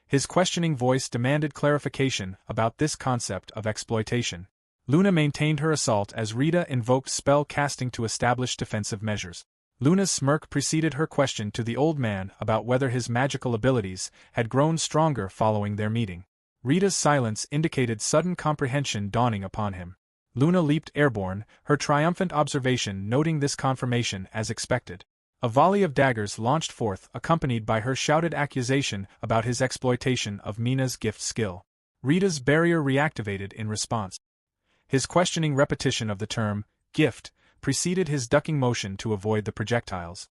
His questioning voice demanded clarification about this concept of exploitation. Luna maintained her assault as Rita invoked spell casting to establish defensive measures. Luna's smirk preceded her question to the old man about whether his magical abilities had grown stronger following their meeting. Rita's silence indicated sudden comprehension dawning upon him. Luna leaped airborne, her triumphant observation noting this confirmation as expected. A volley of daggers launched forth, accompanied by her shouted accusation about his exploitation of Mina's gift skill. Rita's barrier reactivated in response. His questioning repetition of the term, gift, preceded his ducking motion to avoid the projectiles.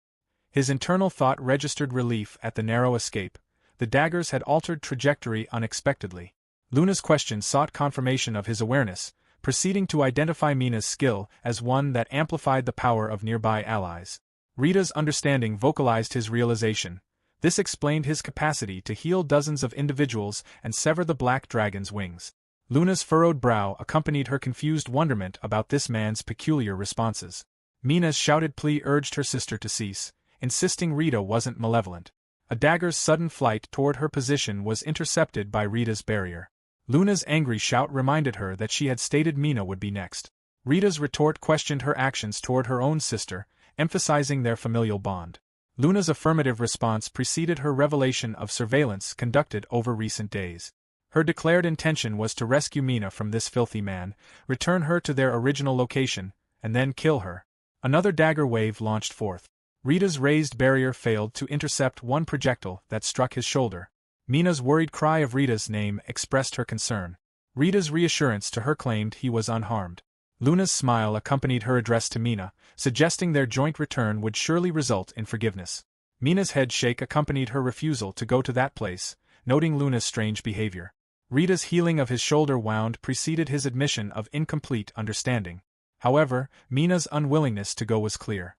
His internal thought registered relief at the narrow escape. The daggers had altered trajectory unexpectedly. Luna's question sought confirmation of his awareness, proceeding to identify Mina's skill as one that amplified the power of nearby allies. Rita's understanding vocalized his realization. This explained his capacity to heal dozens of individuals and sever the black dragon's wings. Luna's furrowed brow accompanied her confused wonderment about this man's peculiar responses. Mina's shouted plea urged her sister to cease, insisting Rita wasn't malevolent. A dagger's sudden flight toward her position was intercepted by Rita's barrier. Luna's angry shout reminded her that she had stated Mina would be next. Rita's retort questioned her actions toward her own sister, emphasizing their familial bond. Luna's affirmative response preceded her revelation of surveillance conducted over recent days. Her declared intention was to rescue Mina from this filthy man, return her to their original location, and then kill her. Another dagger wave launched forth. Rita's raised barrier failed to intercept one projectile that struck his shoulder. Mina's worried cry of Rita's name expressed her concern. Rita's reassurance to her claimed he was unharmed. Luna's smile accompanied her address to Mina, suggesting their joint return would surely result in forgiveness. Mina's head shake accompanied her refusal to go to that place, noting Luna's strange behavior. Rita's healing of his shoulder wound preceded his admission of incomplete understanding. However, Mina's unwillingness to go was clear.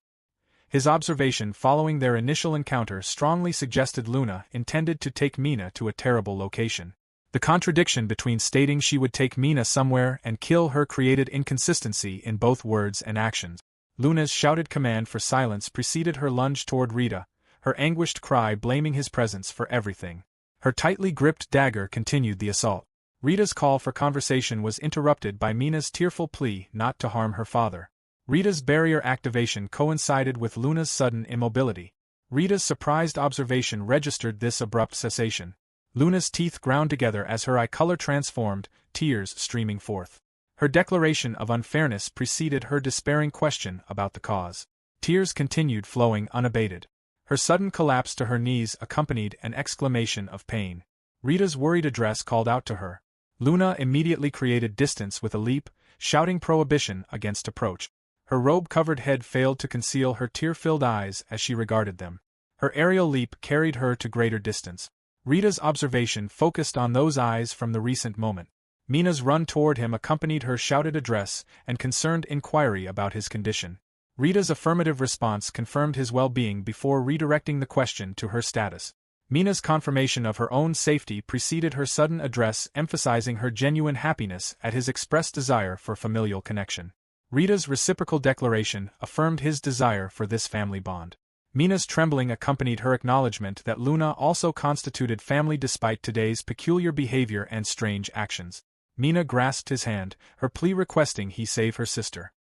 His observation following their initial encounter strongly suggested Luna intended to take Mina to a terrible location. The contradiction between stating she would take Mina somewhere and kill her created inconsistency in both words and actions. Luna's shouted command for silence preceded her lunge toward Rita, her anguished cry blaming his presence for everything. Her tightly gripped dagger continued the assault. Rita's call for conversation was interrupted by Mina's tearful plea not to harm her father. Rita's barrier activation coincided with Luna's sudden immobility. Rita's surprised observation registered this abrupt cessation. Luna's teeth ground together as her eye color transformed, tears streaming forth. Her declaration of unfairness preceded her despairing question about the cause. Tears continued flowing unabated. Her sudden collapse to her knees accompanied an exclamation of pain. Rita's worried address called out to her. Luna immediately created distance with a leap, shouting prohibition against approach. Her robe-covered head failed to conceal her tear-filled eyes as she regarded them. Her aerial leap carried her to greater distance. Rita's observation focused on those eyes from the recent moment. Mina's run toward him accompanied her shouted address and concerned inquiry about his condition. Rita's affirmative response confirmed his well-being before redirecting the question to her status. Mina's confirmation of her own safety preceded her sudden address, emphasizing her genuine happiness at his expressed desire for familial connection. Rita's reciprocal declaration affirmed his desire for this family bond. Mina's trembling accompanied her acknowledgement that Luna also constituted family despite today's peculiar behavior and strange actions. Mina grasped his hand, her plea requesting he save her sister.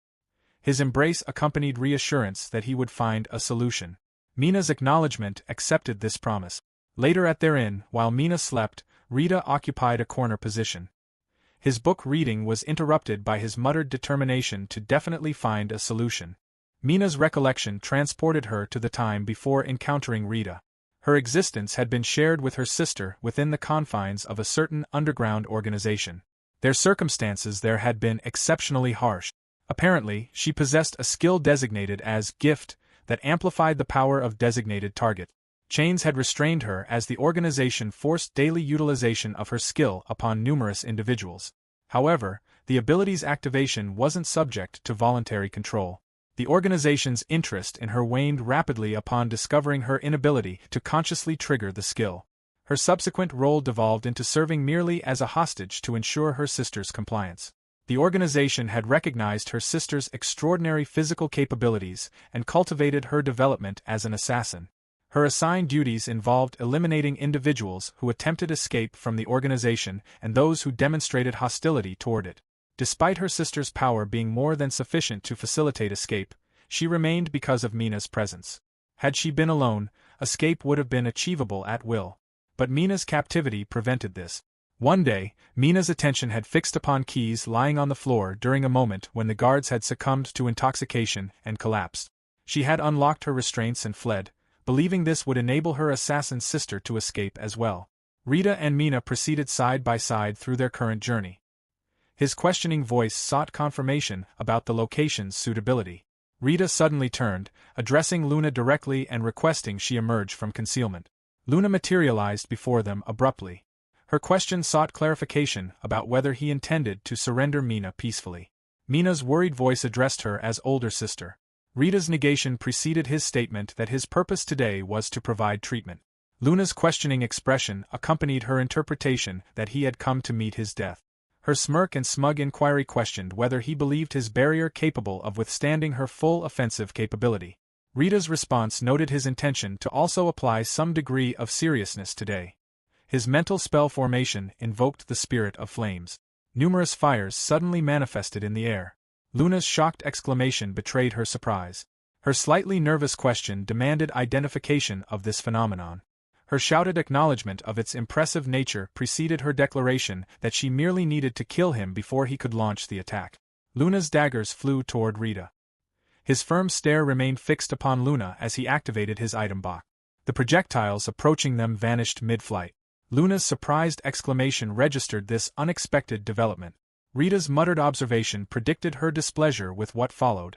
His embrace accompanied reassurance that he would find a solution. Mina's acknowledgement accepted this promise. Later at their inn, while Mina slept, Rita occupied a corner position. His book reading was interrupted by his muttered determination to definitely find a solution. Mina's recollection transported her to the time before encountering Rita. Her existence had been shared with her sister within the confines of a certain underground organization. Their circumstances there had been exceptionally harsh. Apparently, she possessed a skill designated as gift that amplified the power of designated target. Chains had restrained her as the organization forced daily utilization of her skill upon numerous individuals. However, the ability's activation wasn't subject to voluntary control. The organization's interest in her waned rapidly upon discovering her inability to consciously trigger the skill. Her subsequent role devolved into serving merely as a hostage to ensure her sister's compliance. The organization had recognized her sister's extraordinary physical capabilities and cultivated her development as an assassin. Her assigned duties involved eliminating individuals who attempted escape from the organization and those who demonstrated hostility toward it. Despite her sister's power being more than sufficient to facilitate escape, she remained because of Mina's presence. Had she been alone, escape would have been achievable at will. But Mina's captivity prevented this. One day, Mina's attention had fixed upon keys lying on the floor during a moment when the guards had succumbed to intoxication and collapsed. She had unlocked her restraints and fled, believing this would enable her assassin sister to escape as well. Rita and Mina proceeded side by side through their current journey. His questioning voice sought confirmation about the location's suitability. Rita suddenly turned, addressing Luna directly and requesting she emerge from concealment. Luna materialized before them abruptly. Her question sought clarification about whether he intended to surrender Mina peacefully. Mina's worried voice addressed her as older sister. Rita's negation preceded his statement that his purpose today was to provide treatment. Luna's questioning expression accompanied her interpretation that he had come to meet his death. Her smirk and smug inquiry questioned whether he believed his barrier capable of withstanding her full offensive capability. Rita's response noted his intention to also apply some degree of seriousness today. His mental spell formation invoked the spirit of flames. Numerous fires suddenly manifested in the air. Luna's shocked exclamation betrayed her surprise. Her slightly nervous question demanded identification of this phenomenon. Her shouted acknowledgement of its impressive nature preceded her declaration that she merely needed to kill him before he could launch the attack. Luna's daggers flew toward Rita. His firm stare remained fixed upon Luna as he activated his item box. The projectiles approaching them vanished mid-flight. Luna's surprised exclamation registered this unexpected development. Rita's muttered observation predicted her displeasure with what followed.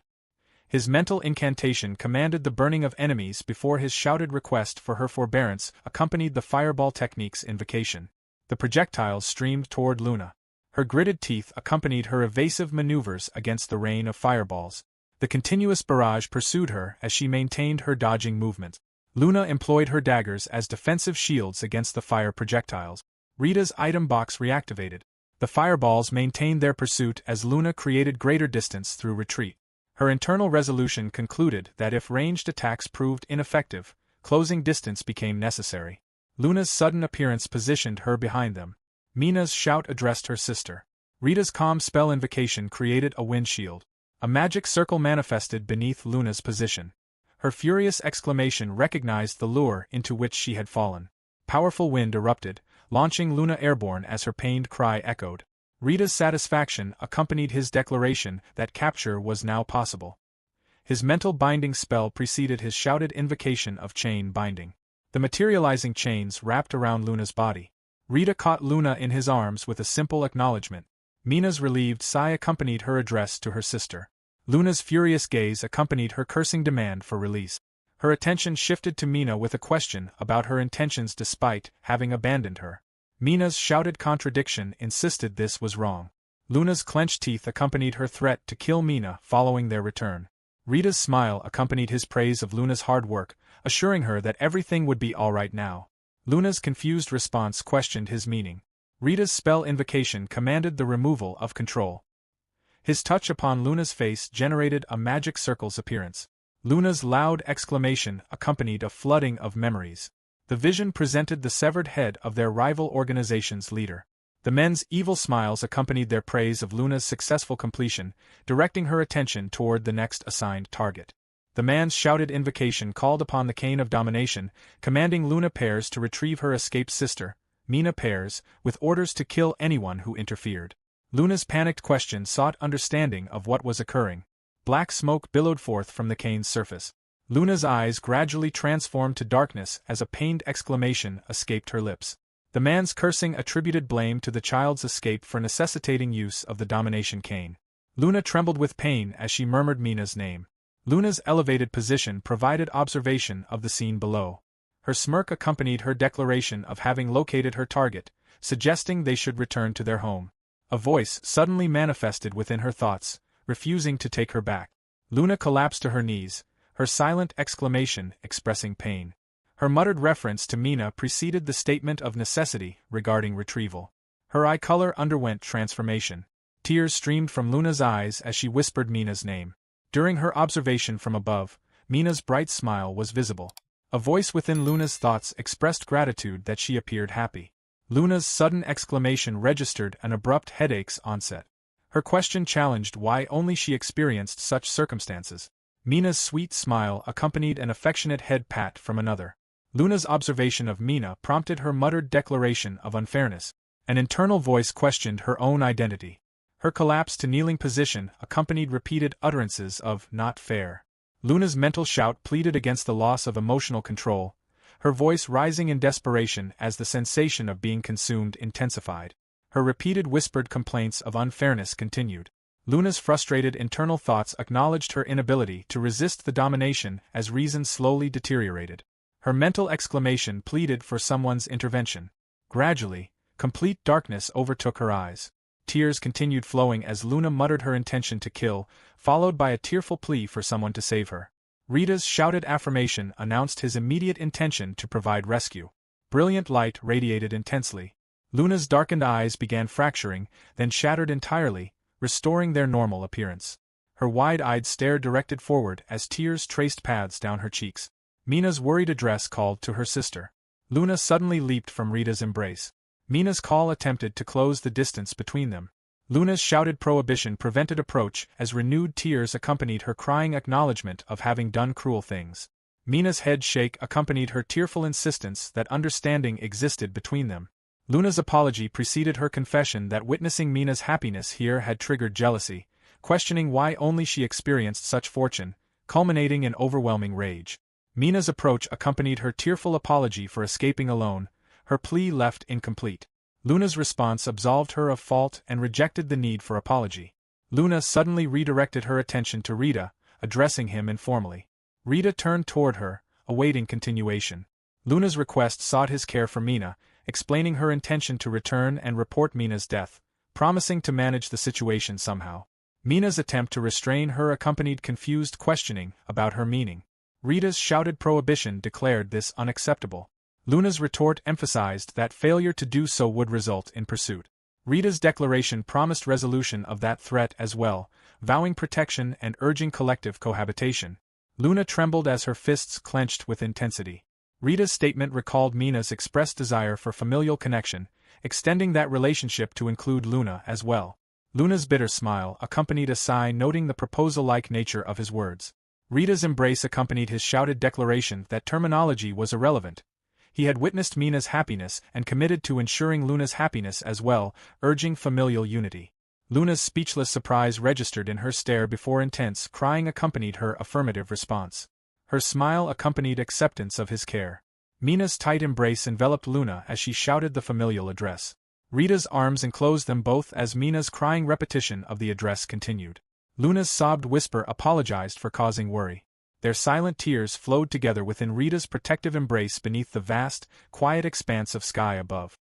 His mental incantation commanded the burning of enemies before his shouted request for her forbearance accompanied the fireball technique's invocation. The projectiles streamed toward Luna. Her gritted teeth accompanied her evasive maneuvers against the rain of fireballs. The continuous barrage pursued her as she maintained her dodging movements. Luna employed her daggers as defensive shields against the fire projectiles. Rita's item box reactivated. The fireballs maintained their pursuit as Luna created greater distance through retreat. Her internal resolution concluded that if ranged attacks proved ineffective, closing distance became necessary. Luna's sudden appearance positioned her behind them. Mina's shout addressed her sister. Rita's calm spell invocation created a wind shield. A magic circle manifested beneath Luna's position. Her furious exclamation recognized the lure into which she had fallen. Powerful wind erupted, launching Luna airborne as her pained cry echoed. Rita's satisfaction accompanied his declaration that capture was now possible. His mental binding spell preceded his shouted invocation of chain binding. The materializing chains wrapped around Luna's body. Rita caught Luna in his arms with a simple acknowledgement. Mina's relieved sigh accompanied her address to her sister. Luna's furious gaze accompanied her cursing demand for release. Her attention shifted to Mina with a question about her intentions despite having abandoned her. Mina's shouted contradiction insisted this was wrong. Luna's clenched teeth accompanied her threat to kill Mina following their return. Rita's smile accompanied his praise of Luna's hard work, assuring her that everything would be all right now. Luna's confused response questioned his meaning. Rita's spell invocation commanded the removal of control. His touch upon Luna's face generated a magic circle's appearance. Luna's loud exclamation accompanied a flooding of memories. The vision presented the severed head of their rival organization's leader. The men's evil smiles accompanied their praise of Luna's successful completion, directing her attention toward the next assigned target. The man's shouted invocation called upon the Cane of Domination, commanding Luna Pairs to retrieve her escaped sister, Mina Pairs, with orders to kill anyone who interfered. Luna's panicked question sought understanding of what was occurring. Black smoke billowed forth from the cane's surface. Luna's eyes gradually transformed to darkness as a pained exclamation escaped her lips. The man's cursing attributed blame to the child's escape for necessitating use of the domination cane. Luna trembled with pain as she murmured Mina's name. Luna's elevated position provided observation of the scene below. Her smirk accompanied her declaration of having located her target, suggesting they should return to their home. A voice suddenly manifested within her thoughts, refusing to take her back. Luna collapsed to her knees, her silent exclamation expressing pain. Her muttered reference to Mina preceded the statement of necessity regarding retrieval. Her eye color underwent transformation. Tears streamed from Luna's eyes as she whispered Mina's name. During her observation from above, Mina's bright smile was visible. A voice within Luna's thoughts expressed gratitude that she appeared happy. Luna's sudden exclamation registered an abrupt headache's onset. Her question challenged why only she experienced such circumstances. Mina's sweet smile accompanied an affectionate head pat from another. Luna's observation of Mina prompted her muttered declaration of unfairness. An internal voice questioned her own identity. Her collapse to kneeling position accompanied repeated utterances of "not fair." Luna's mental shout pleaded against the loss of emotional control, her voice rising in desperation as the sensation of being consumed intensified. Her repeated whispered complaints of unfairness continued. Luna's frustrated internal thoughts acknowledged her inability to resist the domination as reason slowly deteriorated. Her mental exclamation pleaded for someone's intervention. Gradually, complete darkness overtook her eyes. Tears continued flowing as Luna muttered her intention to kill, followed by a tearful plea for someone to save her. Rita's shouted affirmation announced his immediate intention to provide rescue. Brilliant light radiated intensely. Luna's darkened eyes began fracturing, then shattered entirely, restoring their normal appearance. Her wide-eyed stare directed forward as tears traced paths down her cheeks. Mina's worried address called to her sister. Luna suddenly leaped from Rita's embrace. Mina's call attempted to close the distance between them. Luna's shouted prohibition prevented approach as renewed tears accompanied her crying acknowledgement of having done cruel things. Mina's head shake accompanied her tearful insistence that understanding existed between them. Luna's apology preceded her confession that witnessing Mina's happiness here had triggered jealousy, questioning why only she experienced such fortune, culminating in overwhelming rage. Mina's approach accompanied her tearful apology for escaping alone, her plea left incomplete. Luna's response absolved her of fault and rejected the need for apology. Luna suddenly redirected her attention to Rita, addressing him informally. Rita turned toward her, awaiting continuation. Luna's request sought his care for Mina, explaining her intention to return and report Mina's death, promising to manage the situation somehow. Mina's attempt to restrain her accompanied confused questioning about her meaning. Rita's shouted prohibition declared this unacceptable. Luna's retort emphasized that failure to do so would result in pursuit. Rita's declaration promised resolution of that threat as well, vowing protection and urging collective cohabitation. Luna trembled as her fists clenched with intensity. Rita's statement recalled Mina's expressed desire for familial connection, extending that relationship to include Luna as well. Luna's bitter smile accompanied a sigh noting the proposal-like nature of his words. Rita's embrace accompanied his shouted declaration that terminology was irrelevant. He had witnessed Mina's happiness and committed to ensuring Luna's happiness as well, urging familial unity. Luna's speechless surprise registered in her stare before intense crying accompanied her affirmative response. Her smile accompanied acceptance of his care. Mina's tight embrace enveloped Luna as she shouted the familial address. Rita's arms enclosed them both as Mina's crying repetition of the address continued. Luna's sobbed whisper apologized for causing worry. Their silent tears flowed together within Rita's protective embrace beneath the vast, quiet expanse of sky above.